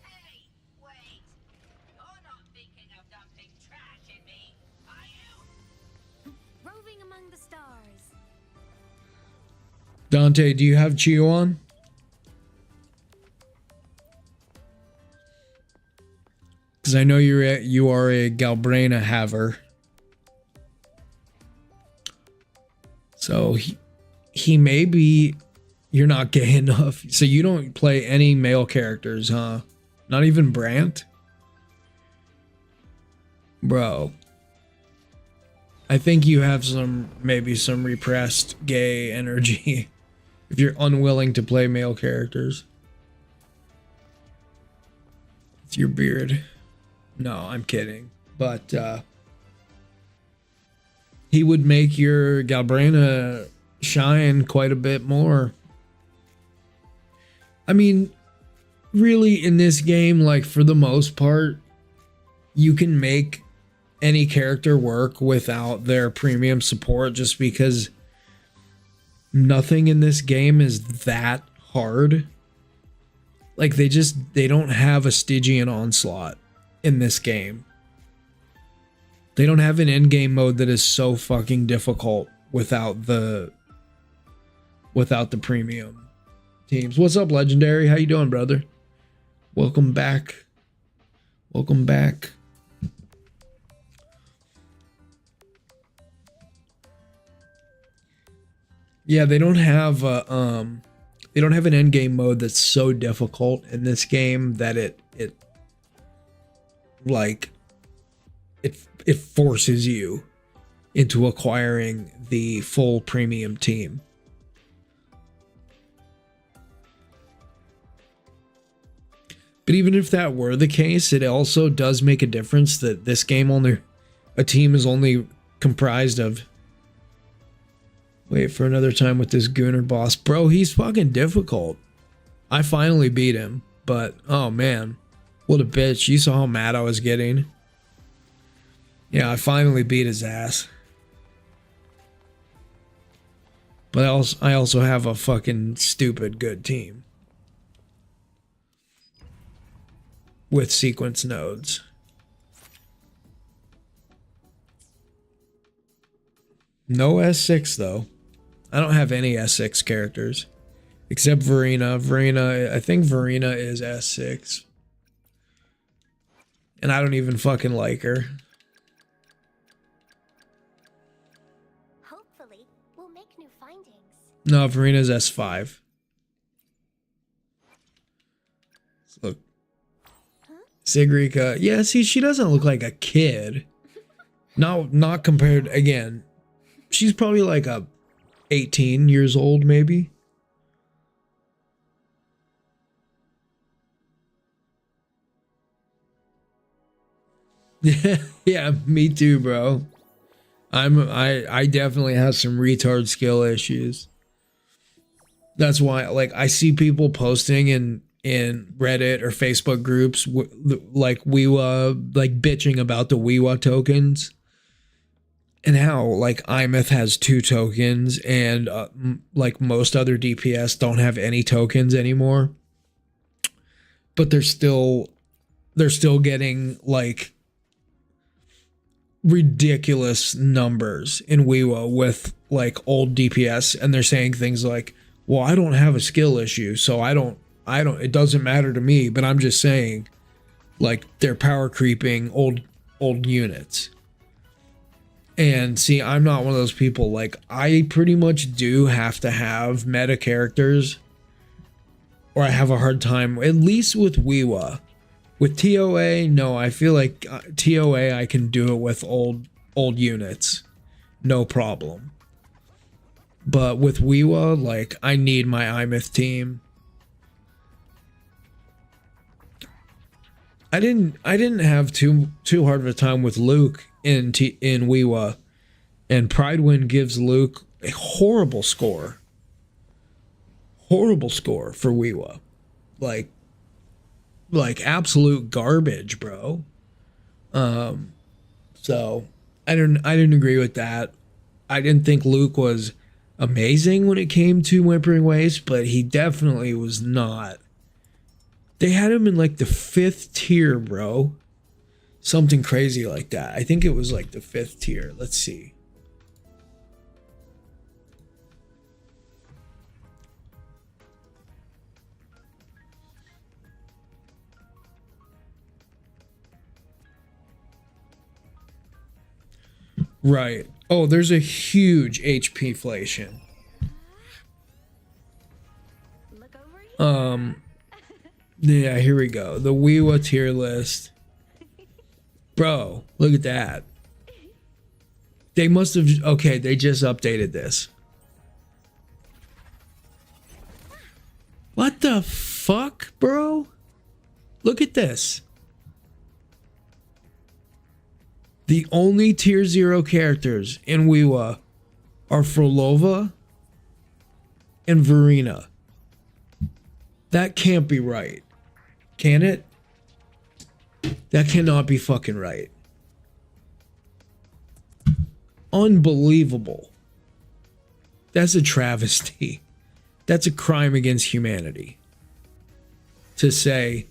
S6: Hey, wait! You're not thinking of dumping trash in me, are you?
S4: Roving among the stars.
S1: Dante, do you have Chio on? Because I know you are a Galbrena haver. So he may be. You're not gay enough. So you don't play any male characters, huh? Not even Brant? Bro. I think you have maybe some repressed gay energy if you're unwilling to play male characters. It's your beard. No, I'm kidding. But he would make your Galbrena shine quite a bit more. I mean, really in this game, like for the most part, you can make any character work without their premium support just because nothing in this game is that hard. Like they don't have a Stygian onslaught in this game. They don't have an in-game mode that is so fucking difficult without the premium teams. What's up, Legendary? How you doing, brother? Welcome back. Welcome back. Yeah, they don't have an end game mode that's so difficult in this game that it forces you into acquiring the full premium team. But even if that were the case, it also does make a difference that this game a team is only comprised of. Wait for another time with this Gooner boss. Bro, he's fucking difficult. I finally beat him, but oh man, what a bitch. You saw how mad I was getting. Yeah, I finally beat his ass. But I also have a fucking stupid good team. With sequence nodes. No S6 though. I don't have any S6 characters. Except Verena. I think Verena is S6. And I don't even fucking like her.
S4: Hopefully, we'll make new findings.
S1: No, Verena's S5. Look. Sigrika. Yeah, see, she doesn't look like a kid. Not compared, again. She's probably like 18 years old, maybe. Yeah, me too, bro. I definitely have some retard skill issues. That's why, like, I see people posting in Reddit or Facebook groups like WuWa, like bitching about the WuWa tokens and how like Imeth has 2 tokens and like most other DPS don't have any tokens anymore, but they're still getting like ridiculous numbers in WuWa with like old DPS, and they're saying things like, well, I don't have a skill issue, so I don't, it doesn't matter to me, but I'm just saying, like, they're power creeping old units. And see, I'm not one of those people. Like, I pretty much do have to have meta characters, or I have a hard time, at least with WuWa. With TOA, no, I feel like TOA, I can do it with old units. No problem. But with WuWa, like, I need my Imeth team. I didn't have too hard of a time with Luke in WuWa, and Pridewind gives Luke a horrible score. Horrible score for WuWa. Like absolute garbage, bro. So I didn't agree with that. I didn't think Luke was amazing when it came to Whimpering Waste, but he definitely was not. They had him in like the 5th tier, bro. Something crazy like that. I think it was like the 5th tier. Let's see. Right. Oh, there's a huge HP inflation.
S4: Look over here.
S1: Yeah, here we go. The WuWa tier list. Bro, look at that. They must have... Okay, they just updated this. What the fuck, bro? Look at this. The only tier 0 characters in WuWa are Frolova and Verena. That can't be right. Can it? That cannot be fucking right. Unbelievable. That's a travesty. That's a crime against humanity. To say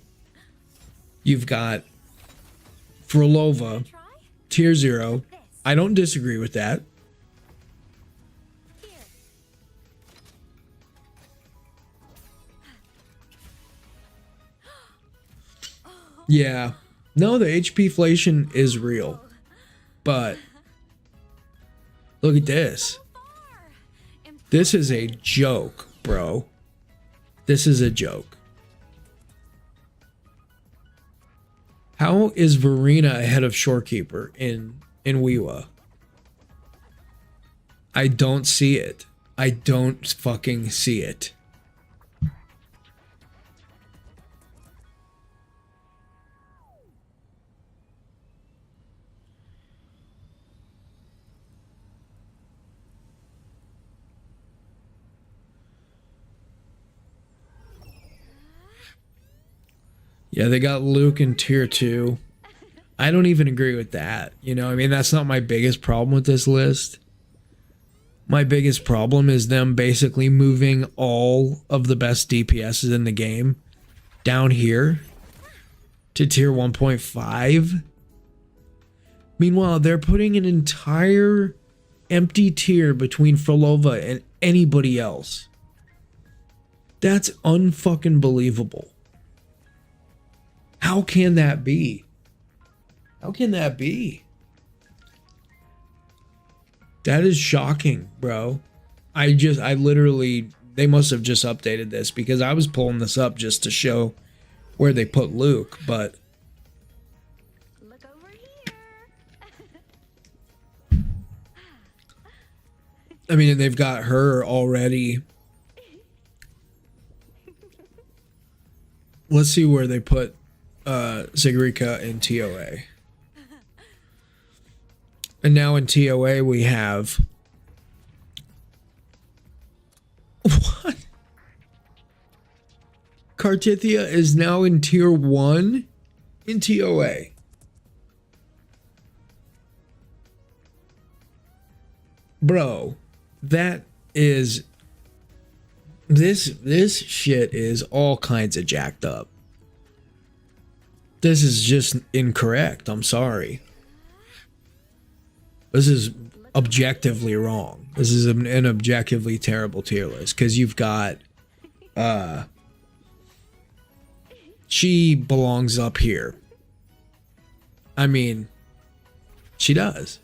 S1: you've got Frolova, tier 0. I don't disagree with that.
S4: Here.
S1: Yeah. No, the HP inflation is real. But look at this. This is a joke, bro. This is a joke. How is Verena ahead of Shorekeeper in WuWa? I don't see it. I don't fucking see it. Yeah, they got Luke in tier 2. I don't even agree with that. You know, I mean, that's not my biggest problem with this list. My biggest problem is them basically moving all of the best DPSs in the game down here to tier 1.5. Meanwhile, they're putting an entire empty tier between Frolova and anybody else. That's unfucking believable. How can that be? How can that be? That is shocking, bro. I literally, they must have just updated this because I was pulling this up just to show where they put Luke, but
S4: Look over here.
S1: I mean, they've got her already. Let's see where they put Sigrika in TOA. And now in TOA we have... What? Cartithia is now in tier 1 in TOA. Bro, that is... This shit is all kinds of jacked up. This is just incorrect. I'm sorry. This is objectively wrong. This is an objectively terrible tier list because you've got she belongs up here. I mean, she does.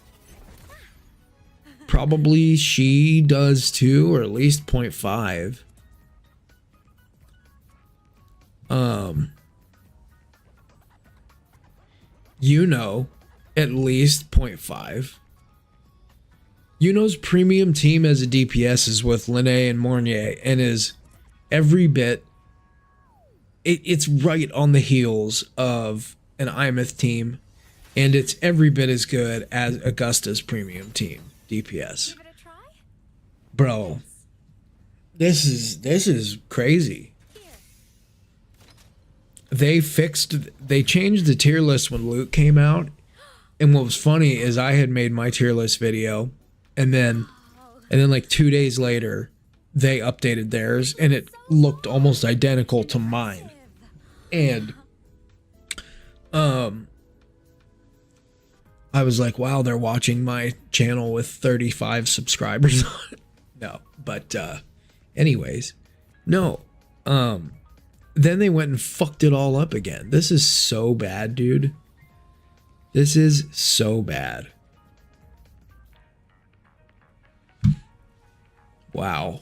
S1: Probably she does too, or at least 0.5. You know, at least 0.5. Yuno's premium team as a DPS is with Linné and Mornier and is every bit... It's right on the heels of an Imeth team, and it's every bit as good as Augusta's premium team DPS.
S4: Give it a try?
S1: Bro, this is crazy. They changed the tier list when Loot came out, and what was funny is I had made my tier list video, and then like 2 days later they updated theirs and it looked almost identical to mine. And I was like, wow, they're watching my channel with 35 subscribers on it. No, but anyways, no. Then they went and fucked it all up again. This is so bad, dude. This is so bad. Wow.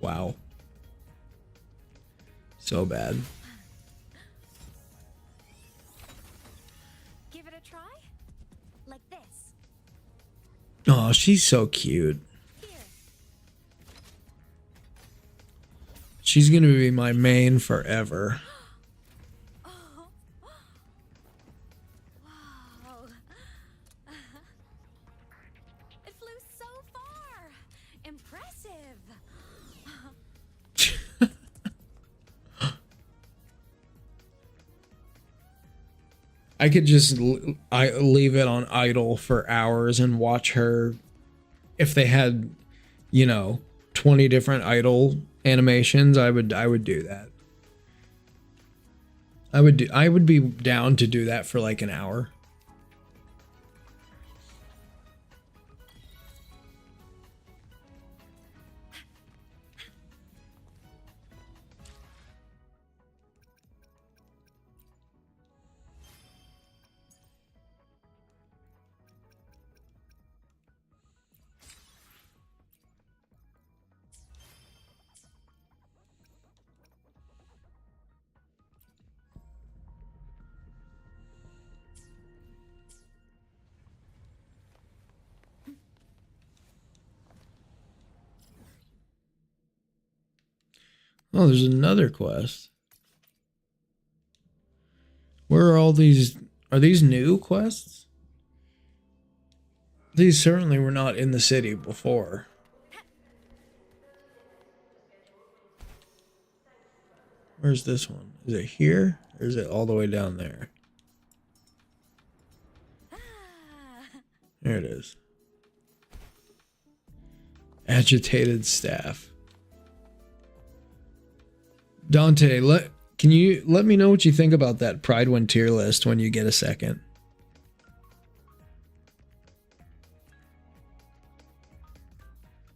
S1: Wow. So bad.
S4: Give it a try? Like this.
S1: Oh, she's so cute.
S4: Here.
S1: She's gonna be my main forever.
S4: Oh. Wow. It flew so far. Impressive.
S1: I could just leave it on idle for hours and watch her. If they had, 20 different idle animations, I would do that. I would be down to do that for like an hour. Oh, there's another quest. Where are all these? Are these new quests? These certainly were not in the city before. Where's this one? Is it here? Or is it all the way down there? There it is. Agitated staff. Dante, can you let me know what you think about that Pride One tier list when you get a second?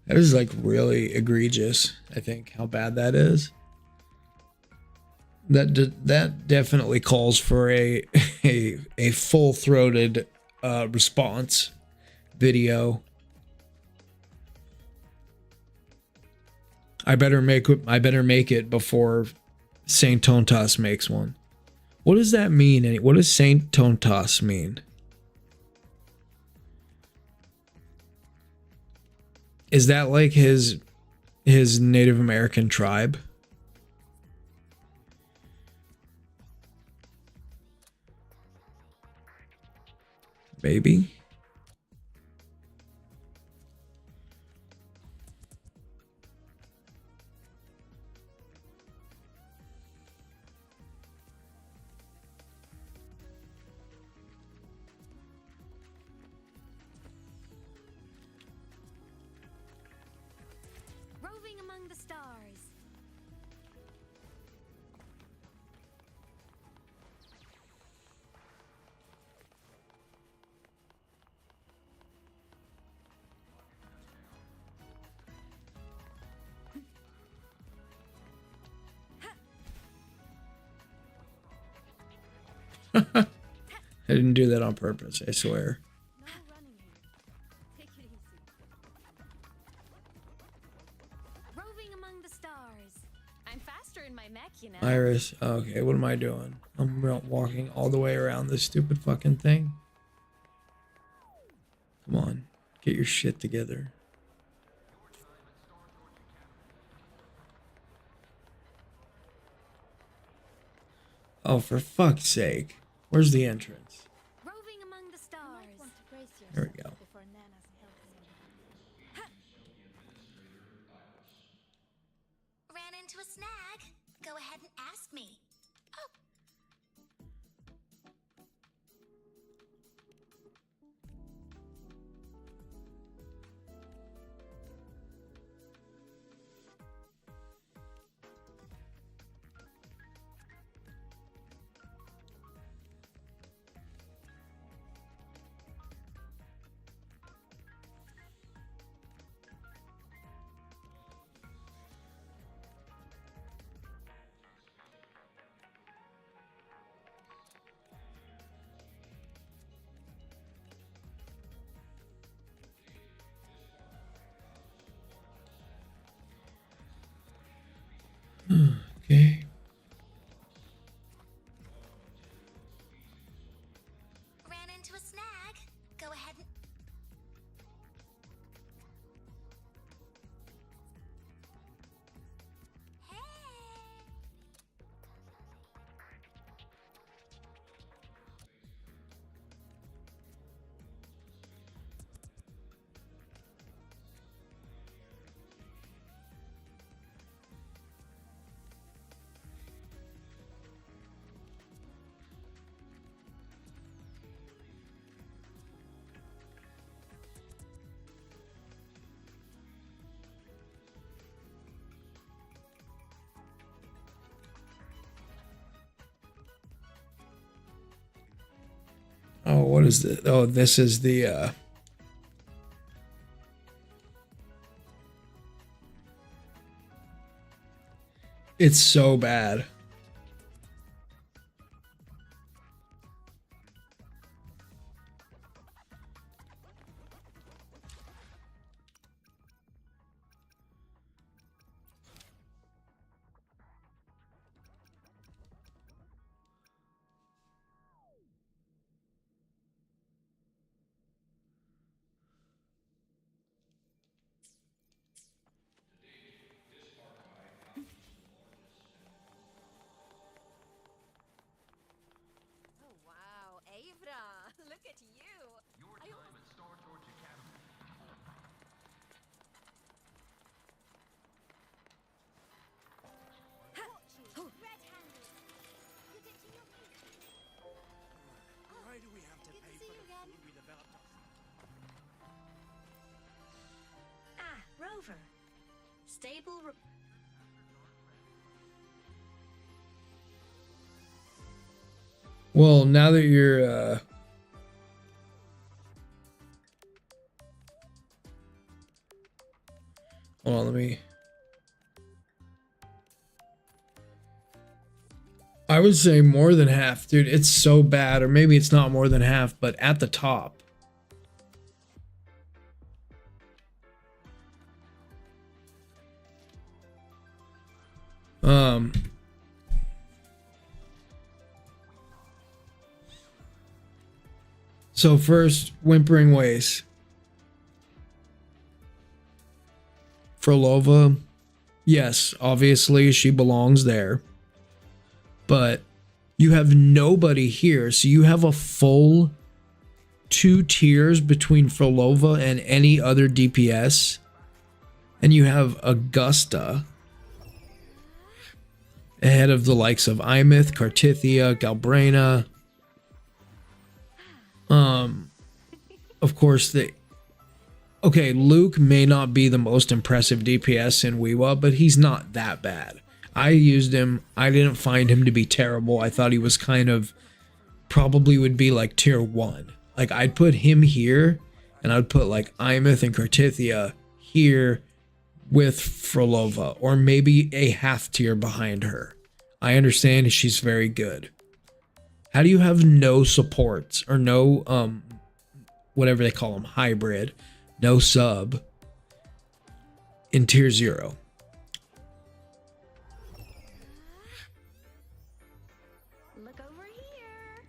S1: That is like really egregious, I think, how bad that is. That definitely calls for a full-throated response video. I better make it before Saint Tontas makes one. What does that mean? What does Saint Tontas mean? Is that like his Native American tribe? Maybe.
S4: Roving among the stars.
S1: I didn't do that on purpose, I swear.
S4: No running here. Take it easy. Roving among the stars. I'm faster in my mech, you know.
S1: Iris, okay, what am I doing? I'm walking all the way around this stupid fucking thing. Come on, get your shit together. Oh, for fuck's sake. Where's the entrance?
S4: Roving among the stars.
S1: There we go.
S4: Ran into a snag. Go ahead and ask me. Oh.
S1: Okay.
S4: Ran into a snag. Go ahead and... Hey!
S1: Oh, what is this? Oh, this is the it's so bad.
S4: Oh, wow. Avra, look at you.
S3: Your time at Star Torch Academy.
S4: Red-handed. Good day to you.
S5: Why do we have to
S4: Good to
S5: pay
S4: see
S5: for
S4: you
S5: the
S4: again.
S5: food we developed
S7: Ah, Rover. Stable.
S1: Well, now that you're hold on, let me I would say more than half, dude. It's so bad, or maybe it's not more than half, but at the top. So first, Whimpering Ways. Frolova, yes, obviously she belongs there. But you have nobody here, so you have a full 2 tiers between Frolova and any other DPS. And you have Augusta ahead of the likes of Imith, Cartithia, Galbrena. Of course, okay, Luke may not be the most impressive DPS in WuWa, but he's not that bad. I used him. I didn't find him to be terrible. I thought he was kind of, probably would be like tier 1. Like, I'd put him here, and I'd put like Imith and Cartithia here with Frolova, or maybe a half tier behind her. I understand she's very good. How do you have no supports, or no, whatever they call them, hybrid, no sub, in tier 0?
S4: Look over here.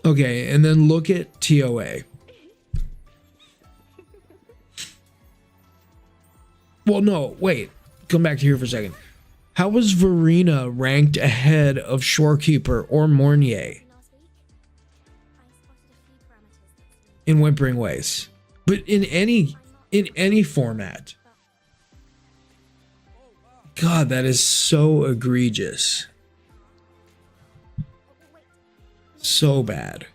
S1: Okay, and then look at TOA. Well, no, wait. Come back to here for a second. How was Verena ranked ahead of Shorekeeper or Mornier in Whimpering Ways? But in any format. God, that is so egregious. So bad.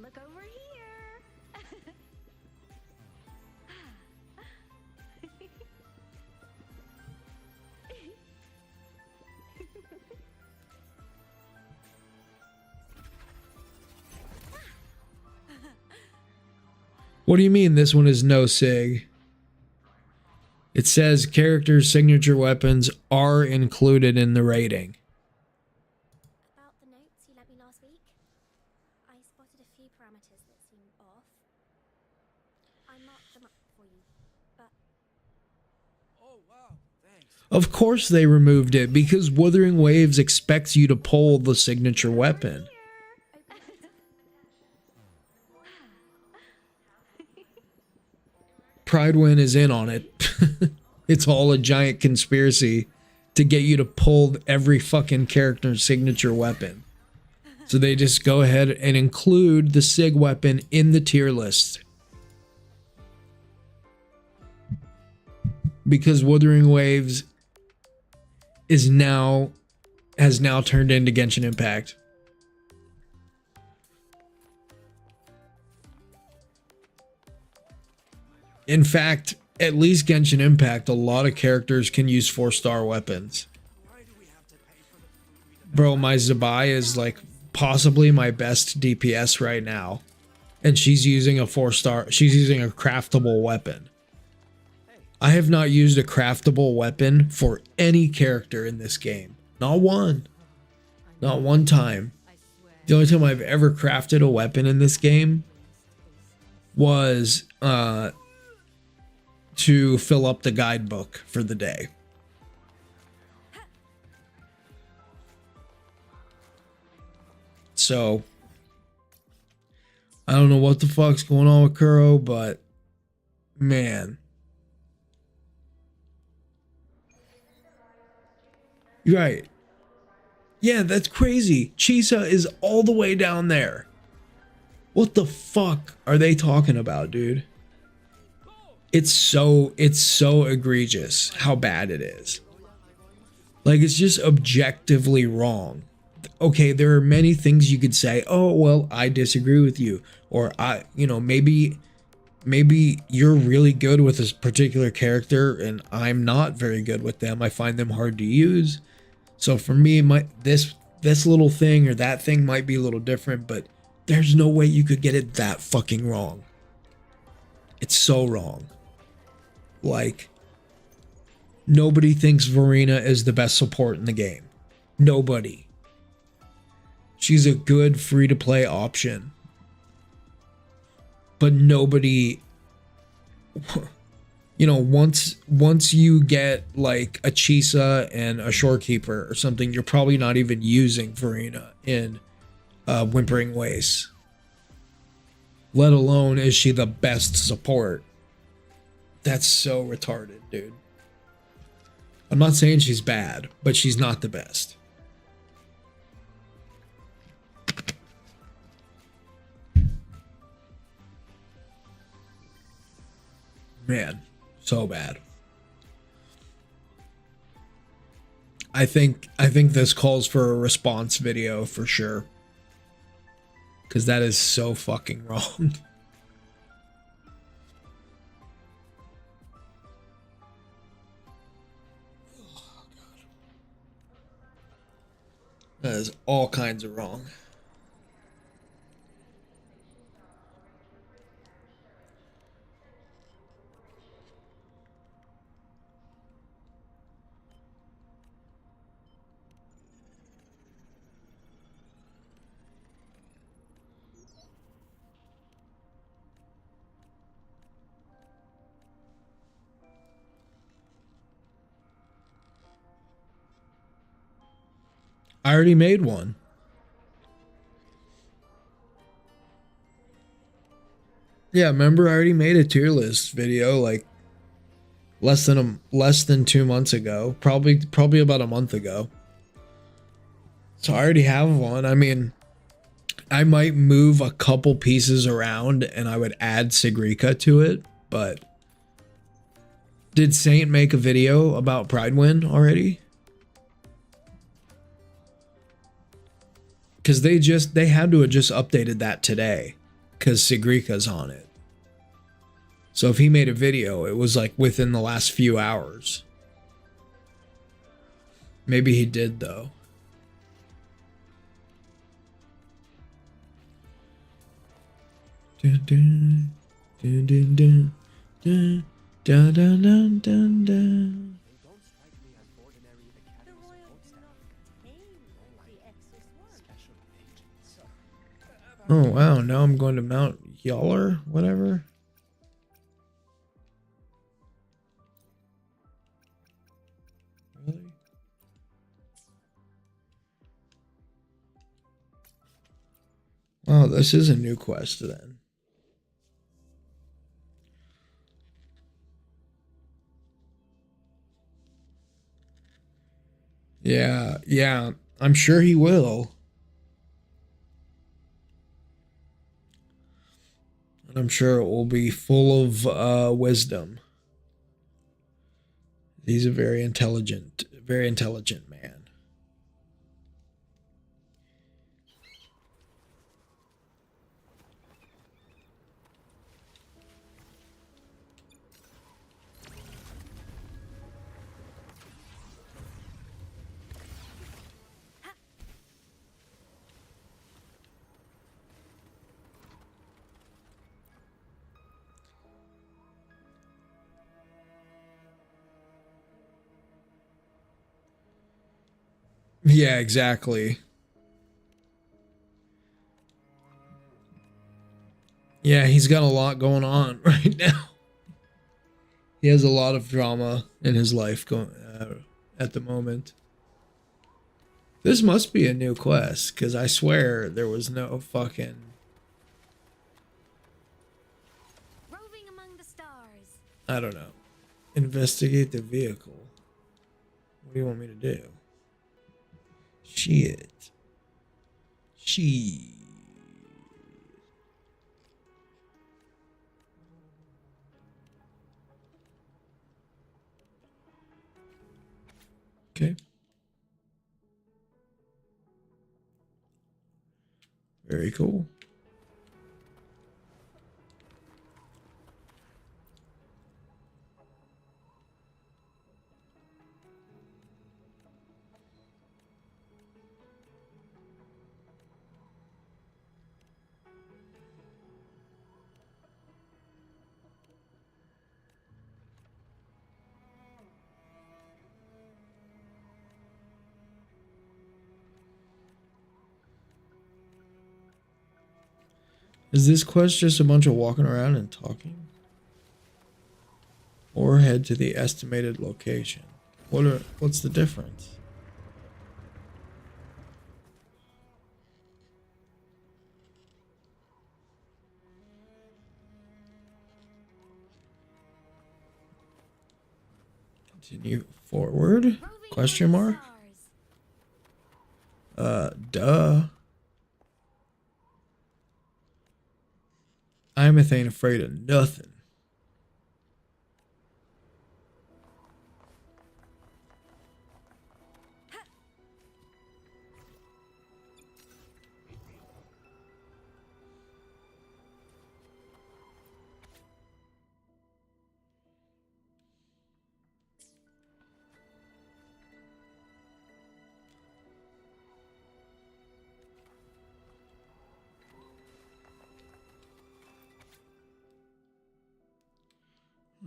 S7: Look over here.
S1: What do you mean this one is no sig? It says characters' signature weapons are included in the rating.
S4: About the notes you lent me last week, I spotted a few parameters that seem off. I marked them up for you, but
S5: Oh, wow. Thanks.
S1: Of course they removed it because Wuthering Waves expects you to pull the signature weapon. Pridewin is in on it. It's all a giant conspiracy to get you to pull every fucking character's signature weapon. So they just go ahead and include the sig weapon in the tier list. Because Wuthering Waves has now turned into Genshin Impact. In fact, at least Genshin Impact, a lot of characters can use 4-star weapons. Bro, my Zabai is like possibly my best DPS right now. And she's using a 4-star, she's using a craftable weapon. I have not used a craftable weapon for any character in this game. Not one. Not one time. The only time I've ever crafted a weapon in this game was to fill up the guidebook for the day. So I don't know what the fuck's going on with Kuro, but man. You're right. Yeah, that's crazy. Chisa is all the way down there. What the fuck are they talking about, dude? It's so egregious how bad it is. Like, it's just objectively wrong. Okay, there are many things you could say, oh, well, I disagree with you. Or maybe you're really good with this particular character and I'm not very good with them. I find them hard to use. So for me, this little thing or that thing might be a little different, but there's no way you could get it that fucking wrong. It's so wrong. Like, nobody thinks Verena is the best support in the game. Nobody. She's a good free-to-play option. But nobody... once you get like a Chisa and a Shorekeeper or something, you're probably not even using Verena in Whimpering Ways. Let alone is she the best support. That's so retarded, dude. I'm not saying she's bad, but she's not the best. Man, so bad. I think this calls for a response video for sure. Because that is so fucking wrong. That is all kinds of wrong. I already made one. Yeah, remember I already made a tier list video like less than 2 months ago, probably about a month ago. So I already have one. I mean, I might move a couple pieces around and I would add Sigrika to it, but did Saint make a video about Pridewin already? Because they had to have just updated that today because Sigrika's on it. So if he made a video, it was like within the last few hours. Maybe he did though. Dun, dun, dun, dun, dun, dun, dun, dun, dun, dun, dun.
S5: They don't strike me as ordinary academy support staff. More like special agents.
S1: Oh wow, now I'm going to Mount Yaller, whatever. Really? Wow, this is a new quest then. Yeah, I'm sure he will. And I'm sure it will be full of wisdom. He's a very intelligent man. Yeah, exactly. Yeah, he's got a lot going on right now. He has a lot of drama in his life going at the moment. This must be a new quest, because I swear there was no fucking...
S4: Roving among the stars.
S1: I don't know. Investigate the vehicle. What do you want me to do? Shit. Okay. Very cool. Is this quest just a bunch of walking around and talking? Or head to the estimated location? What's the difference? Continue forward?
S4: Roving
S1: Question
S4: among the
S1: mark?
S4: stars.
S1: Duh. Imeth ain't afraid of nothing.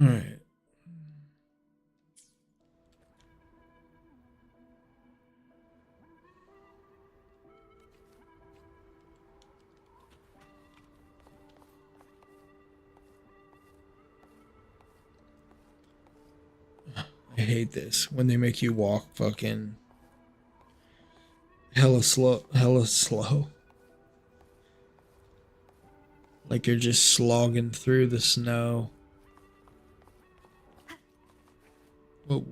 S1: All right. I hate this when they make you walk fucking hella slow. Like you're just slogging through the snow. Whoa.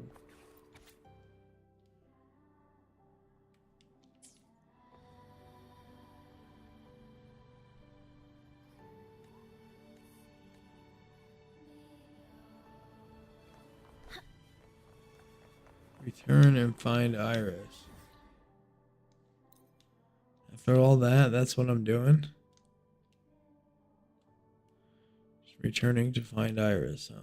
S1: Return and find Iris. After all that, that's what I'm doing. Just returning to find Iris, huh?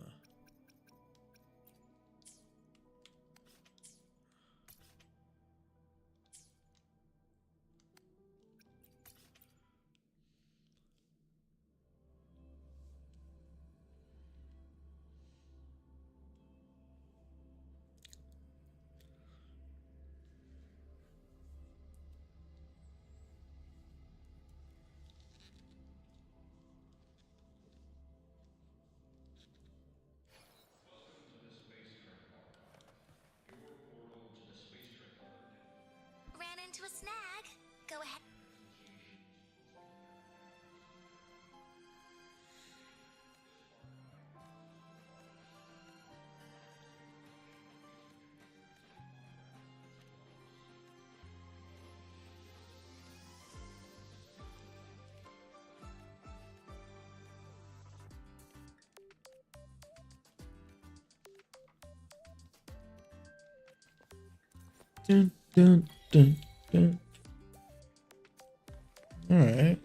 S4: Ran into a snag. Go ahead.
S1: Dun, dun, dun, dun. All right.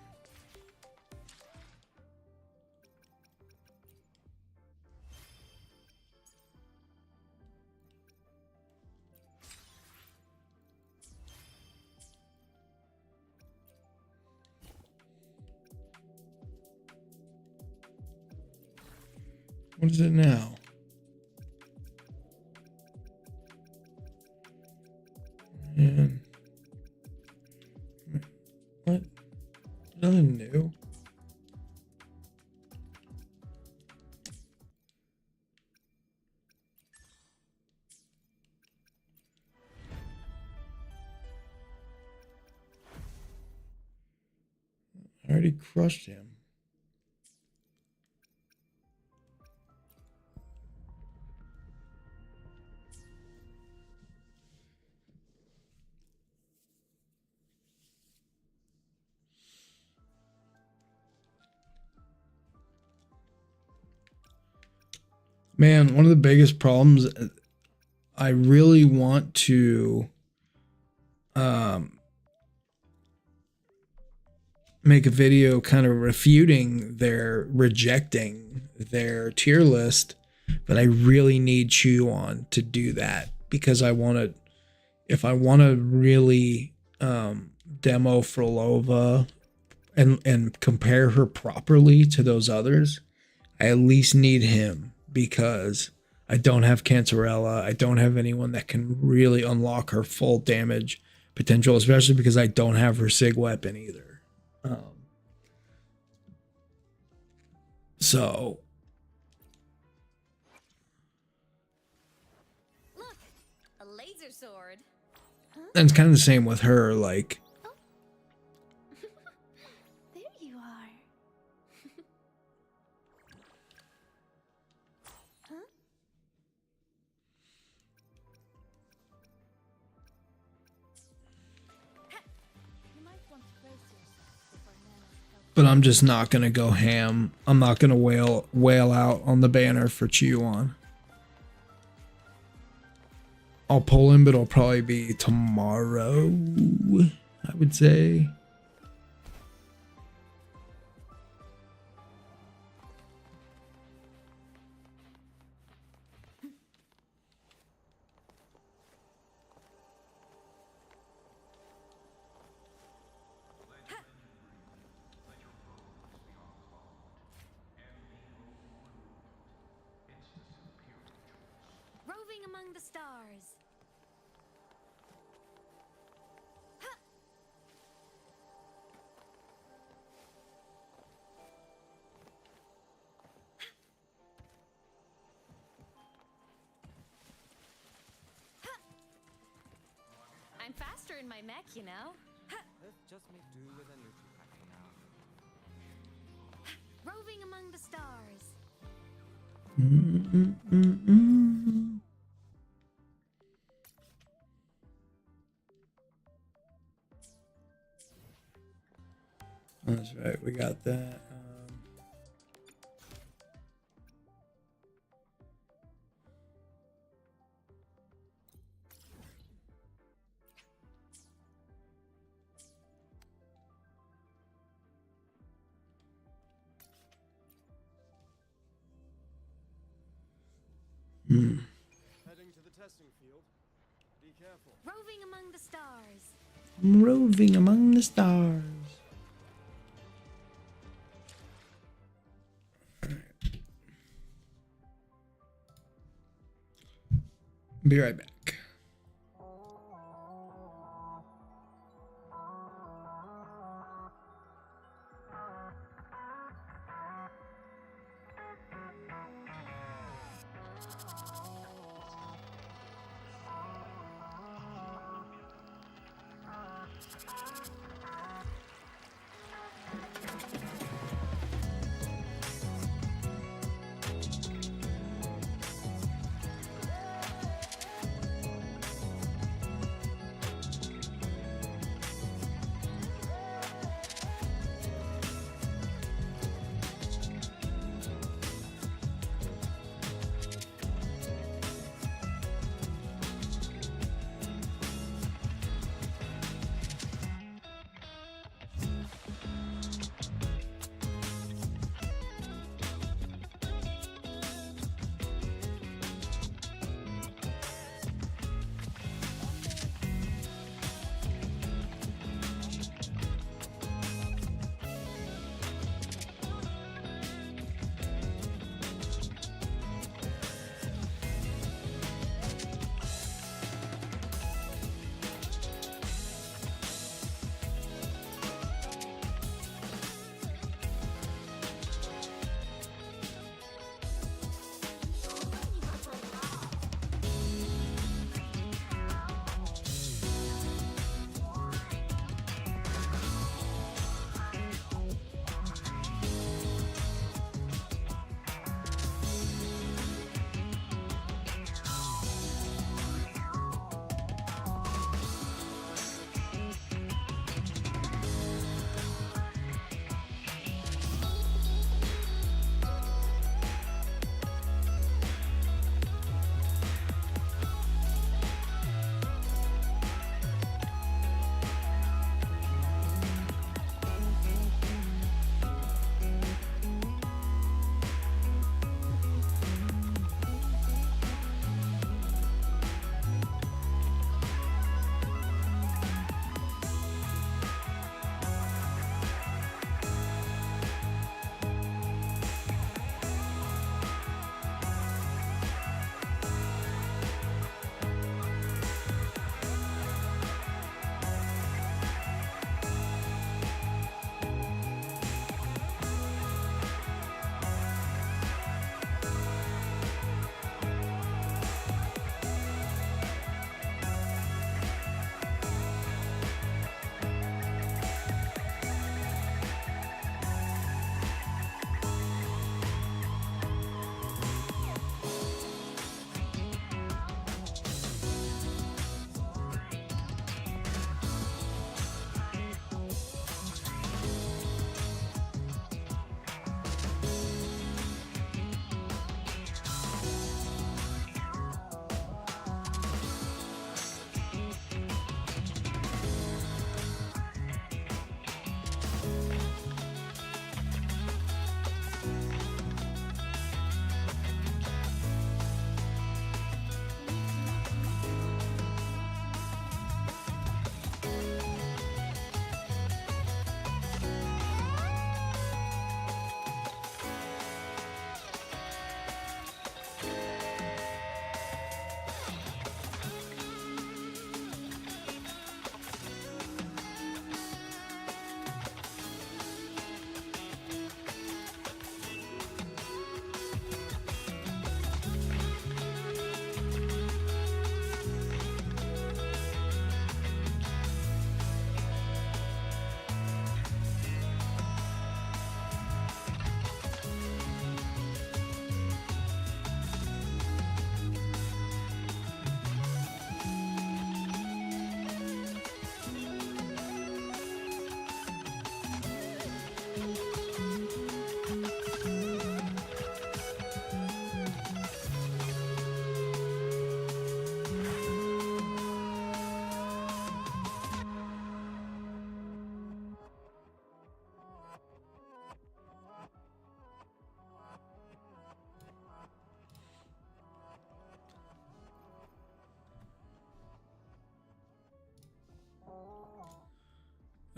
S1: What is it now? Man. What? Nothing new. I already crushed him. Man, one of the biggest problems, I really want to make a video kind of refuting rejecting their tier list, but I really need WuWa to do that because I want to, if I want to really demo Frolova and compare her properly to those others, I at least need him because I don't have Cancerella. I don't have anyone that can really unlock her full damage potential, especially because I don't have her SIG weapon either. So
S4: Look, a laser sword.
S1: and it's kind of the same with her. Like,
S2: There you are. Huh? You might want to brace yourself before Nana's help.
S1: but I'm just not gonna go ham. I'm not gonna wail out on the banner for WuWa. I'll pull him, but it'll probably be tomorrow, I would say.
S4: Roving among the stars. I'm faster in my mech, you know.
S5: Let's just make do with a Nutri-Pack for now.
S4: Roving among the stars.
S1: That's right, we got that.
S5: Heading to the testing field. Be careful.
S4: Roving among the stars.
S1: I'm roving among the stars. Be right back.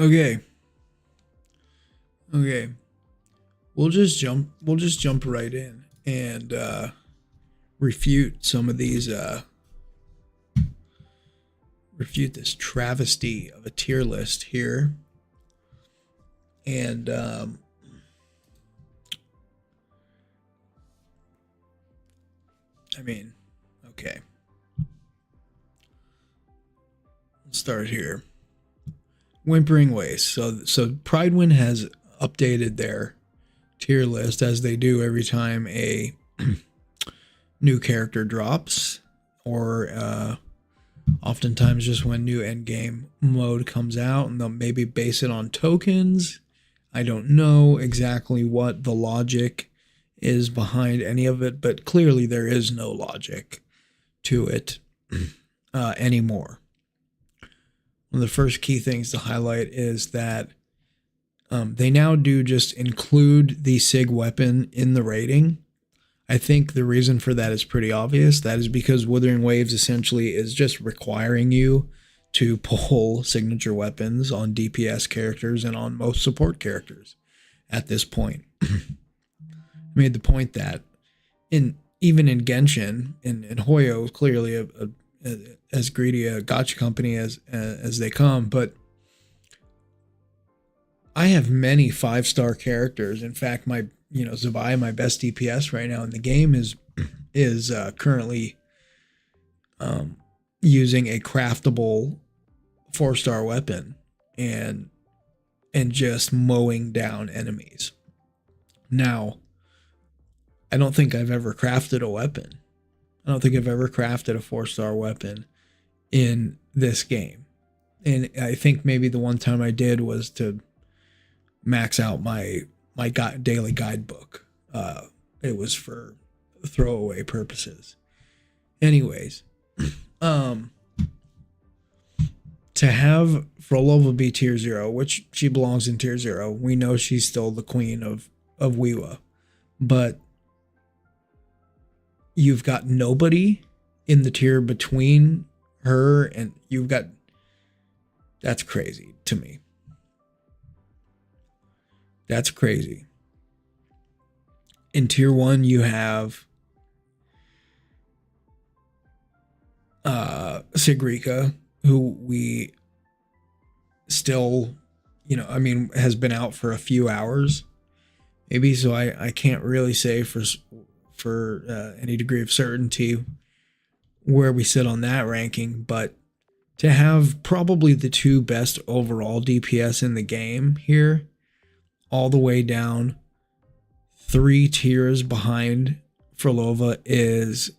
S1: Okay. Okay. We'll just jump right in and refute some of these refute this travesty of a tier list here. And I mean, okay. Let's start here. Whimpering Waste. So Pridewind has updated their tier list as they do every time a new character drops, or oftentimes just when new endgame mode comes out, and they'll maybe base it on tokens. I don't know exactly what the logic is behind any of it, but clearly there is no logic to it anymore. One of the first key things to highlight is that they now do just include the SIG weapon in the rating. I think the reason for that is pretty obvious. That is because Withering Waves essentially is just requiring you to pull signature weapons on DPS characters and on most support characters at this point. Made the point that even in Genshin, and Hoyo is clearly as greedy a gacha company as they come, but I have many 5-star characters. In fact, my Zabai, my best DPS right now in the game, is currently using a craftable 4-star weapon and just mowing down enemies. Now, I don't think I've ever crafted a weapon. I don't think I've ever crafted a 4-star weapon in this game. And I think maybe the one time I did was to max out my daily guidebook. It was for throwaway purposes. Anyways, to have Frolova be tier 0, which she belongs in tier 0, we know she's still the queen of WuWa, but you've got nobody in the tier between her and that's crazy to me. That's crazy. In tier 1, you have Sigrika, who we still, has been out for a few hours, maybe. So I can't really say for any degree of certainty where we sit on that ranking, but to have probably the 2 best overall DPS in the game here, all the way down 3 tiers behind Frolova, is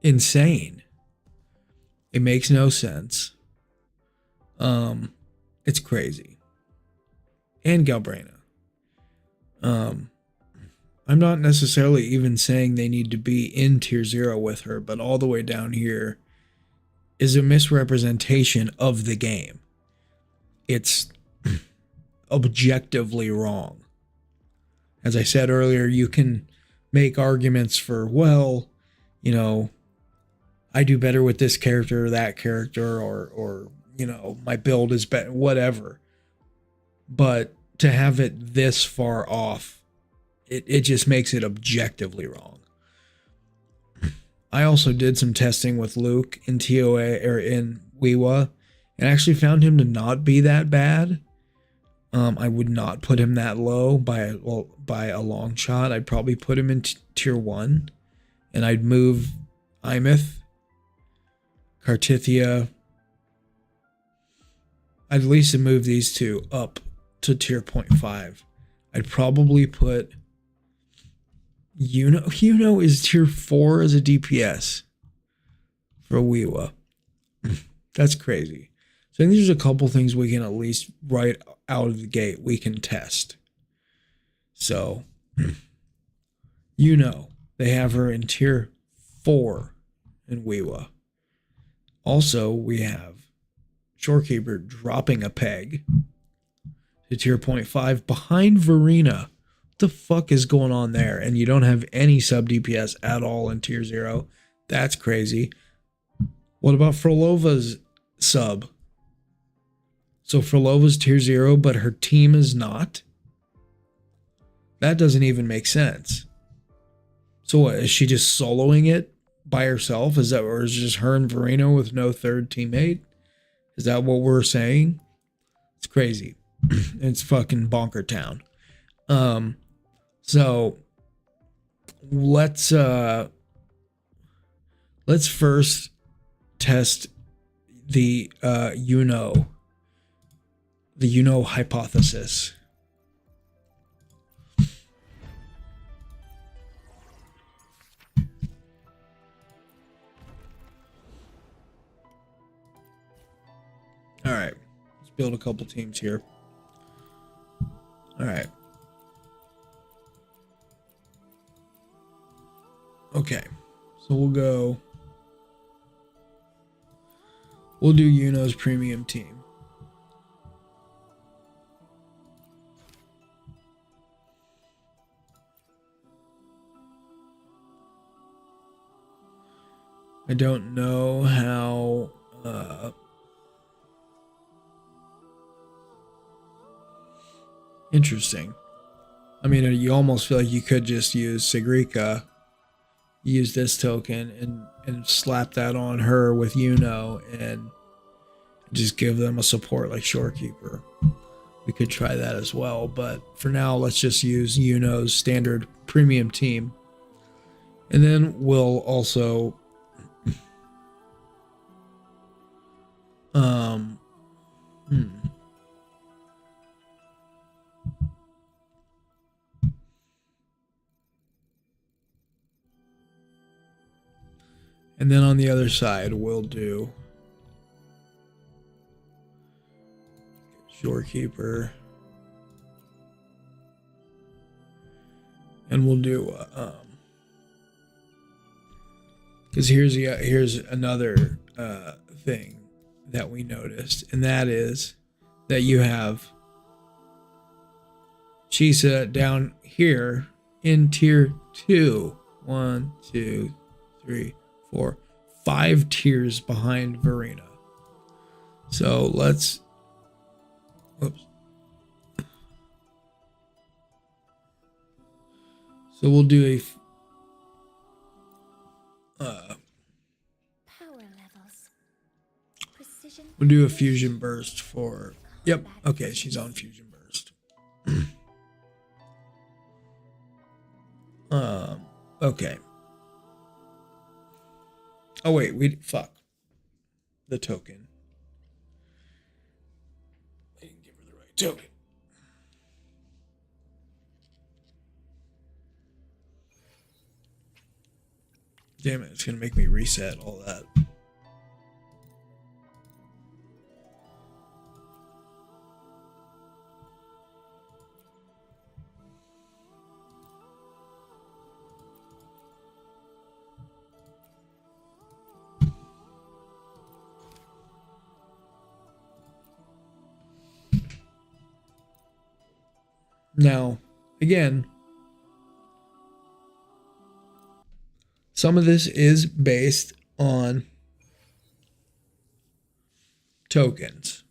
S1: insane. It makes no sense. It's crazy. And Galbrena. I'm not necessarily even saying they need to be in tier 0 with her, but all the way down here is a misrepresentation of the game. It's objectively wrong. As I said earlier, you can make arguments for, well, I do better with this character or that character, or my build is better, whatever. But to have it this far off, it just makes it objectively wrong. I also did some testing with Luke in TOA or in WuWa, and actually found him to not be that bad. I would not put him that low by a long shot. I'd probably put him in tier 1, and I'd move Imeth, Cartithia. I'd at least move these 2 up to tier 0.5. I'd probably put Yuno is tier 4 as a DPS for WuWa. That's crazy. So I think there's a couple things we can at least right out of the gate we can test. So they have her in tier 4 in WuWa. Also, we have Shorekeeper dropping a peg to tier 0.5 behind Verena. What the fuck is going on there? And you don't have any sub DPS at all in tier 0. That's crazy. What about Frolova's sub? So Frolova's tier 0, but her team is not? That doesn't even make sense. So what, is she just soloing it by herself? Is that, or is it just her and Verino with no third teammate? Is that what we're saying? It's crazy. It's fucking bonker town. So let's first test the hypothesis. All right, let's build a couple teams here. All right. Okay, so we'll do Yuno's premium team. I don't know how interesting. I mean, you almost feel like you could just use Sigrika, use this token and slap that on her with Yuno and just give them a support like Shorekeeper. We could try that as well, but for now, let's just use Yuno's standard premium team. And then we'll also and then on the other side, we'll do Shorekeeper. And we'll do because here's another thing that we noticed, and that is that you have Chisa down here in tier 2. 1, 2, 3, 4, 5 tiers behind Verena. So let's so we'll do
S2: Power levels. Precision.
S1: we'll do a fusion burst for. Yep. Okay, she's on fusion burst. Okay. Oh wait, fuck the token. I didn't give her the right token. Damn it, it's gonna make me reset all that. Now, again, some of this is based on tokens,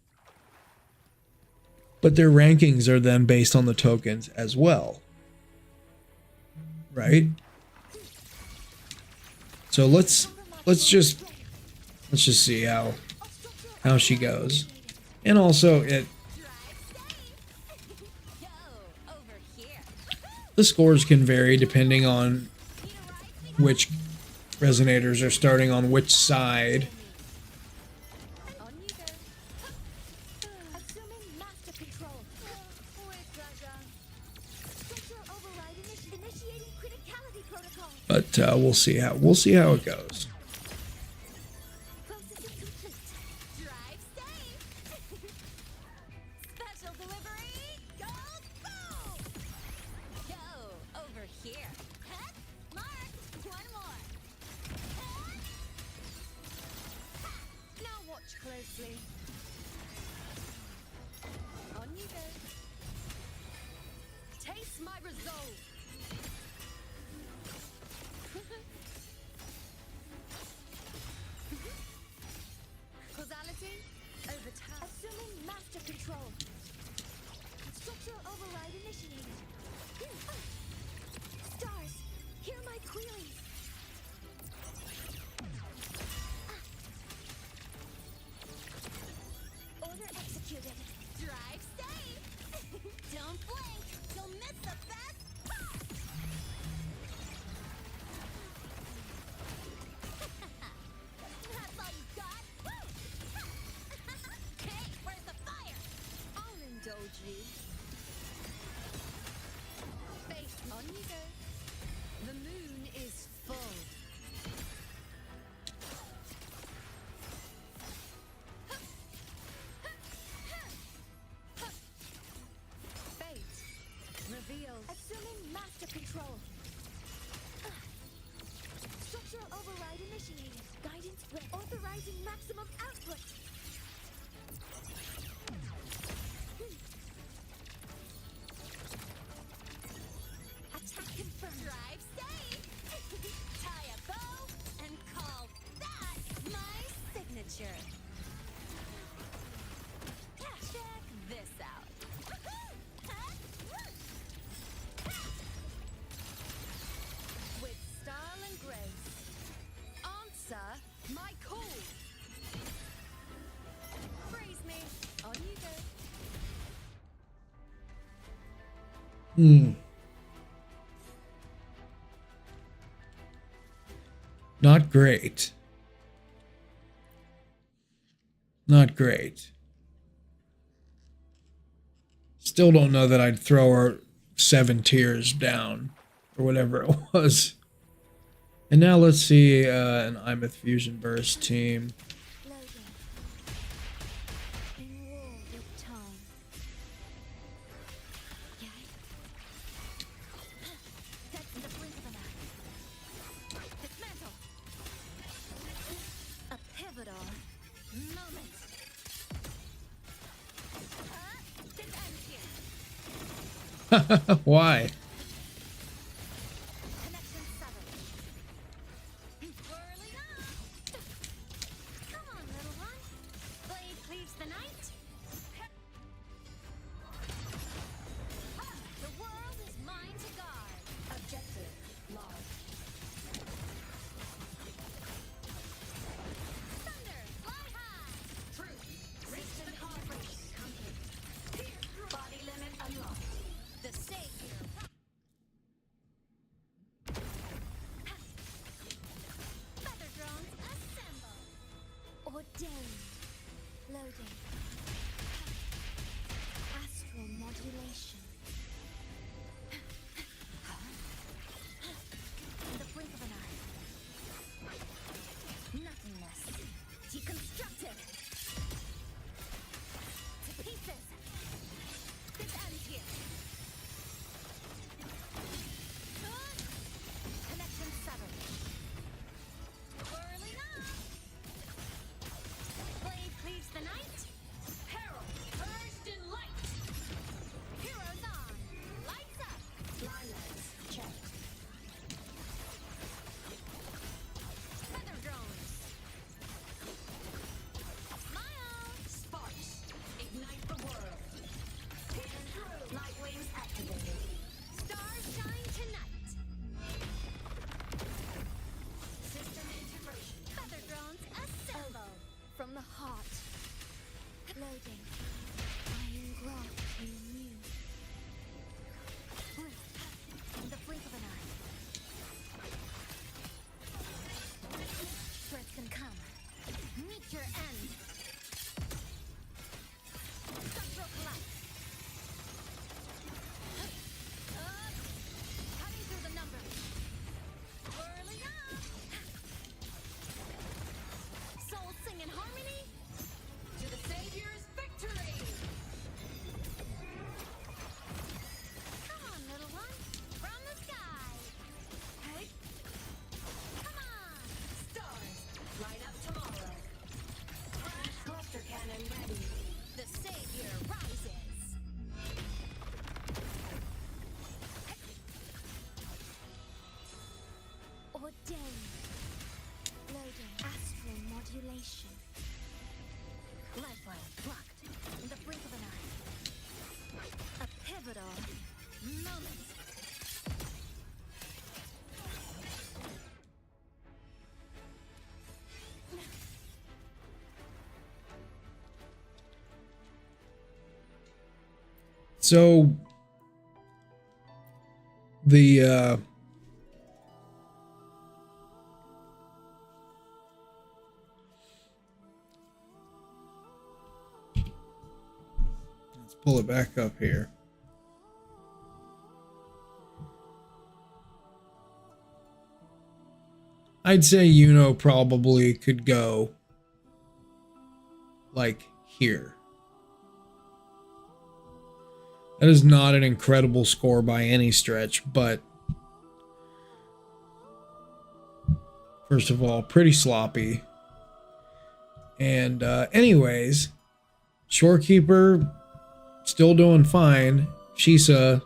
S1: but their rankings are then based on the tokens as well, right? So let's just see how she goes, and also the scores can vary depending on which resonators are starting on which side. But we'll see how it goes.
S4: control. Structural override initiated. Stars, hear my queries. Order executed. Drive safe. Don't blink. You'll miss the best part. That's all you got? Hey, where's the fire? I'll indulge you. Face on you go. The moon is full. Fate reveals. Assuming master control. Structural override initiated. Guidance ready. Authorizing maximum output. Attack confirmed. Drive safe. Tie a bow and call that my signature. Check this out. With style and grace. Answer my call. Praise me. On you go.
S1: Not great. Not great. Still don't know that I'd throw her 7 tiers down or whatever it was. And now let's see an Imeth Fusion Burst team.
S4: Loading. In war with time. Yay. That's the blink of an eye. Dismantle. A pivotal moment. This ends here.
S1: Why?
S4: Connection severed. Whirling up. Come on, little one. Blade cleaves the night. The world is mine to guard. Objective lost. Thunder, fly high. Truth. Resistant calibration complete. Body limit unlocked. The savior. Feather drones assemble. Ordained. Loading. Astral modulation. The blink of an eye. Nothingness. Deconstructed. To pieces. This ends here. Connection severed. Whirling up. Blade cleaves the night. Peril purged in light. Heroes on. Lights up. Lilacs checked. Feather drones. Smile. Sparks. Ignite the world. Pierce through. Light wings activated. Stars shine tonight. System integration. Feather drones assemble. From the heart. Loading. I engraft you new. The blink of an eye. Threats can come. Meet your end. Structural collapse. Cutting through the numbers. Whirling up. Souls sing in harmony. To the savior's victory. pivotal moment.
S1: So the let's pull it back up here. I'd say Yuno probably could go like here. That is not an incredible score by any stretch, but first of all, pretty sloppy. And anyways, Shorekeeper still doing fine. Shisa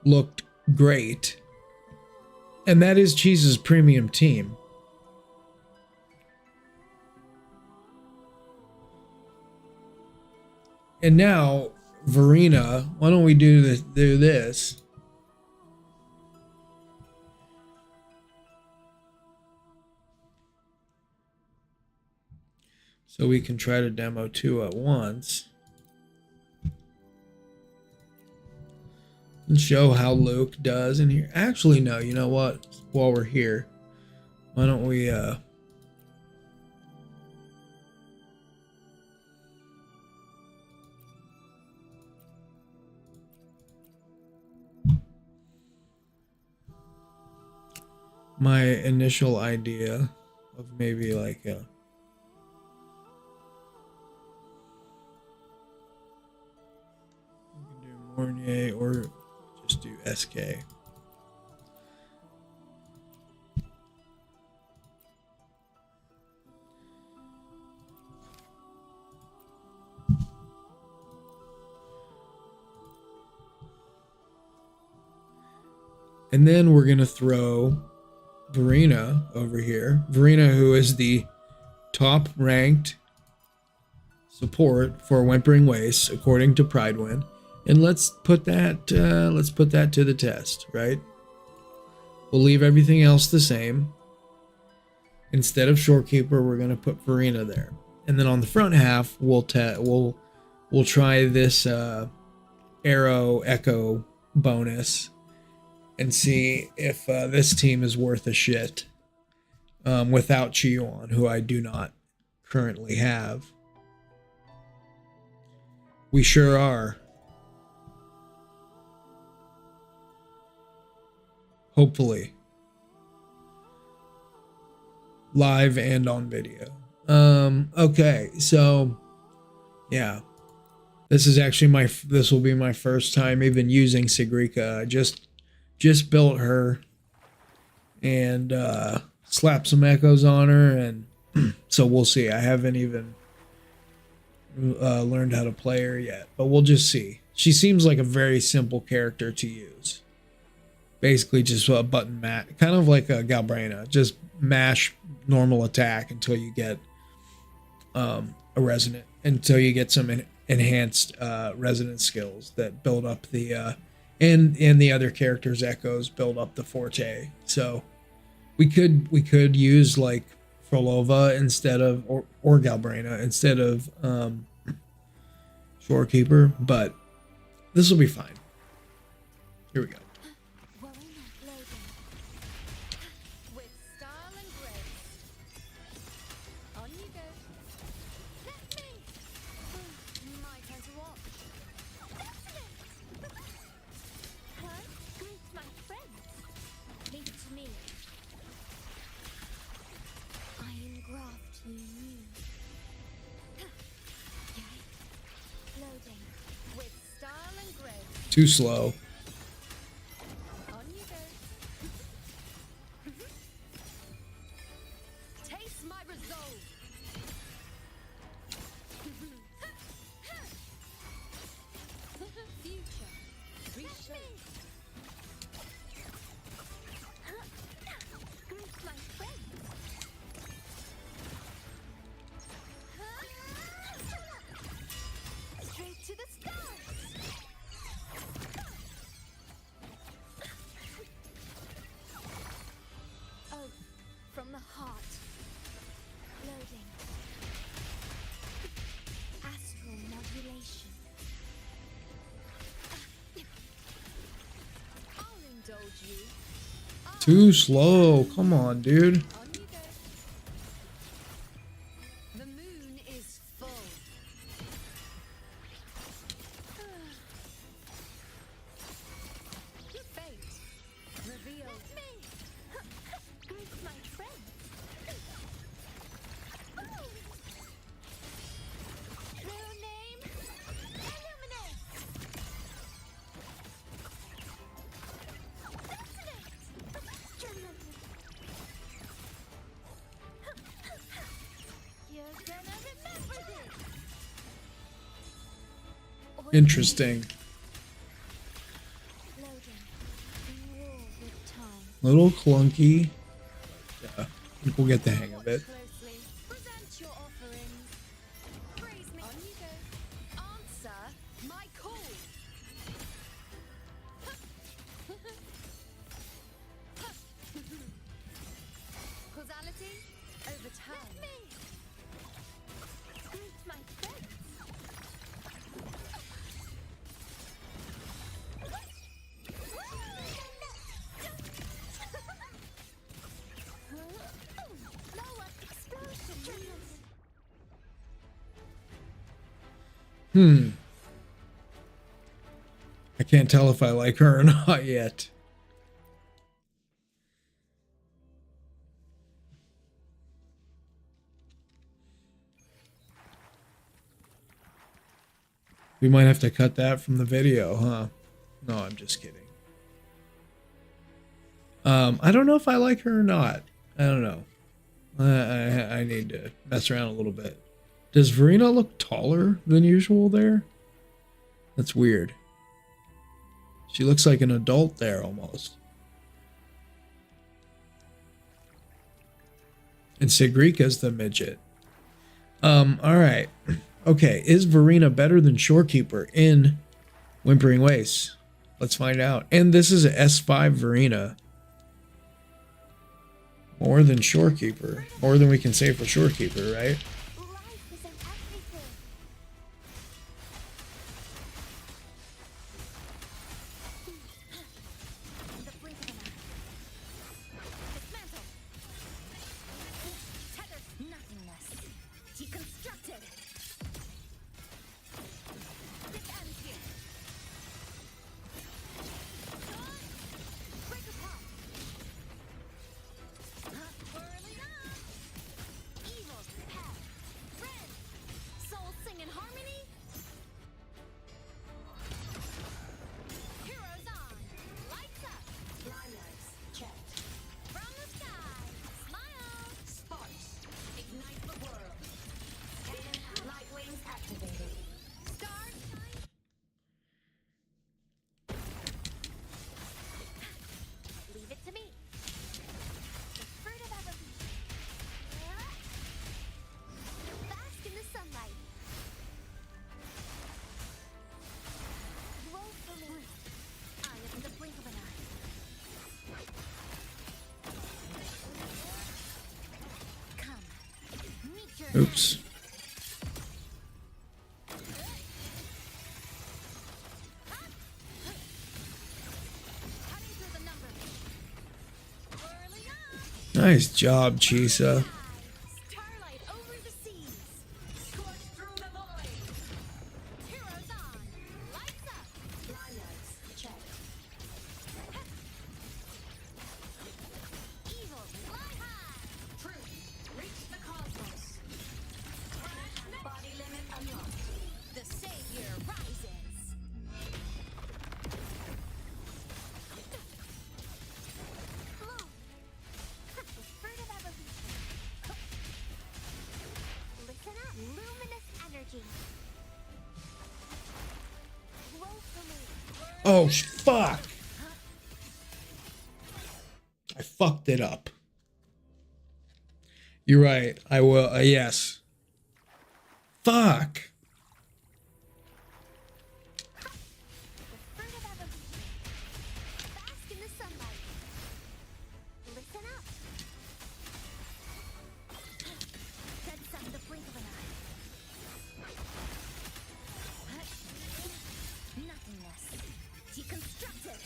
S1: looked great. And that is Chisa's premium team. And now, Verena, why don't we do this? So we can try to demo 2 at once. And show how Luke does in here. Actually, no, you know what? While we're here, why don't we my initial idea of maybe like a we can do Mornier or just do SK. And then we're going to throw Verena over here. Verena, who is the top ranked support for Whimpering Wastes, according to Pridewind. And let's put that to the test, right? We'll leave everything else the same. Instead of Shorekeeper, we're going to put Verena there. And then on the front half, we'll try this Arrow Echo bonus and see if this team is worth a shit without Chiyuan, who I do not currently have. We sure are. Hopefully. Live and on video. Okay, so yeah. This is actually this will be my first time even using Sigrika. I just built her and slapped some echoes on her, and so we'll see. I haven't even learned how to play her yet, but we'll just see. She seems like a very simple character to use. Basically just a button mash, kind of like a Galbraina. Just mash normal attack until you get a resonant, until you get some enhanced resonant skills that build up the and the other characters' echoes build up the forte. So we could use like Frolova instead of or Galbraina instead of Shorekeeper, but this will be fine. Here we go.
S4: With style and grace. On you go. Let me. My turn to watch. Excellent. Huh? Greet my friends. Leave it to me. I engraft you new. Loading. With style and grace.
S1: Too slow.
S4: On you go. Taste my resolve. Future. Reshape. Greet my friends. Straight to the stars.
S1: Too slow. Come on, dude.
S4: On you go. The moon is full. Your fate revealed. Me.
S2: Greet my friend.
S4: Real name? Illuminate.
S2: You're gonna remember this.
S1: Interesting.
S2: Loading. War with time.
S1: Little clunky. Yeah, I think we'll get the hang of it.
S4: Closely. Present your offerings. Praise me. On you go. Answer my call. Causality over time.
S2: Greet my friends. Lower explosion.
S1: I can't tell if I like her or not yet. We might have to cut that from the video, huh? No, I'm just kidding. I don't know if I like her or not. I don't know. I need to mess around a little bit. Does Verena look taller than usual there? That's weird. She looks like an adult there almost. And Sigrika's the midget. Alright. Okay, is Verena better than Shorekeeper in Whimpering Wastes? Let's find out. And this is a S5 Verena. More than Shorekeeper. More than we can say for Shorekeeper, right?
S2: Life is an everything. The blink of an eye.
S4: Dismantle. Tethered. Nothingness. Deconstructed. This ends here. Break apart. Whirling up. Evil's path. Red. Souls sing in harmony. Heroes on. Lights up.
S6: Blindlights checked.
S4: From the sky. Smile.
S6: Sparks. Ignite the world. And light wings activated.
S4: Stars shine.
S2: Leave it to me. The fruit of evolution. Bask in the sunlight. Grow for me. I am in the blink of an eye.
S4: Come. Meet your
S1: Oops.
S4: cutting through the numbers. Whirling up.
S1: Nice job, Chisa.
S4: Starlight over the seas.
S6: Scorch through the void.
S4: Heroes on. Lights up.
S6: Blindlights checked.
S4: Evil fly high.
S6: Truth. Reach the cosmos. Body limit unlocked.
S4: The savior rises.
S2: Bloom. The fruit of evolution. Listen up. Luminous energy. Grow for me.
S1: Oh, fuck. I fucked it up. You're right. I will. Yes. Fuck.
S2: The fruit of evolution. Bask in the sunlight. Listen up. Sense on the blink of an eye.
S4: Nothingness. Deconstructed.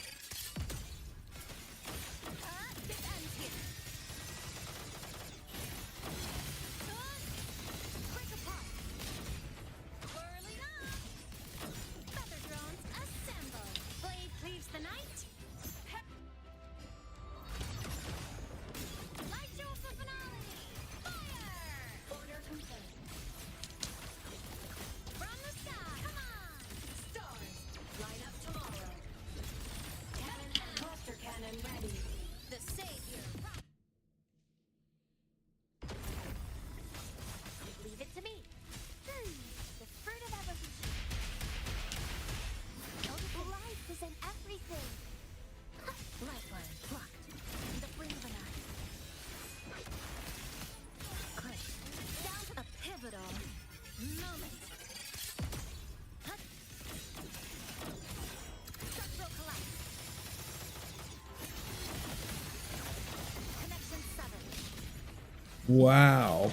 S1: Wow.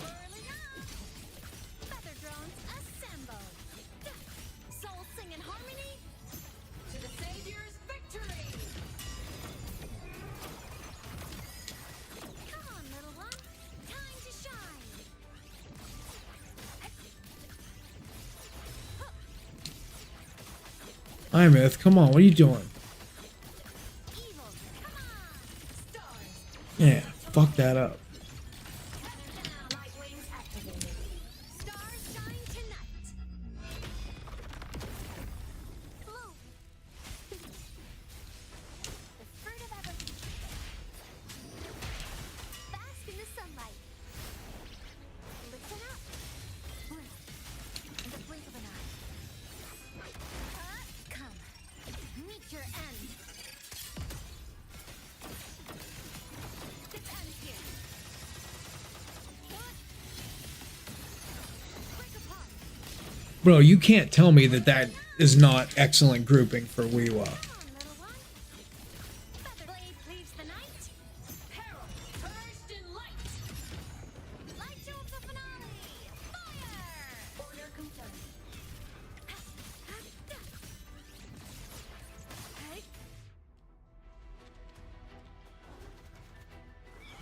S4: Feather drones assemble. Soul sing in harmony. To the Savior's victory. Come on, little one. Time to shine.
S1: Hi, Myth. Come on. What are you doing?
S4: Evil, come on. Stars.
S1: Yeah. Fuck that up.
S4: Light wings activated. Stars shine tonight. Bloom. The fruit of evolution. Bask in the sunlight. Listen up. Blink. In the blink of an eye. Come. Meet your end. This ends here. Break apart.
S1: Bro, you can't tell me that that is not excellent grouping for WuWa.
S4: Come on, little one. Feather blade cleaves the night. Peril, purged in light. Light shows the finale. Fire! Order confirmed.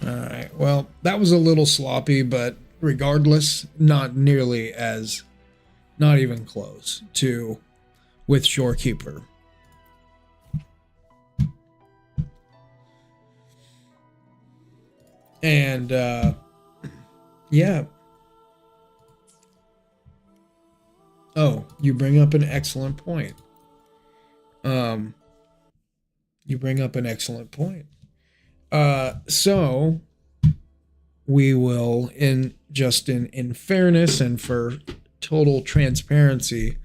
S1: Alright, well, that was a little sloppy, but regardless, not nearly as, not even close to with Shorekeeper. And, yeah. Oh, you bring up an excellent point. You bring up an excellent point. So we will, in fairness and for total transparency,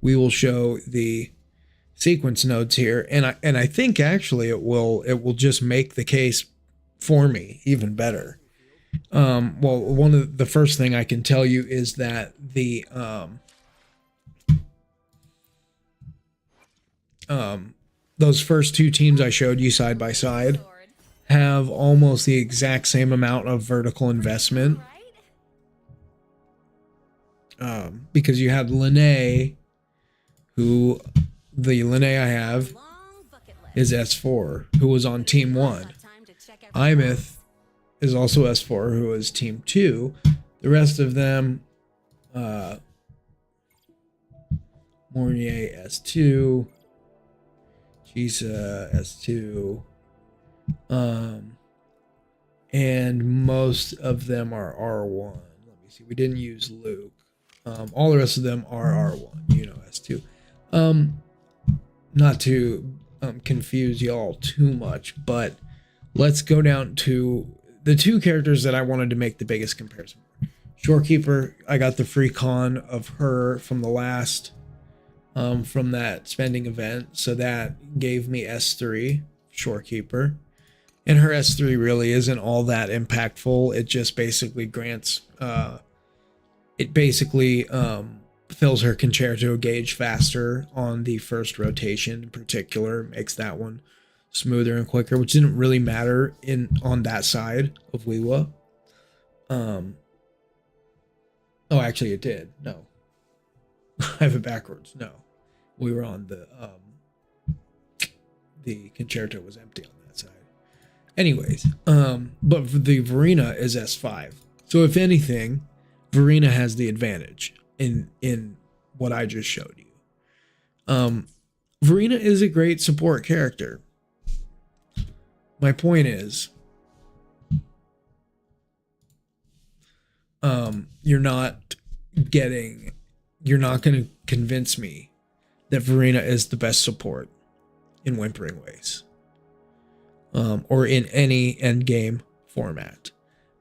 S1: we will show the sequence nodes here, and I think actually it will just make the case for me even better. Well, one of the first thing I can tell you is that the those first two teams I showed you side by side have almost the exact same amount of vertical investment. Because you have Lene, who the Lene I have is S4, who was on Team 1. Imith is also S4, who is Team 2. The rest of them, Mornier S2, Chisa S2, and most of them are R1. Let me see. We didn't use Luke. All the rest of them are R1, you know, S2. Not to confuse y'all too much, but let's go down to the two characters that I wanted to make the biggest comparison. Shorekeeper, I got the free con of her from the last, from that spending event, so that gave me S3, Shorekeeper. And her S3 really isn't all that impactful. It just basically grants, it basically fills her concerto gauge faster on the first rotation in particular, makes that one smoother and quicker, which didn't really matter on that side of WuWa. Oh, actually it did. No. I have it backwards. No. We were on the concerto was empty on that side. Anyways, but the Verena is S5. So if anything, Verena has the advantage in what I just showed you. Verena is a great support character. My point is, you're not going to convince me that Verena is the best support in Whimpering Ways, or in any endgame format.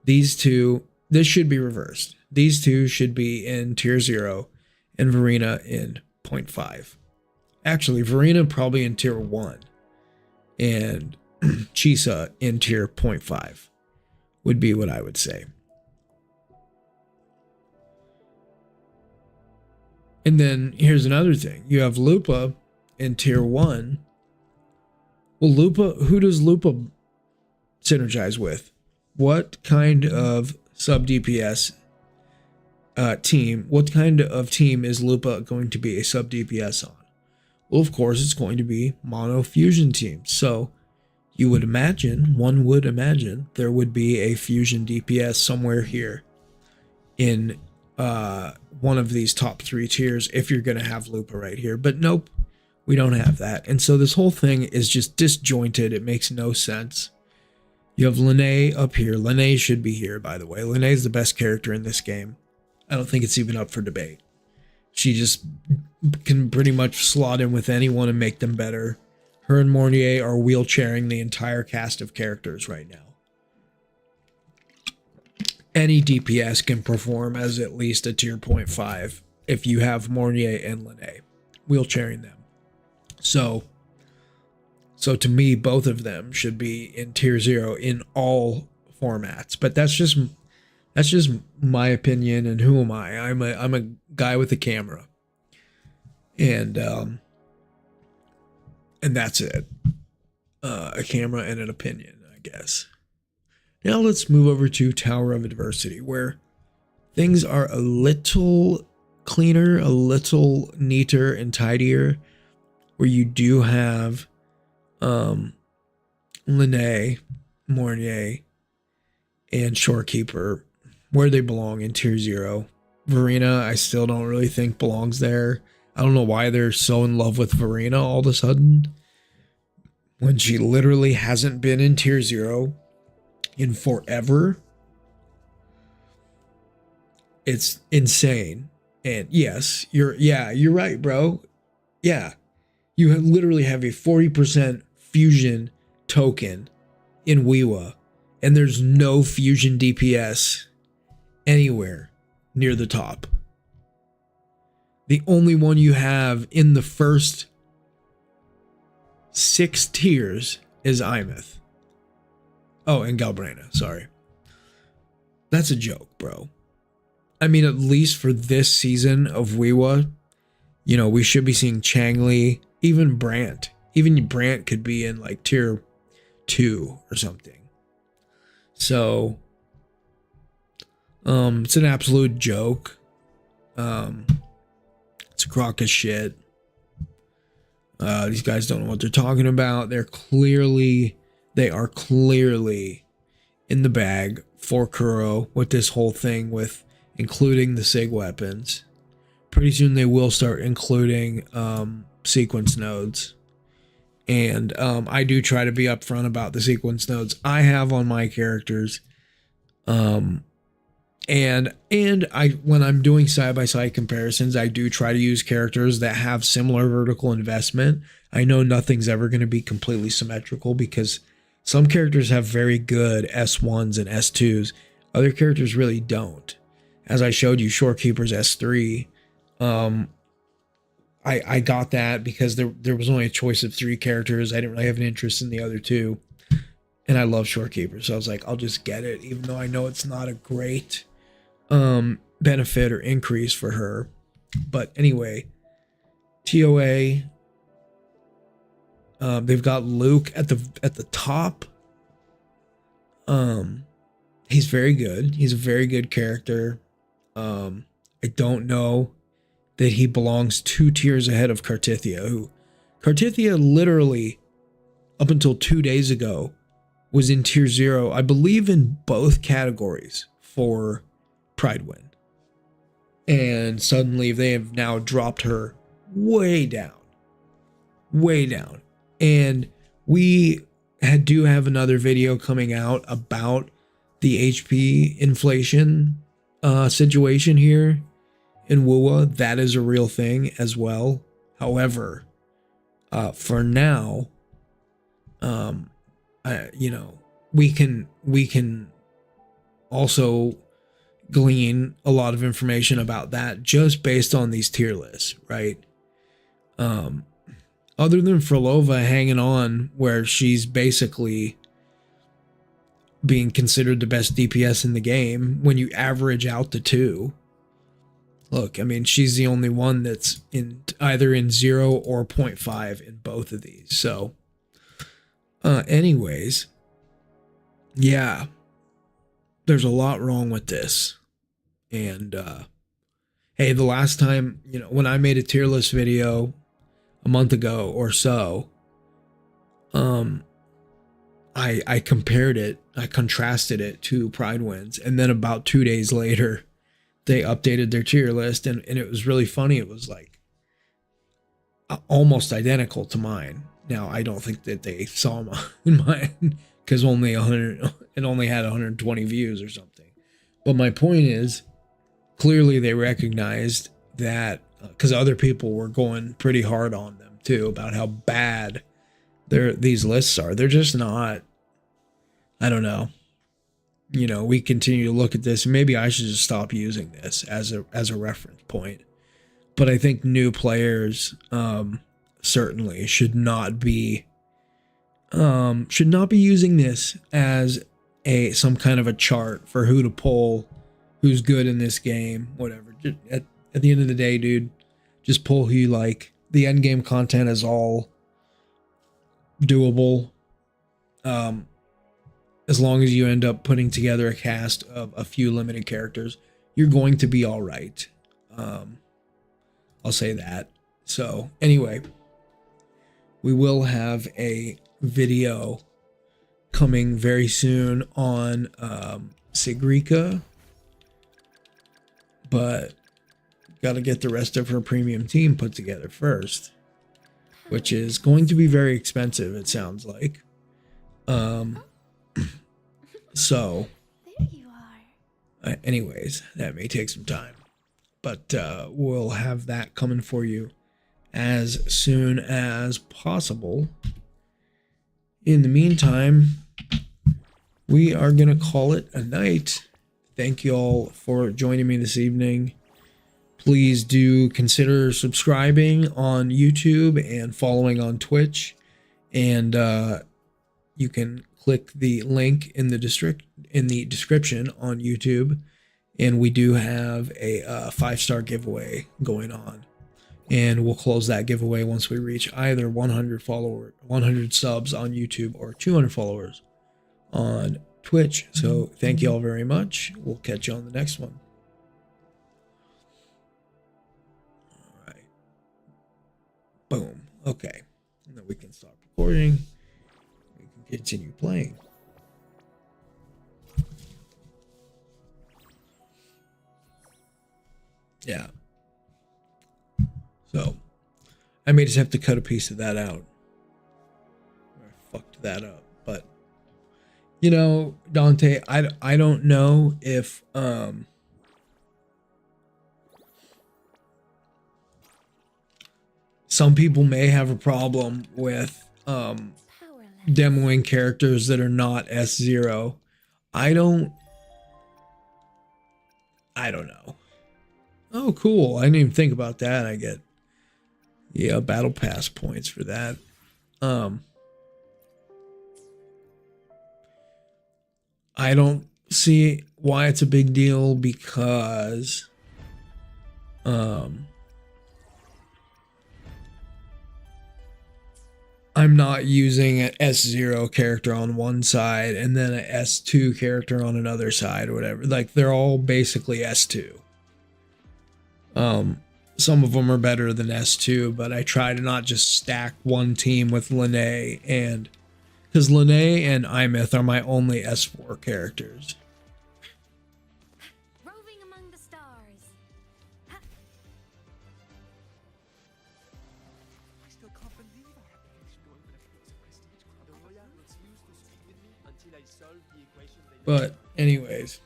S1: This should be reversed. These two should be in tier 0 and Verena in 0.5. Actually, Verena probably in tier 1 and Chisa in tier 0.5 would be what I would say. And then here's another thing. You have Lupa in tier 1. Well, Lupa, who does Lupa synergize with? What kind of sub DPS team, what kind of team is Lupa going to be a sub DPS on? Well, of course, it's going to be mono fusion team. So you would imagine, one would imagine, there would be a fusion DPS somewhere here in one of these top 3 tiers if you're going to have Lupa right here. But nope, we don't have that. And so this whole thing is just disjointed. It makes no sense. You have Lene up here. Lene should be here, by the way. Lene is the best character in this game. I don't think it's even up for debate. She just can pretty much slot in with anyone and make them better. Her and Mornier are wheelchairing the entire cast of characters right now. Any DPS can perform as at least a tier 0.5 if you have Mornier and Lene wheelchairing them. So to me, both of them should be in tier 0 in all formats. But that's just my opinion, and who am I? I'm a guy with a camera, and that's it. A camera and an opinion, I guess. Now let's move over to Tower of Adversity, where things are a little cleaner, a little neater and tidier, where you do have Lene, Mornier, and Shorekeeper where they belong in tier 0. Verena, I still don't really think belongs there. I don't know why they're so in love with Verena all of a sudden when she literally hasn't been in tier 0 in forever. It's insane. And yes, you're right, bro. Yeah. You literally have a 40% fusion token in WuWa, and there's no fusion DPS anywhere near the top. The only one you have in the first 6 tiers is Imeth. Oh, and Galbrena, sorry. That's a joke, bro. I mean, at least for this season of WuWa, you know, we should be seeing Changli, even Brant. Even Brant could be in like tier 2 or something. So, it's an absolute joke. It's a crock of shit. These guys don't know what they're talking about. They are clearly in the bag for Kuro with this whole thing, with including the SIG weapons. Pretty soon they will start including sequence nodes. And I do try to be upfront about the sequence nodes I have on my characters. And I, when I'm doing side-by-side comparisons, I do try to use characters that have similar vertical investment. I know nothing's ever going to be completely symmetrical because some characters have very good S1s and S2s. Other characters really don't. As I showed you, Shorekeeper's S3. I got that because there was only a choice of 3 characters. I didn't really have an interest in the other 2. And I love Shorekeeper, so I was like, I'll just get it, even though I know it's not a great benefit or increase for her. But anyway, TOA, they've got Luke at the top. He's very good. He's a very good character. I don't know that he belongs 2 tiers ahead of Kartithia, Kartithia literally up until 2 days ago was in tier 0, I believe, in both categories for Pride Win. And suddenly they have now dropped her way down. And we do have another video coming out about the HP inflation situation here in WuWa. That is a real thing as well. However, for now, you know, we can also glean a lot of information about that just based on these tier lists, right? Other than Frolova hanging on where she's basically being considered the best DPS in the game when you average out the 2. Look, I mean, she's the only one that's in either in 0 or 0.5 in both of these. So anyways, yeah, there's a lot wrong with this. And hey, the last time, you know, when I made a tier list video a month ago or so, I compared it, I contrasted it to Pride Wins, and then about 2 days later, they updated their tier list, and it was really funny. It was like almost identical to mine. Now, I don't think that they saw mine because it only had 120 views or something. But my point is, clearly they recognized that because other people were going pretty hard on them too about how bad these lists are. They're just not. I don't know. You know, we continue to look at this, and maybe I should just stop using this as a reference point. But I think new players certainly should not be using this as some kind of a chart for who to pull, who's good in this game, whatever. Just at the end of the day, dude, just pull who you like. The end game content is all doable. As long as you end up putting together a cast of a few limited characters, you're going to be all right. I'll say that. So anyway, we will have a video coming very soon on Sigrika, but got to get the rest of her premium team put together first, which is going to be very expensive, it sounds like. So
S2: There you are.
S1: anyways, that may take some time, but we'll have that coming for you as soon as possible. In the meantime, we are going to call it a night. Thank you all for joining me this evening. Please do consider subscribing on YouTube and following on Twitch. And you can click the link in the description on YouTube. And we do have a 5-star giveaway going on. And we'll close that giveaway once we reach either 100 subs on YouTube or 200 followers on Twitch. So thank you all very much. We'll catch you on the next one. All right. Boom. Okay. And then we can stop recording. We can continue playing. Yeah. So I may just have to cut a piece of that out. I fucked that up. But you know, Dante, I don't know if some people may have a problem with demoing characters that are not S0. I don't know. Oh, cool. I didn't even think about that. I get battle pass points for that. I don't see why it's a big deal because I'm not using an S0 character on one side and then an S2 character on another side or whatever. Like they're all basically S2. Some of them are better than S2, but I try to not just stack one team with Lene, and because Lene and Imith are my only S4 characters.
S4: Roving among the stars. Ha!
S5: I still can't believe our application to open a pizza prestige club. The lawyer refused to speak with me until I solved the equation.
S1: But anyways,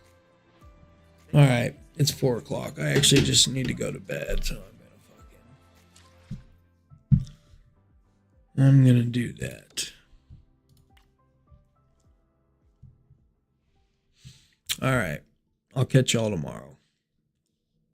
S1: all right, it's 4 o'clock. I actually just need to go to bed, so I'm gonna do that. All right, I'll catch y'all tomorrow.